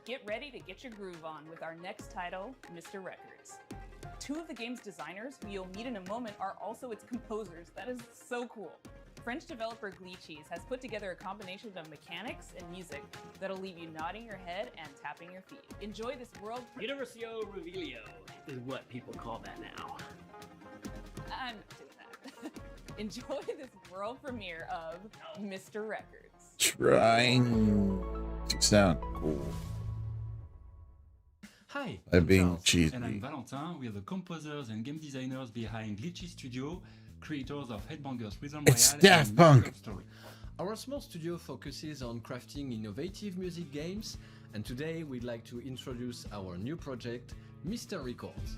Get ready to get your groove on with our next title, Mr. Records. Two of the game's designers, who you'll meet in a moment, are also its composers. That is so cool. French developer Glitchies has put together a combination of mechanics and music that'll leave you nodding your head and tapping your feet. Enjoy this world... Universio Revelio is what people call that now. I'm not doing that. Enjoy this world premiere of Mr. Records. Trying to sound cool. Hi, I'm being Charles, cheesy. and I'm Valentin. We are the composers and game designers behind Glitchy Studio, creators of Headbangers Rhythm It's Royale Daft and Punk. Musical Story. Our small studio focuses on crafting innovative music games and today we'd like to introduce our new project, Mr. Records.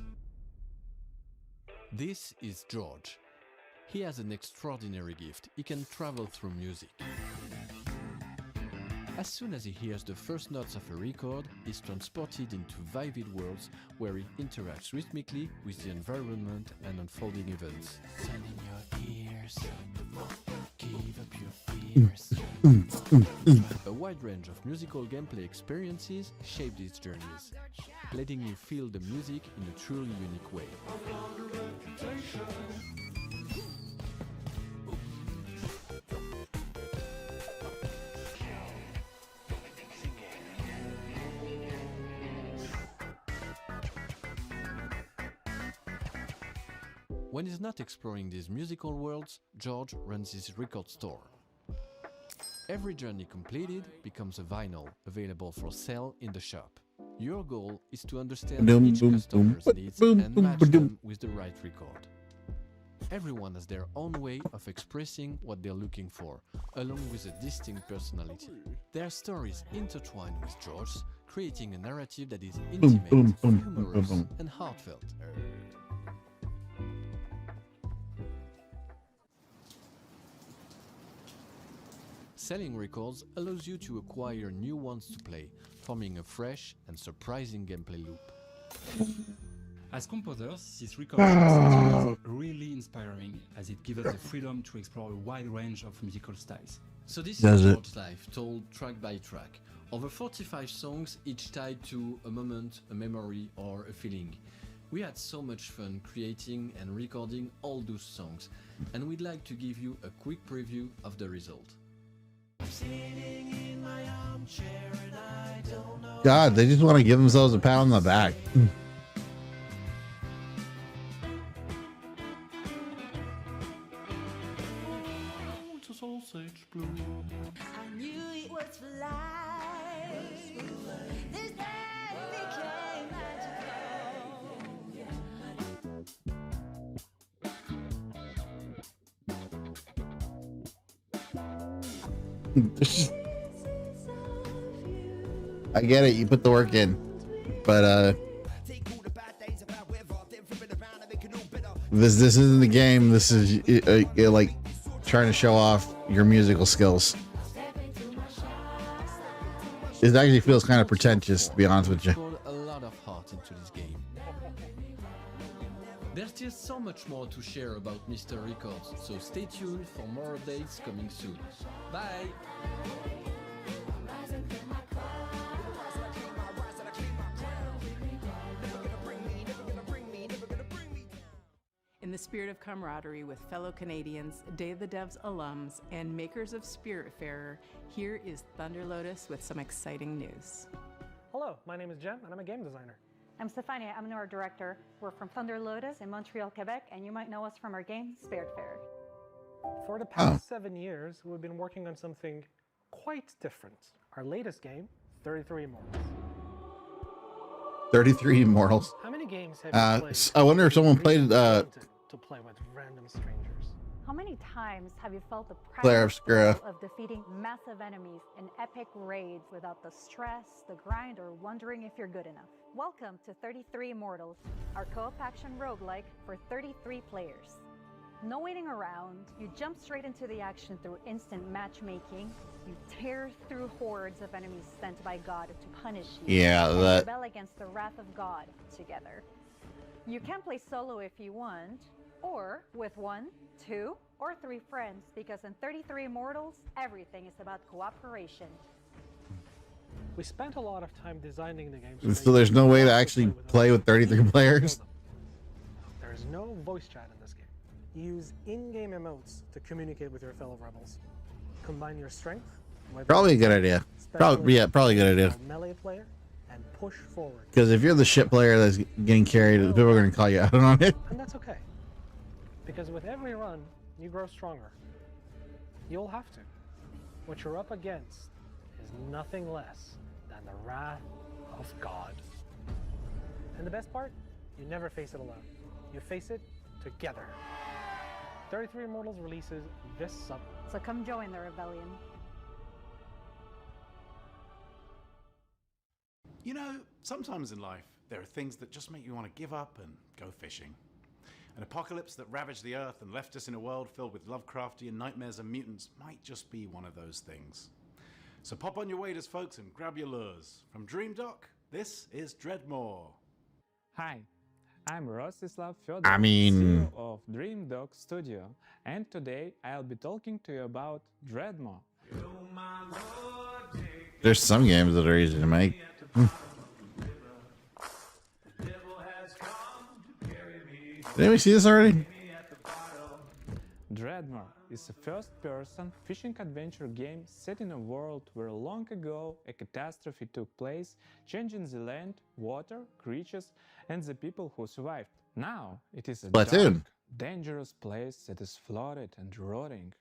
This is George. He has an extraordinary gift. He can travel through music. As soon as he hears the first notes of a record, he's transported into vivid worlds where he interacts rhythmically with the environment and unfolding events. Turning your ears, give up your fears. A wide range of musical gameplay experiences shape these journeys, letting you feel the music in a truly unique way. When he's not exploring these musical worlds, George runs his record store. Every journey completed becomes a vinyl available for sale in the shop. Your goal is to understand each customer's needs and match them with the right record. Everyone has their own way of expressing what they're looking for, along with a distinct personality. Their stories intertwine with George's, creating a narrative that is intimate, humorous, and heartfelt. Selling records allows you to acquire new ones to play, forming a fresh and surprising gameplay loop. As composers, this record is really inspiring, as it gives us the freedom to explore a wide range of musical styles. So this is George's life, told track by track. Over 45 songs, each tied to a moment, a memory, or a feeling. We had so much fun creating and recording all those songs, and we'd like to give you a quick preview of the result. God, they just want to give themselves a pat on the back. I knew it was for life. This day became magical. I get it, you put the work in, but this isn't the game. This is like trying to show off your musical skills. It actually feels kind of pretentious, to be honest with you. Poured a lot of heart into this game. There's still so much more to share about Mr. Records, so stay tuned for more updates coming soon. Bye! In the spirit of camaraderie with fellow Canadians, Day of the Devs alums, and makers of Spiritfarer, here is Thunder Lotus with some exciting news. Hello, my name is Jen, and I'm a game designer. I'm Stefania, I'm an art director. We're from Thunder Lotus in Montreal, Quebec, and you might know us from our game, Spiritfarer. For the past 7 years, we've been working on something quite different. Our latest game, 33 Immortals. 33 Immortals. How many games have you played? I wonder if someone played to play with random strangers. How many times have you felt the Claire pressure Obscura. of defeating massive enemies in epic raids without the stress, the grind, or wondering if you're good enough? Welcome to 33 Immortals, our co-op action roguelike for 33 players. No waiting around, you jump straight into the action through instant matchmaking. You tear through hordes of enemies sent by God to punish you. Yeah, and that- rebel against the wrath of God together. You can play solo if you want, or with 1, 2, or 3 friends, because in 33 Immortals, everything is about cooperation. We spent a lot of time designing the game. So there's no way to actually play with 33 players. There is no voice chat in this game. You use in-game emotes to communicate with your fellow rebels. Combine your strength with Probably a good idea. Probably a good idea. a melee player and push forward. Because if you're the shit player that's getting carried, people are going to call you out on it. And that's okay. Because with every run, you grow stronger. You'll have to. What you're up against is nothing less than the wrath of God. And the best part? You never face it alone. You face it together. 33 Immortals releases this summer. So come join the rebellion. You know, sometimes in life, there are things that just make you want to give up and go fishing. An apocalypse that ravaged the Earth and left us in a world filled with Lovecraftian nightmares and mutants might just be one of those things. So pop on your waders, folks, and grab your lures. From Dream Dock, this is Dreadmore. Hi, I'm Rostislav Fedorov, I mean- CEO of Dream Dog Studio, and today I'll be talking to you about Dreadmore. There's some games that are easy to make. Did anybody see this already? Dreadmore is a first-person fishing adventure game set in a world where long ago a catastrophe took place, changing the land, water, creatures, and the people who survived. Now it is a Platoon. dark, dangerous place that is flooded and rotting.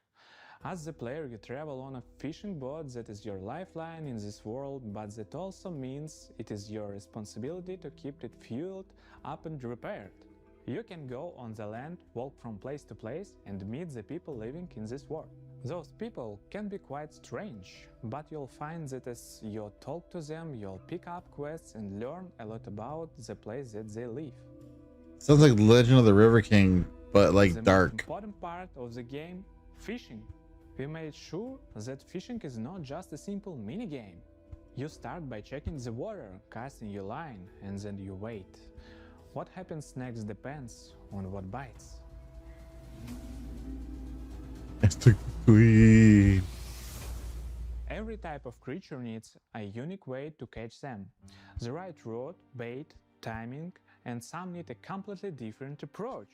As the player, you travel on a fishing boat that is your lifeline in this world, but that also means it is your responsibility to keep it fueled up and repaired. You can go on the land, walk from place to place, and meet the people living in this world. Those people can be quite strange, but you'll find that as you talk to them, you'll pick up quests and learn a lot about the place that they live. Sounds like Legend of the River King, but like The dark. most important part of the game, fishing. We made sure that fishing is not just a simple minigame. You start by checking the water, casting your line, and then you wait. What happens next depends on what bites. It's the queen. Every type of creature needs a unique way to catch them. The right rod, bait, timing, and some need a completely different approach.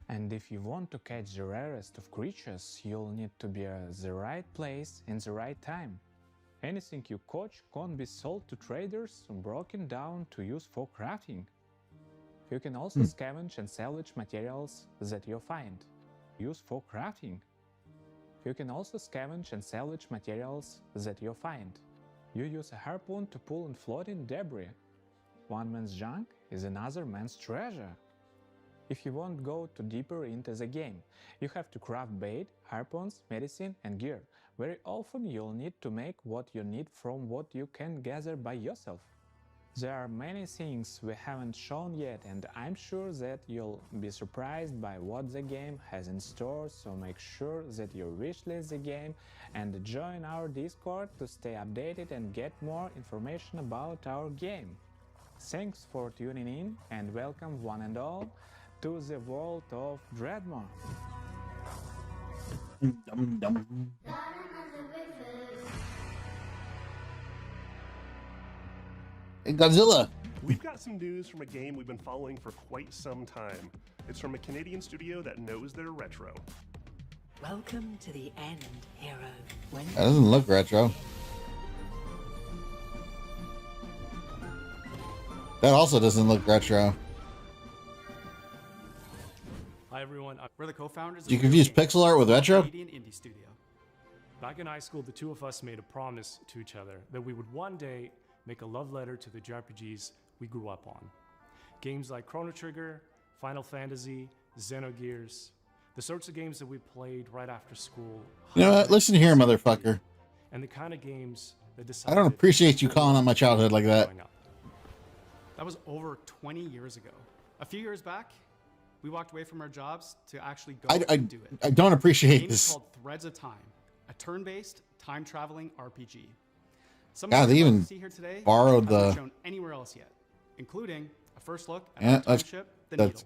And if you want to catch the rarest of creatures, you'll need to be at the right place in the right time. Anything you catch can't be sold to traders or broken down to use for crafting. You can also scavenge and salvage materials that you find. Use for crafting. You can also scavenge and salvage materials that you find. You use a harpoon to pull and floating debris. One man's junk is another man's treasure. If you won't go too deeper into the game, you have to craft bait, harpoons, medicine, and gear. Very often you'll need to make what you need from what you can gather by yourself. There are many things we haven't shown yet, and I'm sure that you'll be surprised by what the game has in store, so make sure that you wishlist the game and join our Discord to stay updated and get more information about our game. Thanks for tuning in, and welcome one and all to the world of Dreadmore. Hey, Godzilla. We've got some news from a game we've been following for quite some time. It's from a Canadian studio that knows their retro. Welcome to the end, hero. When That doesn't look retro. That also doesn't look retro. Hi everyone, we're the co-founders Do you of confuse Linemates, pixel art with retro? a Canadian indie studio. Back in high school, the two of us made a promise to each other that we would one day make a love letter to the JRPGs we grew up on. Games like Chrono Trigger, Final Fantasy, Xenogears, the sorts of games that we played right after school. You know what? Listen here, motherfucker. And the kind of games that I decided don't appreciate you calling out my childhood like that. growing up. That was over 20 years ago. A few years back, we walked away from our jobs to actually go and do it. I don't appreciate The game this. is called Threads of Time, a turn-based time-traveling RPG. Some God, of they the even see here today borrowed haven't been the- shown anywhere else yet, including a first look at Yeah, our time ship, the that's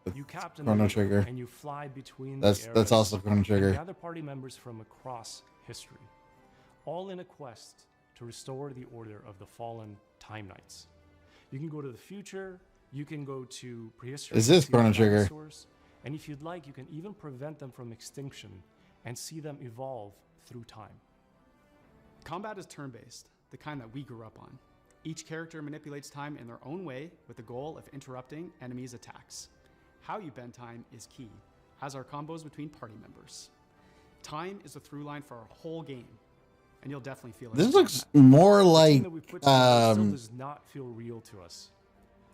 Needle. You captain Chrono the Needle, Trigger. and you fly between That's the eras also Chrono Trigger. and gather party members from across history, all in a quest to restore the order of the fallen Time Knights. You can go to the future, you can go to prehistory. Is this to see Chrono the Trigger? dinosaurs, and if you'd like, you can even prevent them from extinction and see them evolve through time. Combat is turn-based, the kind that we grew up on. Each character manipulates time in their own way with the goal of interrupting enemies' attacks. How you bend time is key, as are combos between party members. Time is a through line for our whole game, and you'll definitely feel it. This in looks combat. more The team like that we put together still does not feel real to us.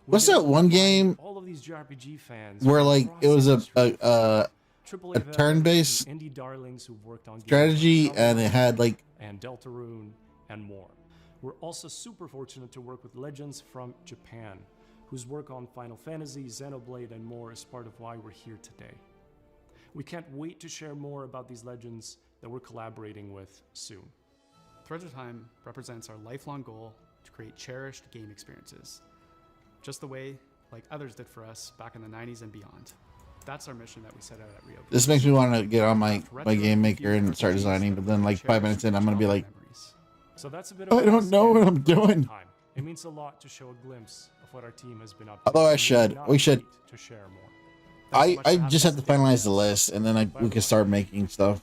what's that one game All of these JRPG fans where from like across it was a industry, a AAA turn-based veterans, indie darlings who've worked on games strategy like and it had like and Deltarune and more. We're also super fortunate to work with legends from Japan, whose work on Final Fantasy, Xenoblade, and more is part of why we're here today. We can't wait to share more about these legends that we're collaborating with soon. Threads of Time represents our lifelong goal to create cherished game experiences, just the way like others did for us back in the 90s and beyond. That's our mission that we set out at Rio. This makes me want to get on my game maker and start designing, but then like 5 minutes in, I'm gonna be like, So that's a bit of I don't know what I'm doing. It means a lot to show a glimpse of what our team has been up to. Although I and should, cannot we should. wait to share more. I just have to finalize the list, and then we can start making stuff.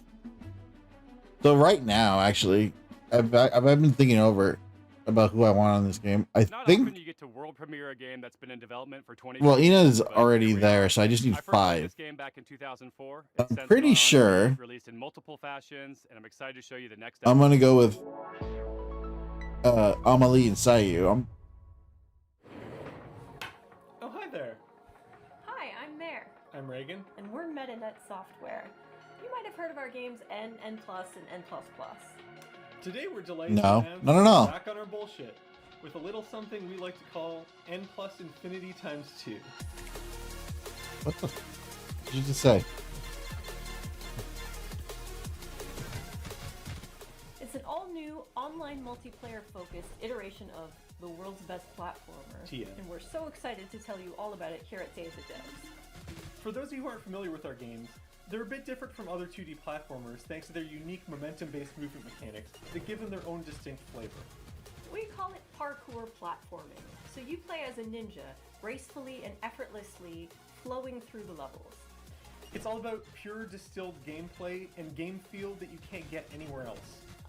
So right now, actually, I've been thinking over about who I want on this game. I Not think. often you get to world premiere a game that's been in development for 20 Well, years, Ina's but already here we there, are. so I just need I first played 5. this game back in 2004. I'm It's since pretty gone on to sure be released in multiple fashions, and I'm excited to show you the next. I'm gonna go with episode. Amelie and Sayu. Oh, hi there. Hi, I'm Mare, I'm Reagan. and we're MetaNet Software. You might have heard of our games N, N+, and N++. Today we're delighted No. to announce No. we're back on our bullshit with a little something we like to call N plus infinity times 2. What the? What did you just say? It's an all-new, online multiplayer-focused iteration of the world's best platformer. TM. And we're so excited to tell you all about it here at Day of the Devs. For those of you who aren't familiar with our games, they're a bit different from other 2D platformers thanks to their unique momentum-based movement mechanics that give them their own distinct flavor. We call it parkour platforming. So you play as a ninja, gracefully and effortlessly flowing through the levels. It's all about pure distilled gameplay and game feel that you can't get anywhere else.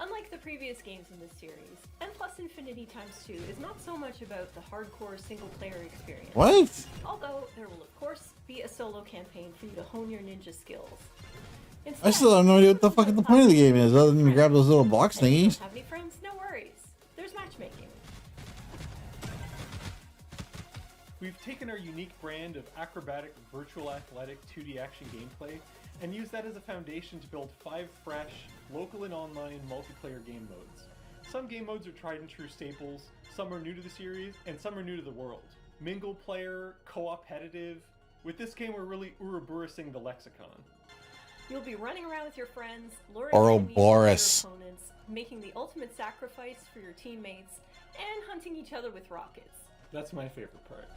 Unlike the previous games in this series, N plus Infinity times 2 is not so much about the hardcore single-player experience. What? Although there will of course be a solo campaign for you to hone your ninja skills. I still have no idea what the fuck the point of the game is, other than to grab those little box And if you thingies. don't have any friends? No worries. There's matchmaking. We've taken our unique brand of acrobatic, virtual athletic 2D action gameplay and used that as a foundation to build 5 fresh, local and online multiplayer game modes. Some game modes are tried and true staples, some are new to the series, and some are new to the world. Mingle player, co-opetitive. With this game, we're really Ouroboros-ing the lexicon. You'll be running around with your friends, luring Ouroboros. enemies and your opponents, making the ultimate sacrifice for your teammates, and hunting each other with rockets. That's my favorite part.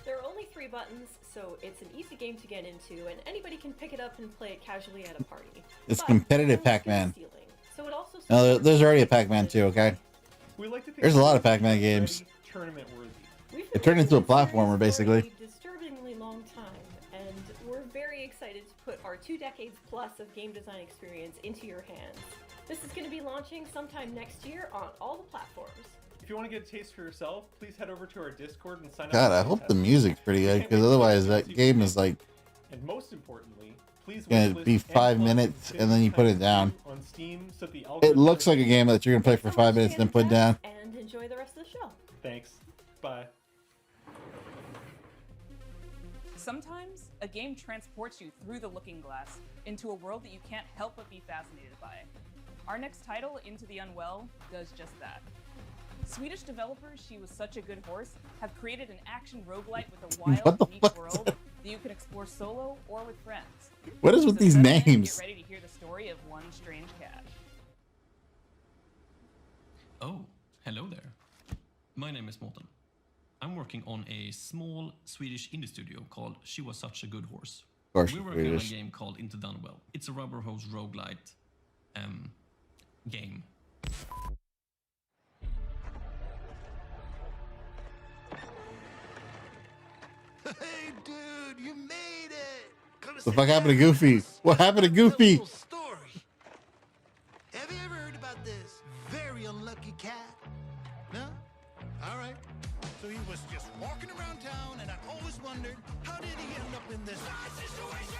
There are only 3 buttons, so it's an easy game to get into, and anybody can pick it up and play it casually at a party. It's But competitive there's Pac-Man. skill stealing, so it also No, there's already a Pac-Man too, okay? We like to think There's a lot of Pac-Man games. Tournament worthy. It turned into a platformer, basically. a disturbingly long time, and we're very excited to put our 2 decades plus of game design experience into your hands. This is going to be launching sometime next year on all the platforms. If you want to get a taste for yourself, please head over to our Discord and sign up. God, for I the hope the test. music's pretty good, because otherwise that game is like And most importantly, please gonna be 5 minutes and then you put it down. on Steam so the It algorithm looks like a game that you're gonna play for 5 minutes and then put down. And enjoy the rest of the show. Thanks. Bye. Sometimes, a game transports you through the looking glass into a world that you can't help but be fascinated by. Our next title, Into the Unwell, does just that. Swedish developers She Was Such a Good Horse have created an action roguelite with a wild, unique world that you can explore solo or with friends. What is with So these settle in and names? Get ready to hear the story of one strange cat. Oh, hello there. My name is Morten. I'm working on a small Swedish indie studio called She Was Such a Good Horse. course We're you're working on a Swedish. game called Into the Unwell. It's a rubber hose roguelite game. Hey, dude, you made it! The fuck happened to Goofy? What happened to Goofy? Story. Have you ever heard about this very unlucky cat? No? All right. So he was just walking around town, and I always wondered, how did he end up in this bad situation?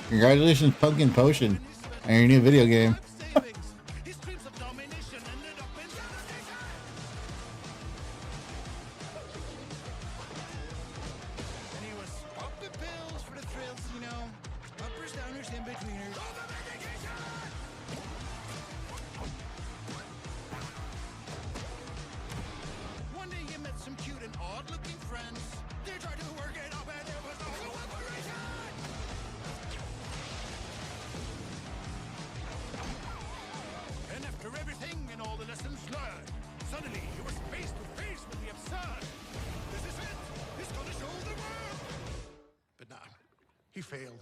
Congratulations, Pumpkin Potion, on your new video game. His dreams of domination ended up in devastation. And he was popping pills for the thrills, you know. But failed.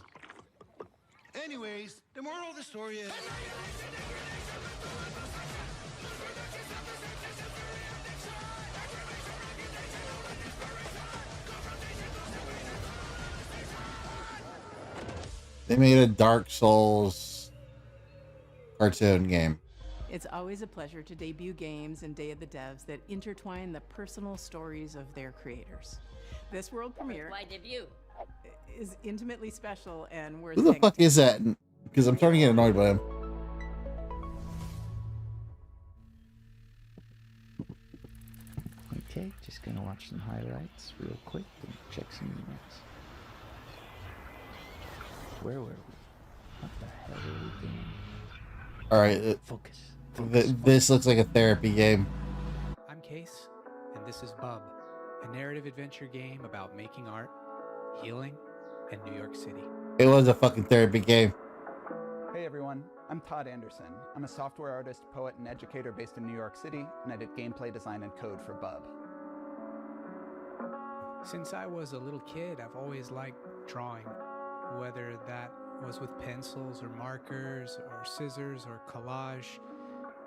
Anyways, the moral of the story is... They made a Dark Souls cartoon game. It's always a pleasure to debut games in Day of the Devs that intertwine the personal stories of their creators. This world premiere Why debut? is intimately special and worth Who the thanking. fuck is that? Because I'm starting to get annoyed by him. Okay, just gonna watch some highlights real quick and check some emails. Where were we? What the hell are we doing? Alright. Focus. This looks like a therapy game. I'm Case, and this is Bub, a narrative adventure game about making art, healing, and New York City. It was a fucking therapy game. Hey everyone, I'm Todd Anderson. I'm a software artist, poet, and educator based in New York City, and I did gameplay design and code for Bub. Since I was a little kid, I've always liked drawing, whether that was with pencils or markers or scissors or collage,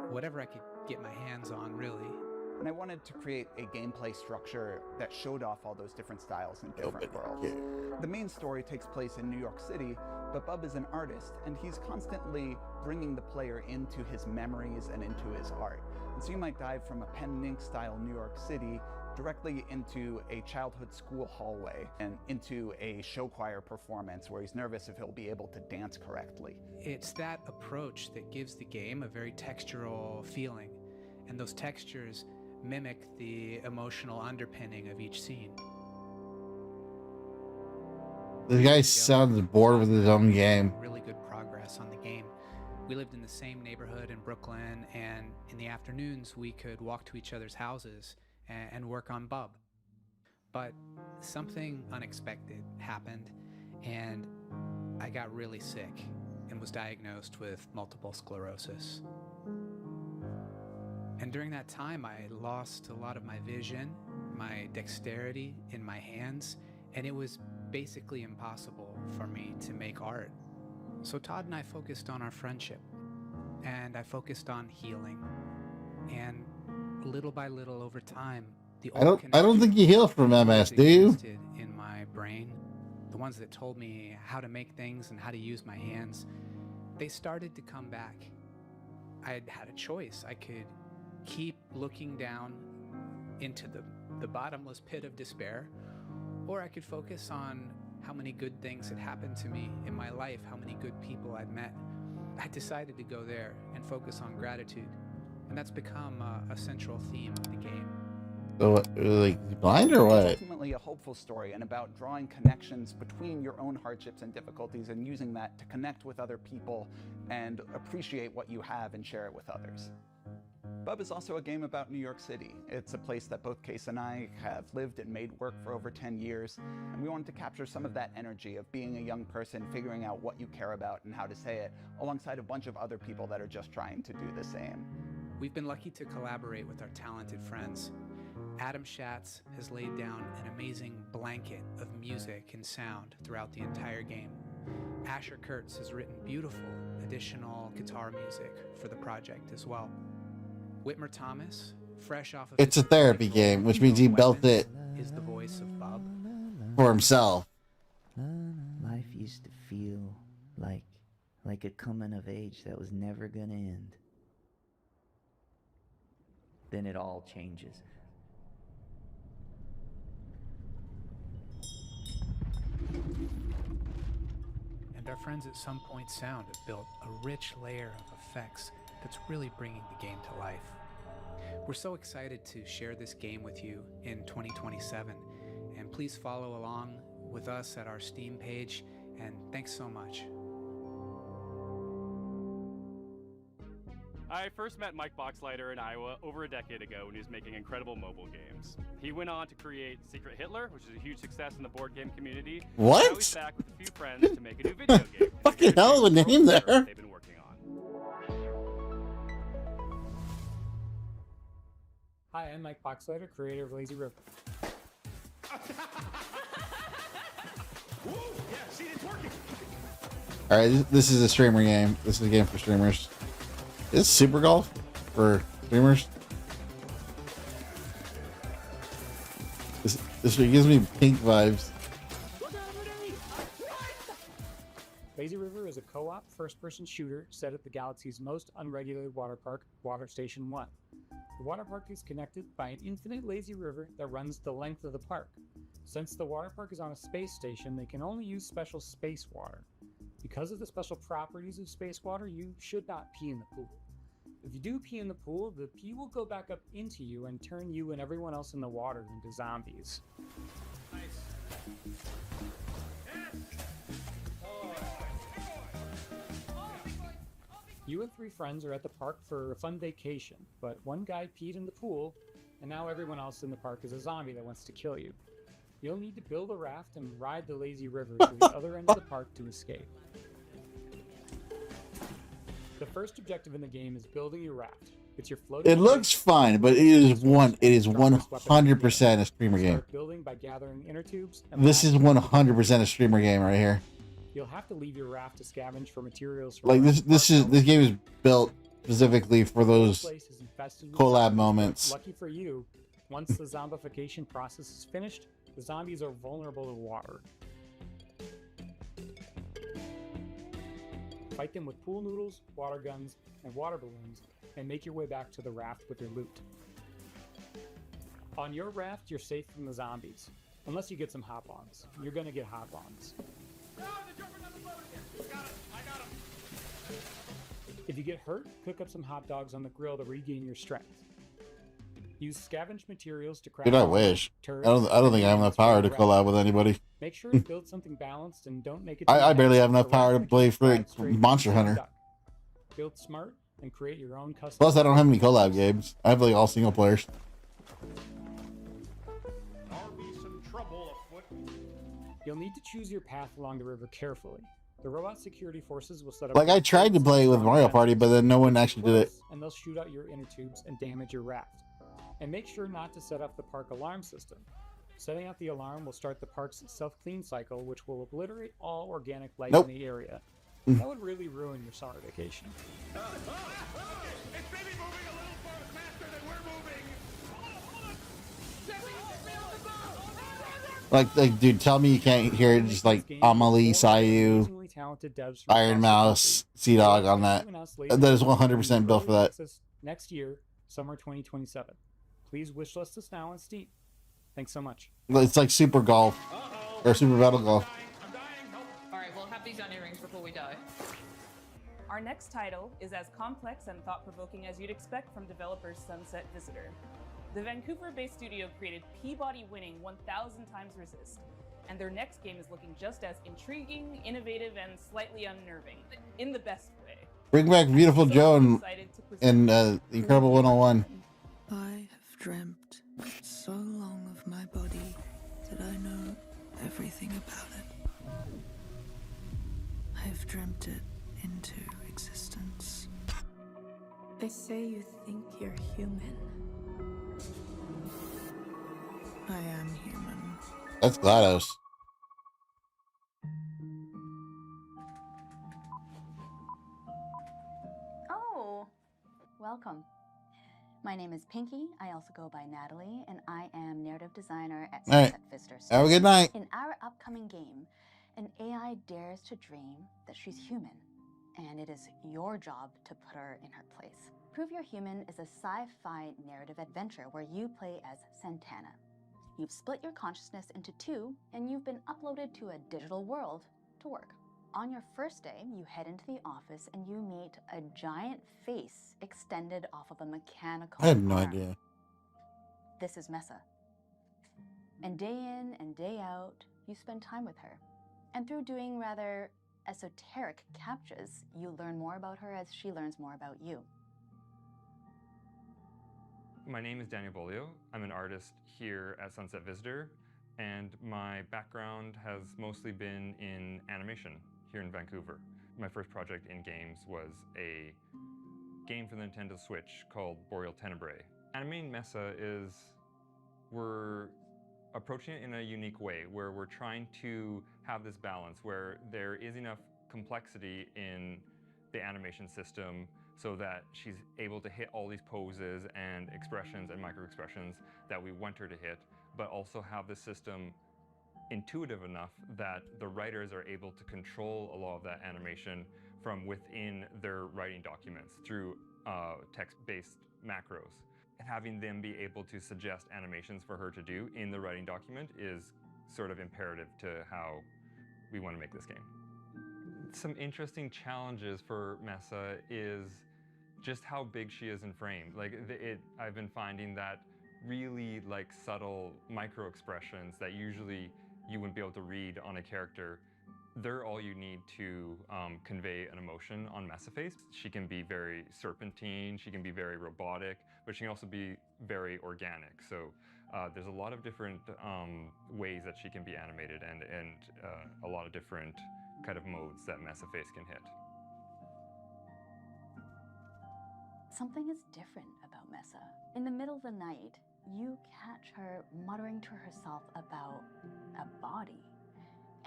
whatever I could get my hands on, really. And I wanted to create a gameplay structure that showed off all those different styles in different worlds. The main story takes place in New York City, but Bub is an artist, and he's constantly bringing the player into his memories and into his art. And so you might dive from a pen and ink style New York City directly into a childhood school hallway and into a show choir performance where he's nervous if he'll be able to dance correctly. It's that approach that gives the game a very textural feeling, and those textures mimic the emotional underpinning of each scene. The guy sounds bored with his own game. Really good progress on the game. We lived in the same neighborhood in Brooklyn, and in the afternoons we could walk to each other's houses and work on Bub. But something unexpected happened, and I got really sick and was diagnosed with multiple sclerosis. And during that time, I lost a lot of my vision, my dexterity in my hands, and it was basically impossible for me to make art. So Todd and I focused on our friendship, and I focused on healing. And little by little over time, the I don't think you heal from MS, do you? in my brain, the ones that told me how to make things and how to use my hands, they started to come back. I had a choice. I could keep looking down into the bottomless pit of despair, or I could focus on how many good things had happened to me in my life, how many good people I'd met. I decided to go there and focus on gratitude, and that's become a central theme of the game. So, what, like, blind or what? It's ultimately a hopeful story and about drawing connections between your own hardships and difficulties and using that to connect with other people and appreciate what you have and share it with others. Bub is also a game about New York City. It's a place that both Case and I have lived and made work for over 10 years, and we wanted to capture some of that energy of being a young person, figuring out what you care about and how to say it, alongside a bunch of other people that are just trying to do the same. We've been lucky to collaborate with our talented friends. Adam Schatz has laid down an amazing blanket of music and sound throughout the entire game. Asher Kurtz has written beautiful additional guitar music for the project as well. Whitmer Thomas, fresh off of It's a therapy game, which means he built it is the voice of Bub. for himself. Life used to feel like a coming of age that was never gonna end. Then it all changes. And our friends at Some Point Sound have built a rich layer of effects that's really bringing the game to life. We're so excited to share this game with you in 2027, and please follow along with us at our Steam page, and thanks so much. I first met Mike Boxleiter in Iowa over a decade ago when he was making incredible mobile games. He went on to create Secret Hitler, which is a huge success in the board game community. What? Now he's back with a few friends to make a new video game. Fucking hell of a name there. They've been working on. Hi, I'm Mike Boxleiter, creator of Lazy River. Woo! Yeah, see, it's working. All right, this is a streamer game. This is a game for streamers. Is Super Golf for streamers? This gives me pink vibes. Lazy River is a co-op first-person shooter set at the galaxy's most unregulated water park, Water Station 1. The water park is connected by an infinite lazy river that runs the length of the park. Since the water park is on a space station, they can only use special space water. Because of the special properties of space water, you should not pee in the pool. If you do pee in the pool, the pee will go back up into you and turn you and everyone else in the water into zombies. You and 3 friends are at the park for a fun vacation, but one guy peed in the pool, and now everyone else in the park is a zombie that wants to kill you. You'll need to build a raft and ride the lazy river to the other end of the park to escape. The first objective in the game is building your raft. It's your floating. It looks fun, but it is 100% a streamer game. Start building by gathering inner tubes. This is 100% a streamer game right here. You'll have to leave your raft to scavenge for materials. Like this game is built specifically for those collab moments. Lucky for you, once the zombification process is finished, the zombies are vulnerable to water. Fight them with pool noodles, water guns, and water balloons, and make your way back to the raft with your loot. On your raft, you're safe from the zombies. Unless you get some hop-ons. You're gonna get hop-ons. If you get hurt, cook up some hot dogs on the grill to regain your strength. Use scavenged materials to craft. Dude, I wish. I don't think I have enough power to collab with anybody. Make sure to build something balanced and don't make it. I barely have enough power to play for Monster Hunter. Build smart and create your own custom. Plus, I don't have any collab games. I have like all single players. You'll need to choose your path along the river carefully. The robot security forces will set up. Like I tried to play with Mario Party, but then no one actually did it. And they'll shoot out your inner tubes and damage your raft. And make sure not to set up the park alarm system. Setting out the alarm will start the park's self-clean cycle, which will obliterate all organic life in the area. That would really ruin your summer vacation. Like, dude, tell me you can't hear it. Just like Amelie, Sayu, Iron Mouse, Sea Dog on that. That is 100% built for that. Next year, summer 2027. Please wishlist us now on Steam. Thanks so much. It's like Super Golf or Super Battle Golf. Alright, we'll have these on earrings before we die. Our next title is as complex and thought-provoking as you'd expect from developers Sunset Visitor. The Vancouver-based studio created Peabody-winning 1000 Times Resist, and their next game is looking just as intriguing, innovative, and slightly unnerving, in the best way. Bring back Beautiful Joe and Incredible 101. I have dreamt so long of my body that I know everything about it. I have dreamt it into existence. They say you think you're human. I am human. That's GLaDOS. Oh, welcome. My name is Pinky. I also go by Natalie, and I am narrative designer at Sunset Visitor. Have a good night. In our upcoming game, an AI dares to dream that she's human, and it is your job to put her in her place. Prove You're Human is a sci-fi narrative adventure where you play as Santana. You've split your consciousness into 2, and you've been uploaded to a digital world to work. On your first day, you head into the office and you meet a giant face extended off of a mechanical I have no arm. idea. This is Mesa. And day in and day out, you spend time with her. And through doing rather esoteric captchas, you learn more about her as she learns more about you. My name is Daniel Bolio. I'm an artist here at Sunset Visitor, and my background has mostly been in animation here in Vancouver. My first project in games was a game for the Nintendo Switch called Boreal Tenebrae. Animating Mesa is, we're approaching it in a unique way, where we're trying to have this balance where there is enough complexity in the animation system so that she's able to hit all these poses and expressions and micro expressions that we want her to hit, but also have the system intuitive enough that the writers are able to control a lot of that animation from within their writing documents through text-based macros. Having them be able to suggest animations for her to do in the writing document is sort of imperative to how we want to make this game. Some interesting challenges for Mesa is just how big she is in frame. Like I've been finding that really like subtle micro expressions that usually you wouldn't be able to read on a character, they're all you need to convey an emotion on Mesaface. She can be very serpentine, she can be very robotic, but she can also be very organic. So there's a lot of different ways that she can be animated and a lot of different kind of modes that Mesaface can hit. Something is different about Mesa. In the middle of the night, you catch her muttering to herself about a body.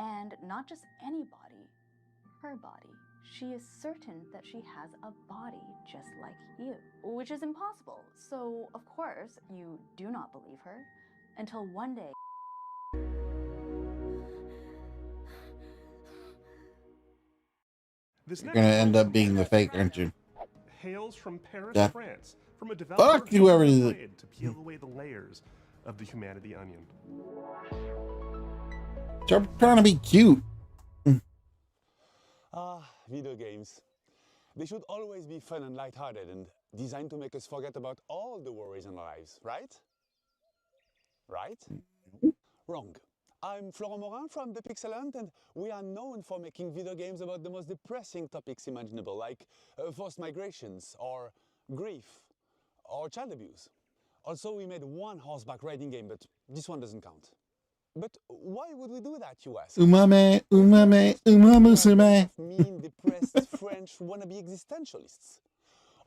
And not just any body, her body. She is certain that she has a body just like you, which is impossible. So, of course, you do not believe her until one day. You're gonna end up being the fake, aren't you? Hails from Paris, Yeah. France, from a developer Fuck whoever who is was it. hired to peel away the layers of the humanity onion. Stop trying to be cute. Video games. They should always be fun and lighthearted and designed to make us forget about all the worries in our lives, right? Right? Wrong. I'm Florent Morin from The Pixelant, and we are known for making video games about the most depressing topics imaginable, like forced migrations, or grief, or child abuse. Also, we made one horseback riding game, but this one doesn't count. But why would we do that, you ask? Umame, umame, umamusume. Mean, depressed French wannabe existentialists.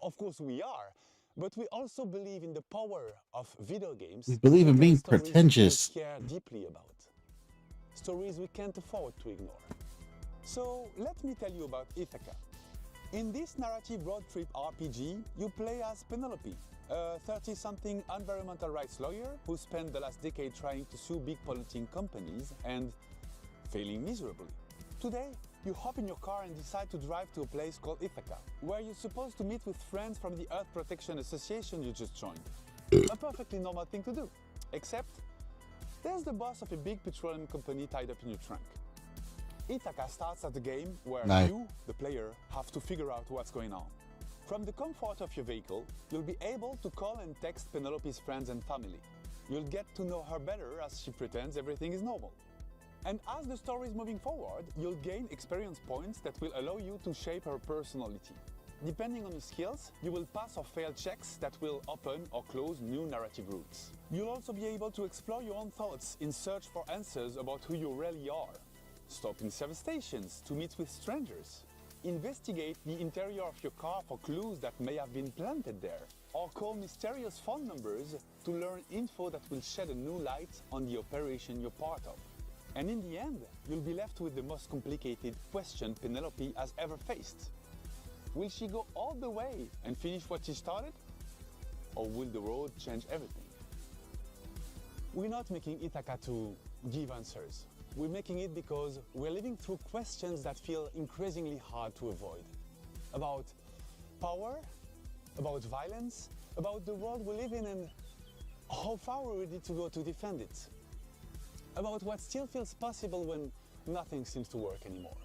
Of course we are, but we also believe in the power of video games. We believe in being Stories pretentious. we care deeply about. Stories we can't afford to ignore. So let me tell you about Ithaca. In this narrative road trip RPG, you play as Penelope, a 30-something environmental rights lawyer who spent the last decade trying to sue big polluting companies and failing miserably. Today, you hop in your car and decide to drive to a place called Ithaca, where you're supposed to meet with friends from the Earth Protection Association you just joined. A perfectly normal thing to do, except there's the boss of a big petroleum company tied up in your trunk. Ithaca starts as a game where you, the player, have to figure out what's going on. From the comfort of your vehicle, you'll be able to call and text Penelope's friends and family. You'll get to know her better as she pretends everything is normal. And as the story is moving forward, you'll gain experience points that will allow you to shape her personality. Depending on your skills, you will pass or fail checks that will open or close new narrative routes. You'll also be able to explore your own thoughts in search for answers about who you really are. Stop in service stations to meet with strangers. Investigate the interior of your car for clues that may have been planted there. Or call mysterious phone numbers to learn info that will shed a new light on the operation you're part of. And in the end, you'll be left with the most complicated question Penelope has ever faced. Will she go all the way and finish what she started? Or will the road change everything? We're not making Ithaca to give answers. We're making it because we're living through questions that feel increasingly hard to avoid. About power, about violence, about the world we live in and how far we're ready to go to defend it. About what still feels possible when nothing seems to work anymore.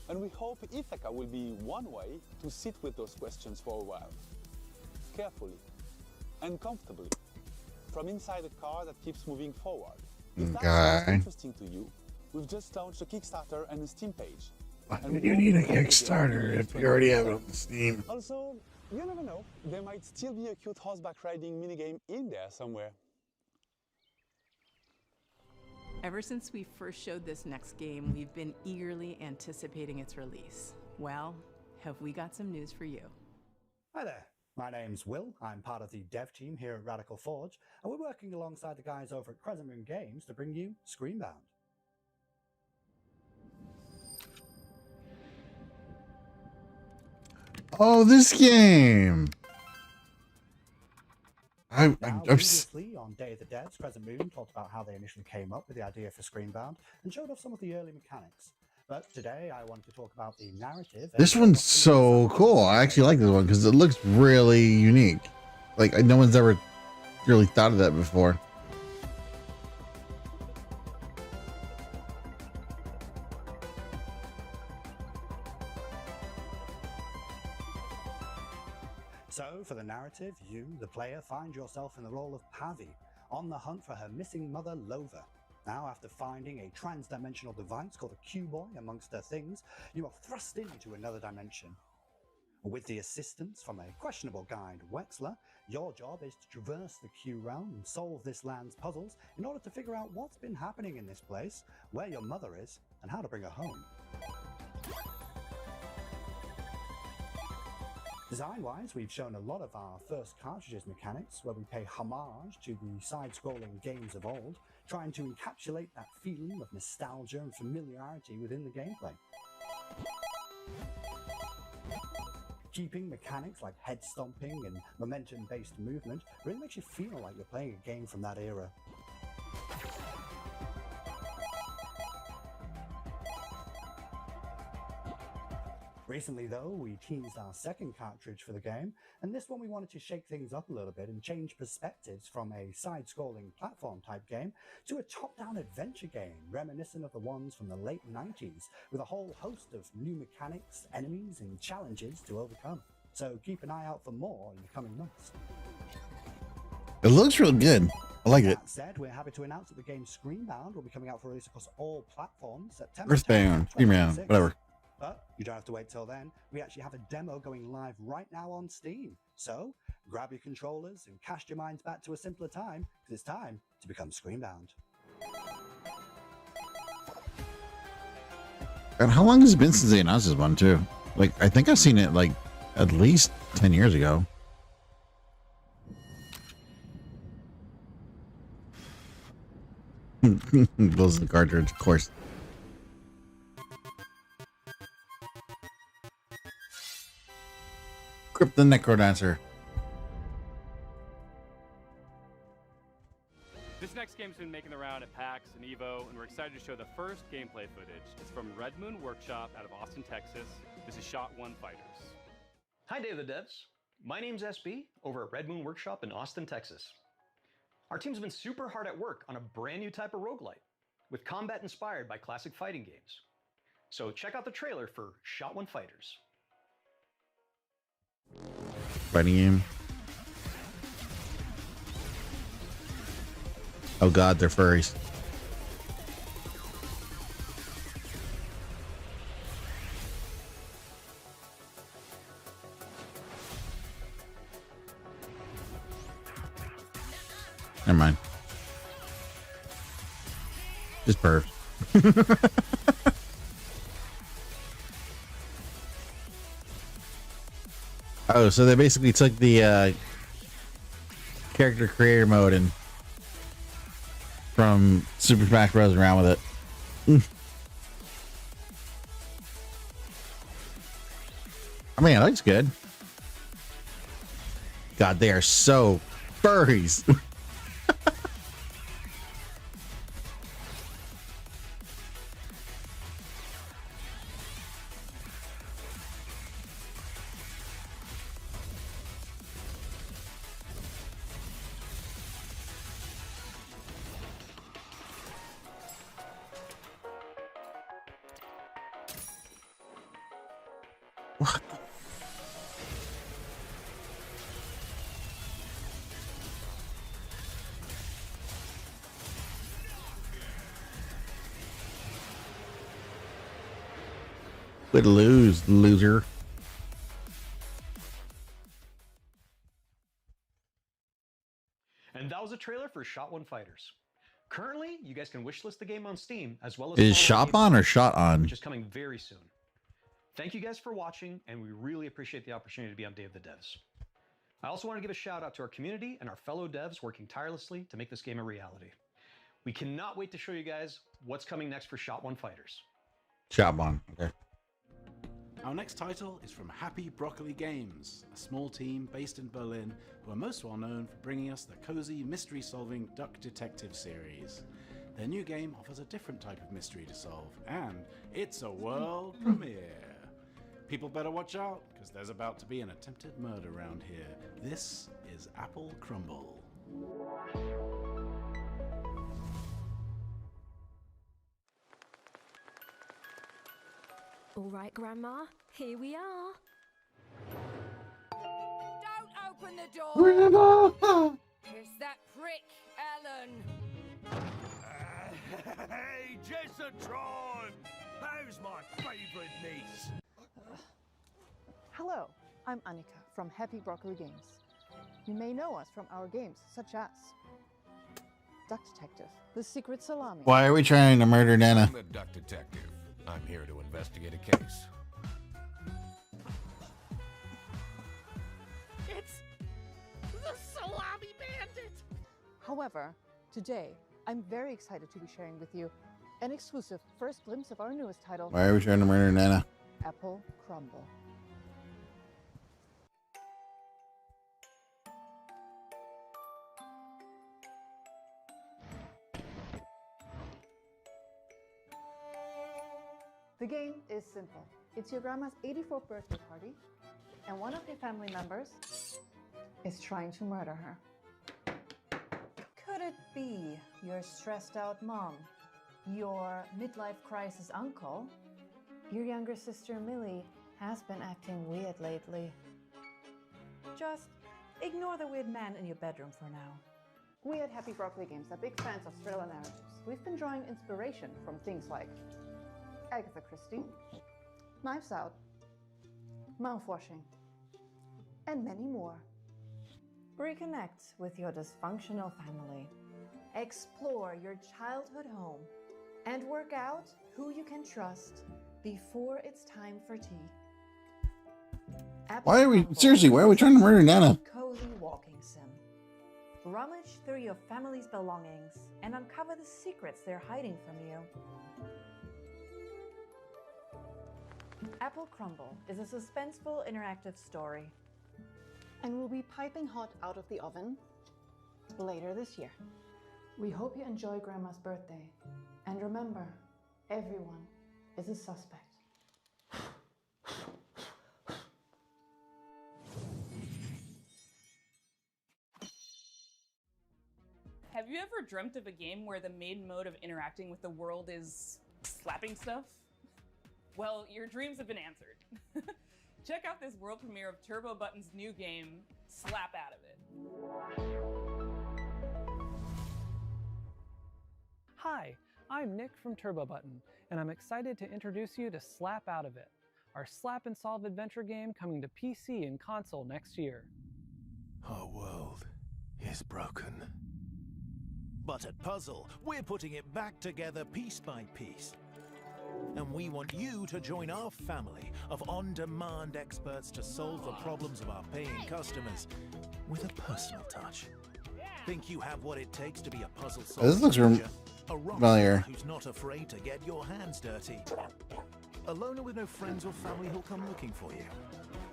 And we hope Ithaca will be one way to sit with those questions for a while. Carefully and comfortably. From inside a car that keeps moving forward. If that sounds interesting to you, we've just launched a Kickstarter and a Steam page. Why do you need a Kickstarter if you already have it on Steam? Also, you never know, there might still be a cute horseback riding minigame in there somewhere. Ever since we first showed this next game, we've been eagerly anticipating its release. Well, have we got some news for you? Hi there, my name's Will. I'm part of the dev team here at Radical Forge, and we're working alongside the guys over at Crescent Moon Games to bring you Screenbound. Oh, this game. Now, previously on Day of the Devs, Crescent Moon talked about how they initially came up with the idea for Screenbound and showed off some of the early mechanics. But today I want to talk about the narrative. This one's so cool. I actually like this one because it looks really unique. Like no one's ever really thought of that before. So, for the narrative, you, the player, find yourself in the role of Pavi, on the hunt for her missing mother, Lova. Now, after finding a trans-dimensional device called a Q-Boy amongst her things, you are thrust into another dimension. With the assistance from a questionable guide, Wexler, your job is to traverse the Q realm and solve this land's puzzles in order to figure out what's been happening in this place, where your mother is, and how to bring her home. Design-wise, we've shown a lot of our first cartridges mechanics, where we pay homage to the side-scrolling games of old, trying to encapsulate that feeling of nostalgia and familiarity within the gameplay. Keeping mechanics like head stomping and momentum-based movement really makes you feel like you're playing a game from that era. Recently, though, we teased our second cartridge for the game, and this one we wanted to shake things up a little bit and change perspectives from a side-scrolling platform-type game to a top-down adventure game reminiscent of the ones from the late 90s, with a whole host of new mechanics, enemies, and challenges to overcome. So keep an eye out for more in the coming months. It looks real good. I like it. That said, we're happy to announce that the game Screenbound will be coming out for release across all platforms September 10th, Earthbound, Dreambound, 2026. whatever. But you don't have to wait till then. We actually have a demo going live right now on Steam. So grab your controllers and cast your minds back to a simpler time, because it's time to become Screenbound. And how long has it been since they announced this one too? Like I think I've seen it like at least 10 years ago. Close the cartridge, of course. Crypt the Necrodancer. This next game's been making the round at PAX and EVO, and we're excited to show the first gameplay footage. It's from Red Moon Workshop out of Austin, Texas. This is Shot One Fighters. Hi, Day of the Devs. My name's SB over at Red Moon Workshop in Austin, Texas. Our team's been super hard at work on a brand new type of roguelite, with combat inspired by classic fighting games. So check out the trailer for Shot One Fighters. Fighting game. Oh god, they're furries. Never mind. Just pervs. Oh, so they basically took the character creator mode and from Super Smash Bros. Around with it. I mean, it looks good. God, they are so furries. Would lose, loser. And that was a trailer for Shot One Fighters. Currently, you guys can wishlist the game on Steam, as well as Is shop on or shot on? which is coming very soon. Thank you guys for watching, and we really appreciate the opportunity to be on Day of the Devs. I also want to give a shout out to our community and our fellow devs working tirelessly to make this game a reality. We cannot wait to show you guys what's coming next for Shot One Fighters. Shop on. Okay. Our next title is from Happy Broccoli Games, a small team based in Berlin who are most well known for bringing us the cozy mystery-solving Duck Detective series. Their new game offers a different type of mystery to solve, and it's a world premiere. People better watch out, because there's about to be an attempted murder around here. This is Apple Crumble. All right, Grandma, here we are. Don't open the door! Grandma! It's that prick, Ellen! Hey, Jessatron! How's my favourite niece? Hello, I'm Annika from Happy Broccoli Games. You may know us from our games such as Duck Detective, The Secret Salami. Why are we trying to murder Nana? I'm the Duck Detective. I'm here to investigate a case. It's the Salami Bandit! However, today, I'm very excited to be sharing with you an exclusive first glimpse of our newest title. Why are we trying to murder Nana? Apple Crumble. The game is simple. It's your grandma's 84th birthday party, and one of your family members is trying to murder her. Could it be your stressed out mom, your midlife crisis uncle? Your younger sister Millie has been acting weird lately. Just ignore the weird man in your bedroom for now. We at Happy Broccoli Games are big fans of thriller narratives. We've been drawing inspiration from things like Agatha Christie, Knives Out, Mouthwashing, and many more. Reconnect with your dysfunctional family, explore your childhood home, and work out who you can trust before it's time for tea. Why are we trying to murder Nana? Cozy walking sim. Rummage through your family's belongings and uncover the secrets they're hiding from you. Apple Crumble is a suspenseful interactive story and will be piping hot out of the oven later this year. We hope you enjoy Grandma's birthday, and remember, everyone is a suspect. Have you ever dreamt of a game where the main mode of interacting with the world is slapping stuff? Well, your dreams have been answered. Check out this world premiere of Turbo Button's new game, Slap Out of It. Hi, I'm Nick from Turbo Button, and I'm excited to introduce you to Slap Out of It, our slap and solve adventure game coming to PC and console next year. Our world is broken. But at Puzzle, we're putting it back together piece by piece. And we want you to join our family of on-demand experts to solve the problems of our paying customers with a personal touch. Think you have what it takes to be a puzzle solver? This looks familiar. Who's not afraid to get your hands dirty. A loner with no friends or family who'll come looking for you.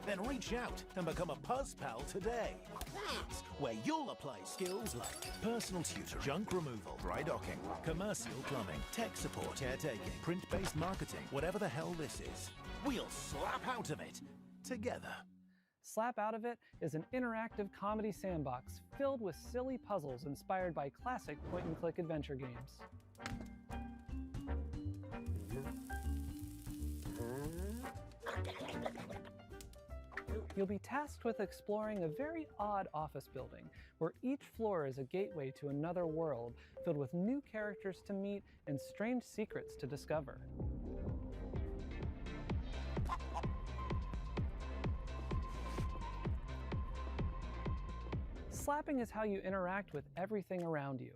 Then reach out and become a Puzz Pal today. That's where you'll apply skills like personal tutoring, junk removal, dry docking, commercial plumbing, tech support, caretaking, print-based marketing, whatever the hell this is. We'll slap out of it together. Slap Out of It is an interactive comedy sandbox filled with silly puzzles inspired by classic point-and-click adventure games. You'll be tasked with exploring a very odd office building, where each floor is a gateway to another world filled with new characters to meet and strange secrets to discover. Slapping is how you interact with everything around you.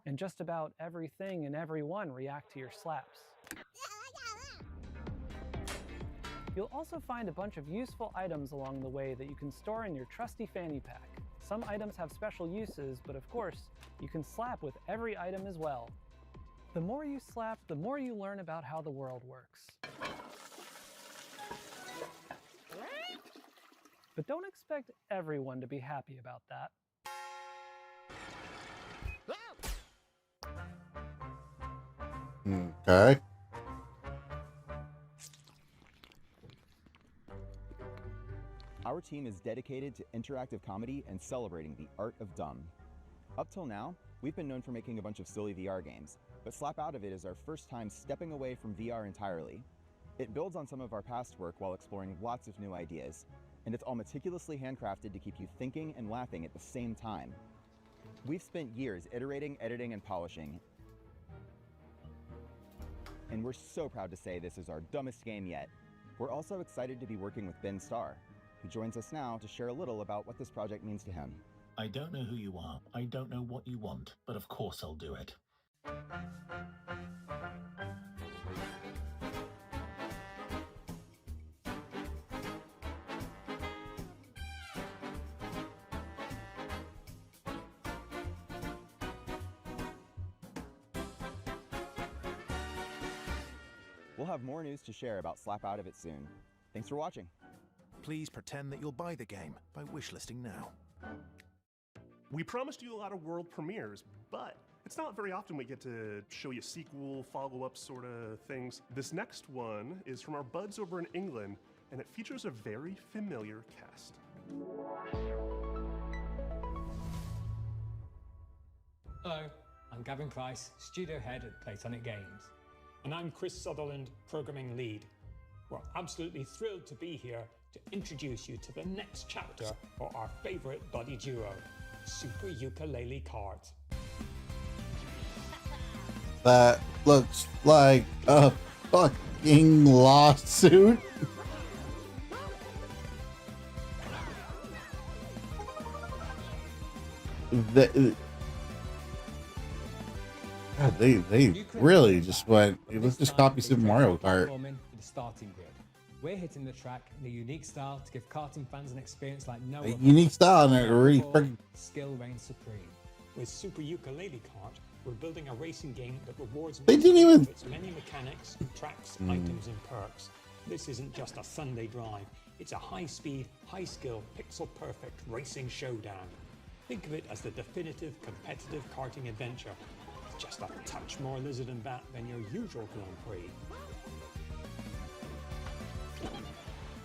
And just about everything and everyone react to your slaps. You'll also find a bunch of useful items along the way that you can store in your trusty fanny pack. Some items have special uses, but of course, you can slap with every item as well. The more you slap, the more you learn about how the world works. But don't expect everyone to be happy about that. Okay. Our team is dedicated to interactive comedy and celebrating the art of dumb. Up till now, we've been known for making a bunch of silly VR games, but Slap Out of It is our first time stepping away from VR entirely. It builds on some of our past work while exploring lots of new ideas, and it's all meticulously handcrafted to keep you thinking and laughing at the same time. We've spent years iterating, editing, and polishing, and we're so proud to say this is our dumbest game yet. We're also excited to be working with Ben Starr, who joins us now to share a little about what this project means to him. I don't know who you are, I don't know what you want, but of course I'll do it. We'll have more news to share about Slap Out of It soon. Thanks for watching. Please pretend that you'll buy the game by wishlisting now. We promised you a lot of world premieres, but it's not very often we get to show you sequel, follow-up sort of things. This next one is from our buds over in England, and it features a very familiar cast. Hello, I'm Gavin Price, studio head at Platonic Games. And I'm Chris Sutherland, programming lead. We're absolutely thrilled to be here to introduce you to the next chapter for our favorite buddy duo, Super Ukulele Kart. That looks like a fucking lawsuit. God, they really just went, let's just copy Super Mario Kart. For the starting grid. We're hitting the track in a unique style to give karting fans an experience like no other. Unique style, and it really freaking skill reigns supreme. With Super Ukulele Kart, we're building a racing game that rewards They didn't even- with its many mechanics, tracks, items, and perks. This isn't just a Sunday drive. It's a high-speed, high-skill, pixel-perfect racing showdown. Think of it as the definitive competitive karting adventure. It's just a touch more lizard and bat than your usual Grand Prix.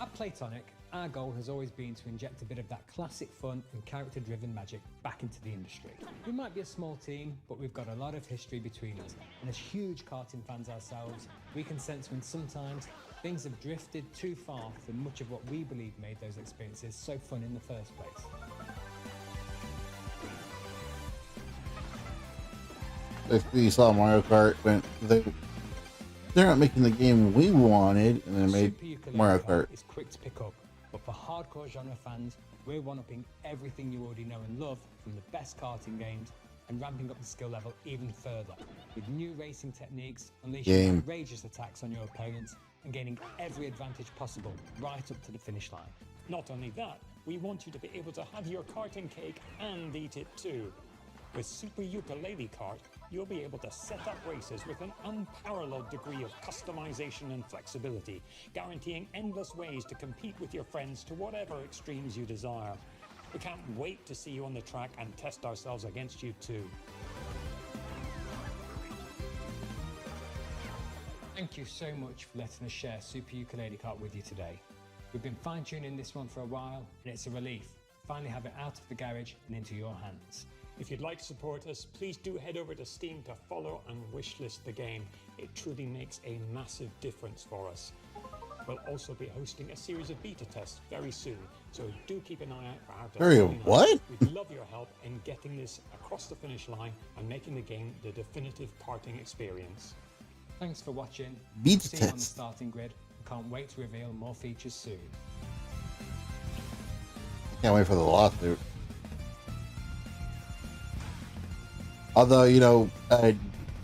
At Platonic, our goal has always been to inject a bit of that classic fun and character-driven magic back into the industry. We might be a small team, but we've got a lot of history between us, and as huge karting fans ourselves, we can sense when sometimes things have drifted too far from much of what we believe made those experiences so fun in the first place. Basically, you saw Mario Kart, but they're not making the game we wanted, and they made Mario Kart. It's quick to pick up, but for hardcore genre fans, we're one-upping everything you already know and love from the best karting games and ramping up the skill level even further with new racing techniques, unleashing outrageous attacks on your opponents and gaining every advantage possible right up to the finish line. Not only that, we want you to be able to have your karting cake and eat it too. With Super Ukulele Kart, you'll be able to set up races with an unparalleled degree of customization and flexibility, guaranteeing endless ways to compete with your friends to whatever extremes you desire. We can't wait to see you on the track and test ourselves against you too. Thank you so much for letting us share Super Ukulele Kart with you today. We've been fine-tuning this one for a while, and it's a relief to finally have it out of the garage and into your hands. If you'd like to support us, please do head over to Steam to follow and wishlist the game. It truly makes a massive difference for us. We'll also be hosting a series of beta tests very soon, so do keep an eye out for our Very what? We'd love your help in getting this across the finish line and making the game the definitive karting experience. Thanks for watching. Beta See you on the test. starting grid. Can't wait to reveal more features soon. Can't wait for the lawsuit. Although, you know,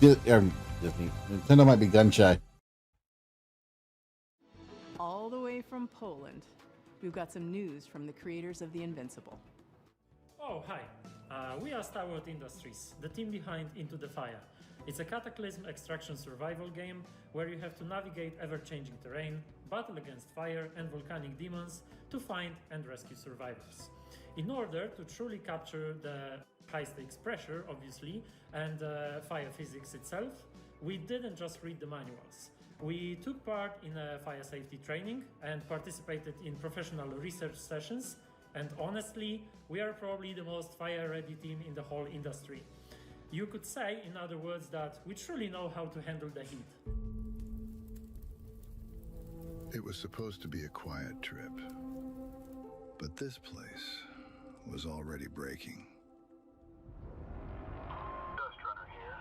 Disney, Nintendo might be gun shy. All the way from Poland, we've got some news from the creators of The Invincible. Oh, hi. We are Starwood Industries, the team behind Into the Fire. It's a cataclysm extraction survival game where you have to navigate ever-changing terrain, battle against fire and volcanic demons to find and rescue survivors. In order to truly capture the high-stakes pressure, obviously, and fire physics itself, we didn't just read the manuals. We took part in a fire safety training and participated in professional research sessions, and honestly, we are probably the most fire-ready team in the whole industry. You could say, in other words, that we truly know how to handle the heat. It was supposed to be a quiet trip, but this place was already breaking. Dust Runner here,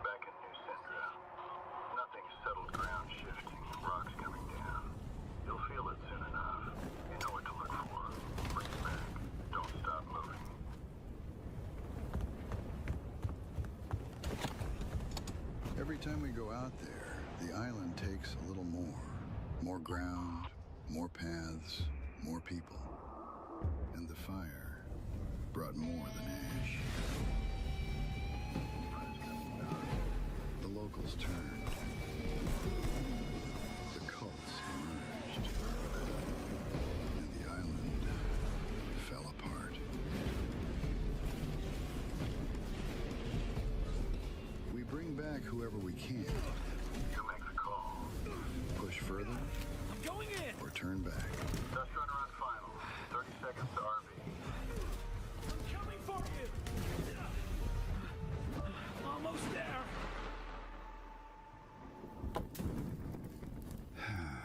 back in New Syndra. Nothing settled ground shifting, rocks coming down. You'll feel it soon enough. You know what to look for. Bring it back. Don't stop moving. Every time we go out there, the island takes a little more. More ground, more paths, more people. And the fire brought more than ash. The locals turned. The cults emerged. And the island fell apart. We bring back whoever we can. You make the call. Push further. I'm going in! Or turn back. Dust Runner on final. 30 seconds to RV. I'm coming for you! Almost there!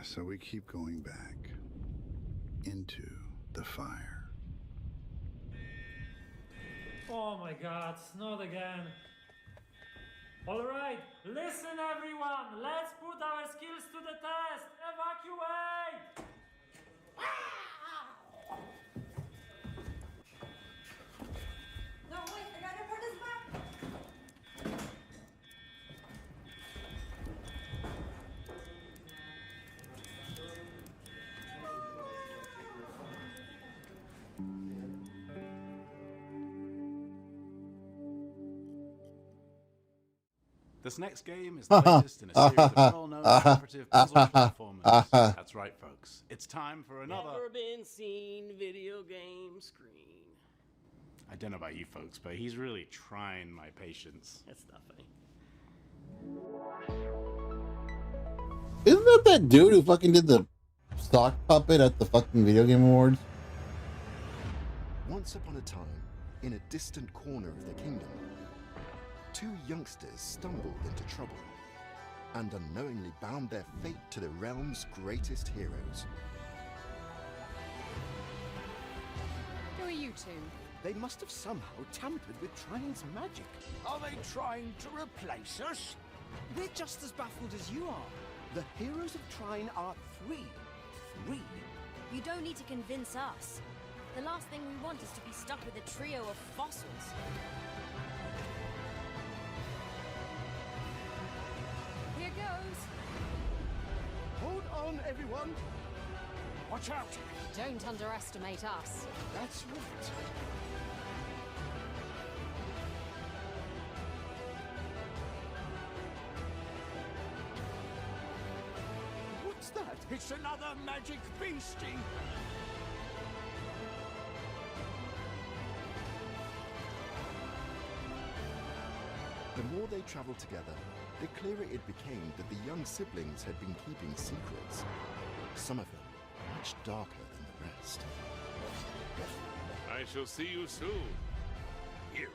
So we keep going back into the fire. Oh my god, not again. Alright, listen everyone, let's put our skills to the test. Evacuate! No, wait, I gotta put this back. This next game is the latest in a series of well-known cooperative puzzle platformers. That's right, folks. It's time for another... Never been seen video game screen. I don't know about you folks, but he's really trying my patience. That's not funny. Isn't that dude who fucking did the sock puppet at the fucking video game awards? Once upon a time, in a distant corner of the kingdom, two youngsters stumbled into trouble and unknowingly bound their fate to the realm's greatest heroes. Who are you two? They must have somehow tampered with Trine's magic. Are they trying to replace us? We're just as baffled as you are. The heroes of Trine are three. Three? You don't need to convince us. The last thing we want is to be stuck with a trio of fossils. Here goes. Hold on, everyone. Watch out! Don't underestimate us. That's right. What's that? It's another magic beastie! The more they traveled together, the clearer it became that the young siblings had been keeping secrets. Some of them much darker than the rest. I shall see you soon, heroes.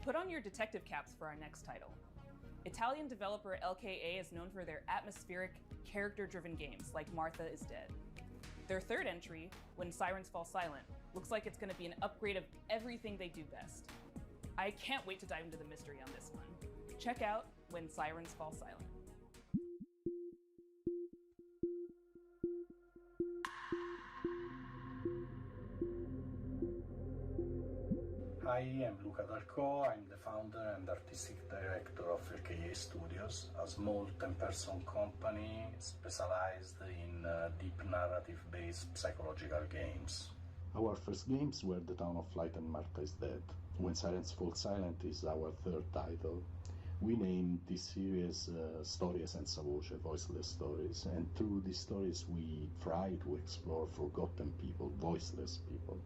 Put on your detective caps for our next title. Italian developer LKA is known for their atmospheric, character-driven games like Martha is Dead. Their third entry, When Sirens Fall Silent, looks like it's going to be an upgrade of everything they do best. I can't wait to dive into the mystery on this one. Check out When Sirens Fall Silent. Hi, I'm Luca Dalco. I'm the founder and artistic director of LKA Studios, a small 10-person company specialized in deep narrative-based psychological games. Our first games were The Town of Light and Martha is Dead. When Silence Falls Silent is our third title. We named this series Storie senza voce, voiceless stories, and through these stories we try to explore forgotten people, voiceless people.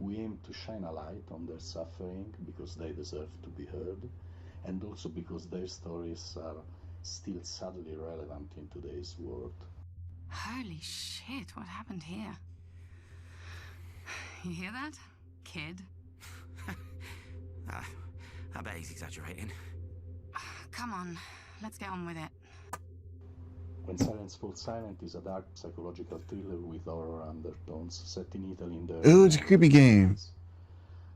We aim to shine a light on their suffering because they deserve to be heard, and also because their stories are still sadly relevant in today's world. Holy shit, what happened here? You hear that, kid? I bet he's exaggerating. Come on, let's get on with it. When Silence Falls Silent is a dark psychological thriller with horror undertones set in Italy in the... Ooh, it's a creepy game.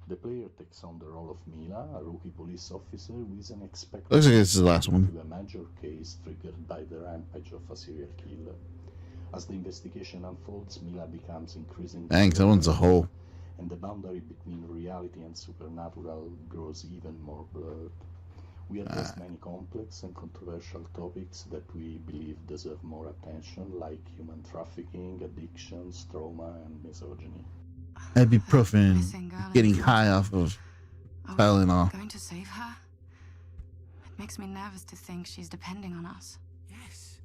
The player takes on the role of Mila, a rookie police officer who is unexpected. Looks like this is the last one. To a major case triggered by the rampage of a serial killer. As the investigation unfolds, Mila becomes increasingly... Thanks, that one's a hole. And the boundary between reality and supernatural grows even more blurred. We address many complex and controversial topics that we believe deserve more attention, like human trafficking, addictions, trauma, and misogyny. Ibuprofen, getting high off of Tylenol. Going to save her? It makes me nervous to think she's depending on us. Yes.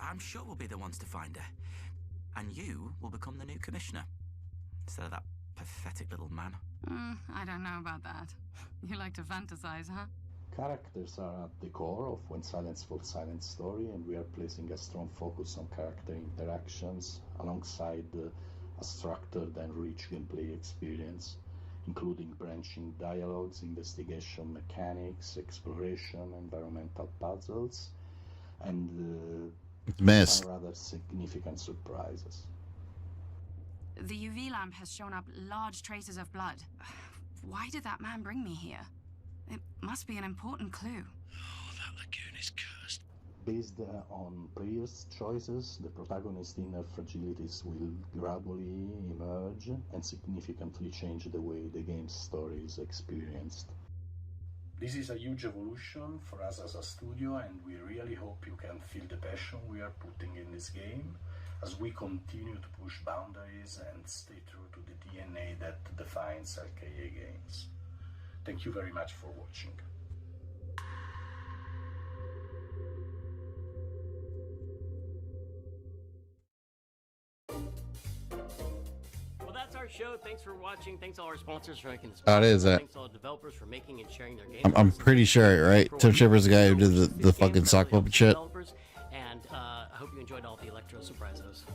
I'm sure we'll be the ones to find her. And you will become the new commissioner. Instead of that pathetic little man. I don't know about that. You like to fantasize, huh? Characters are at the core of When Silence Falls Silent story, and we are placing a strong focus on character interactions alongside a structured and rich gameplay experience, including branching dialogues, investigation mechanics, exploration, environmental puzzles, and some rather significant surprises. The UV lamp has shown up large traces of blood. Why did that man bring me here? It must be an important clue. Oh, that lagoon is cursed. Based on players' choices, the protagonist's inner fragilities will gradually emerge and significantly change the way the game's story is experienced. This is a huge evolution for us as a studio, and we really hope you can feel the passion we are putting in this game as we continue to push boundaries and stay true to the DNA that defines LKA games. Thank you very much for watching. Well, that's our show. Thanks for watching. Thanks to all our sponsors for making this. Oh, it is that. Thanks to all the developers for making and sharing their games. I'm pretty sure, right? Tim Shepard's the guy who did the fucking sock puppet shit. And I hope you enjoyed all the electro surprises.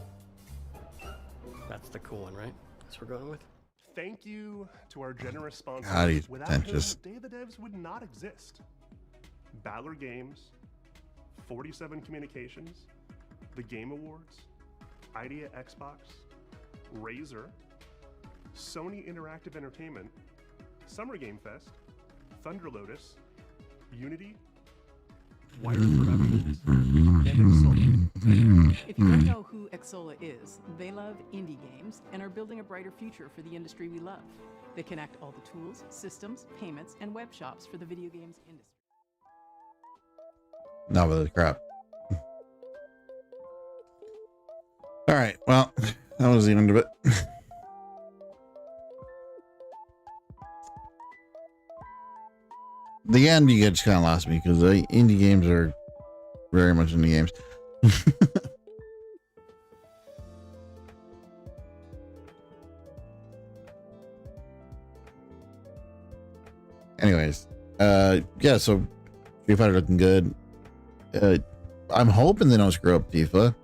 That's the cool one, right? That's what we're going with. Thank you to our generous sponsors. God, he's without pretentious. whom Day of the Devs would not exist. Baller Games, 47 Communications, the Game Awards, Idea Xbox, Razer, Sony Interactive Entertainment, Summer Game Fest, Thunder Lotus, Unity, Wired Productions, and Exola. If you don't know who Exola is, they love indie games and are building a brighter future for the industry we love. They connect all the tools, systems, payments, and web shops for the video games industry. No, but that's crap. All right, well, that was the end of it. The end, you just kind of lost me because the indie games are very much indie games. Anyways, yeah, so Street Fighter looking good. I'm hoping they don't screw up FIFA.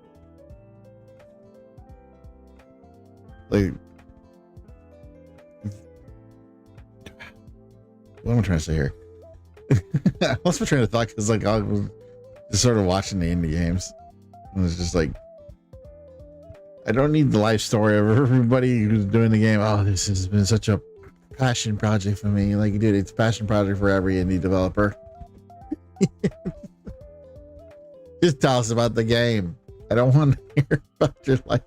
Like, what am I trying to say here? I lost my train of thought because, like, I was just sort of watching the indie games. It was just like, I don't need the life story of everybody who's doing the game. Oh, this has been such a passion project for me. Like, dude, it's a passion project for every indie developer. Just tell us about the game. I don't want to hear about your life.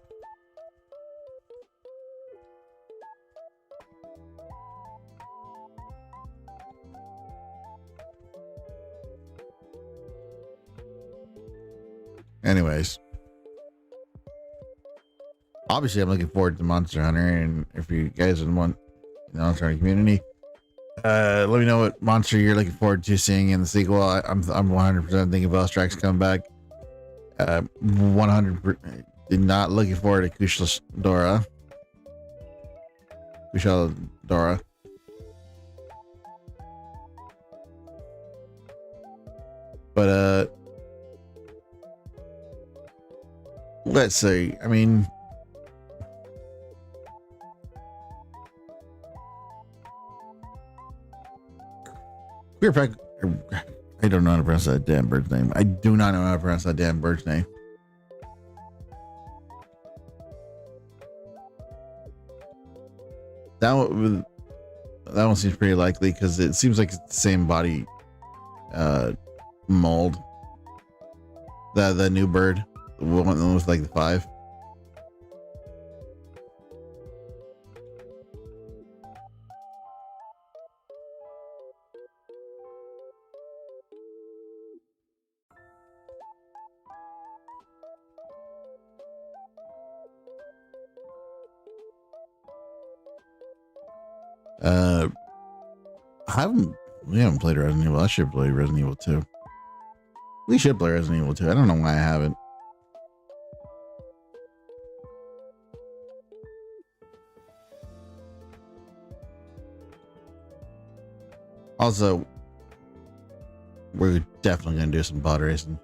Anyways, obviously, I'm looking forward to Monster Hunter, and if you guys want the Monster Hunter community, let me know what monster you're looking forward to seeing in the sequel. I'm 100% thinking Velstrax coming back. 100% not looking forward to Kushla Dora. But let's see. I mean, I don't know how to pronounce that damn bird's name. I do not know how to pronounce that damn bird's name. That one seems pretty likely because it seems like it's the same body mold. The new bird, the one with like the 5. We haven't played Resident Evil. I should play Resident Evil 2. We should play Resident Evil 2. I don't know why I haven't. Also, we're definitely going to do some pod racing.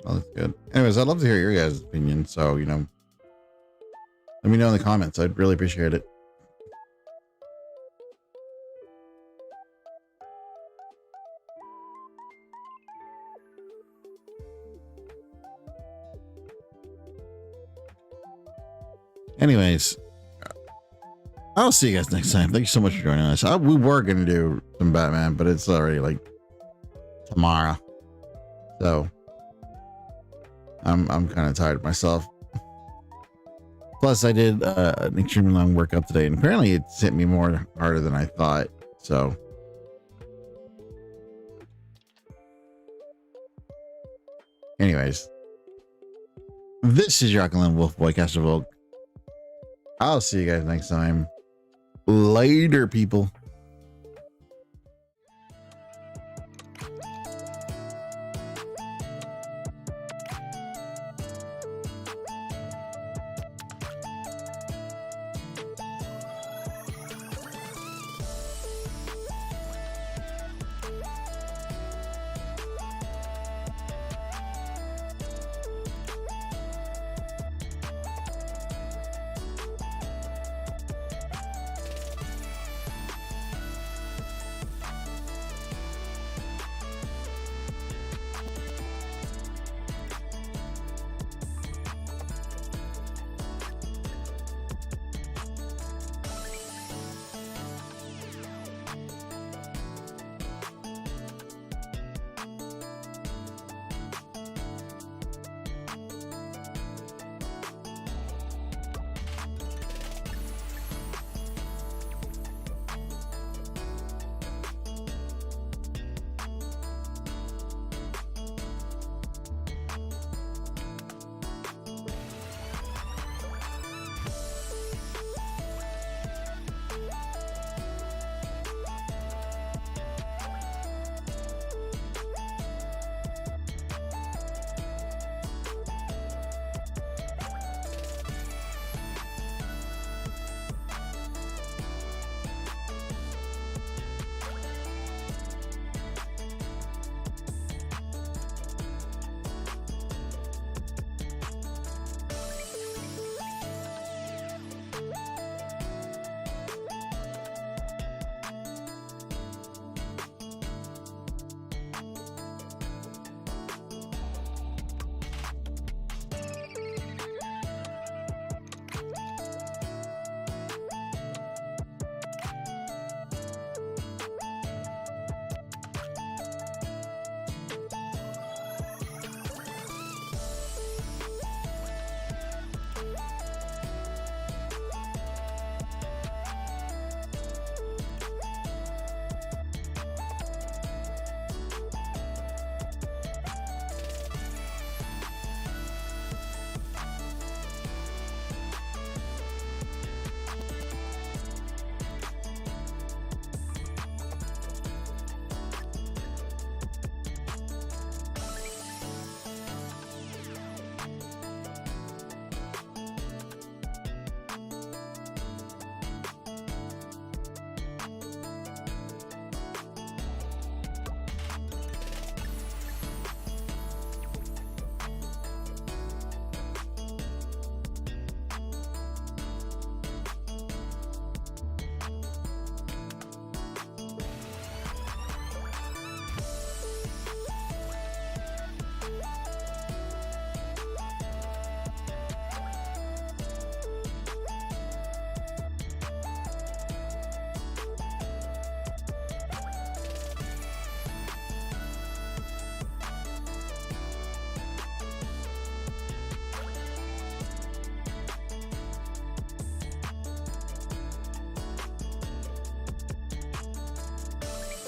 Oh, that's good. Anyways, I'd love to hear your guys' opinion. So, let me know in the comments. I'd really appreciate it. Anyways, I'll see you guys next time. Thank you so much for joining us. We were going to do some Batman, but it's already like tomorrow. So I'm kind of tired of myself. Plus, I did an extremely long workout today, and apparently it's hit me more harder than I thought. So, anyways, this is your Uncle Wolf Boy Castor. I'll see you guys next time. Later, people.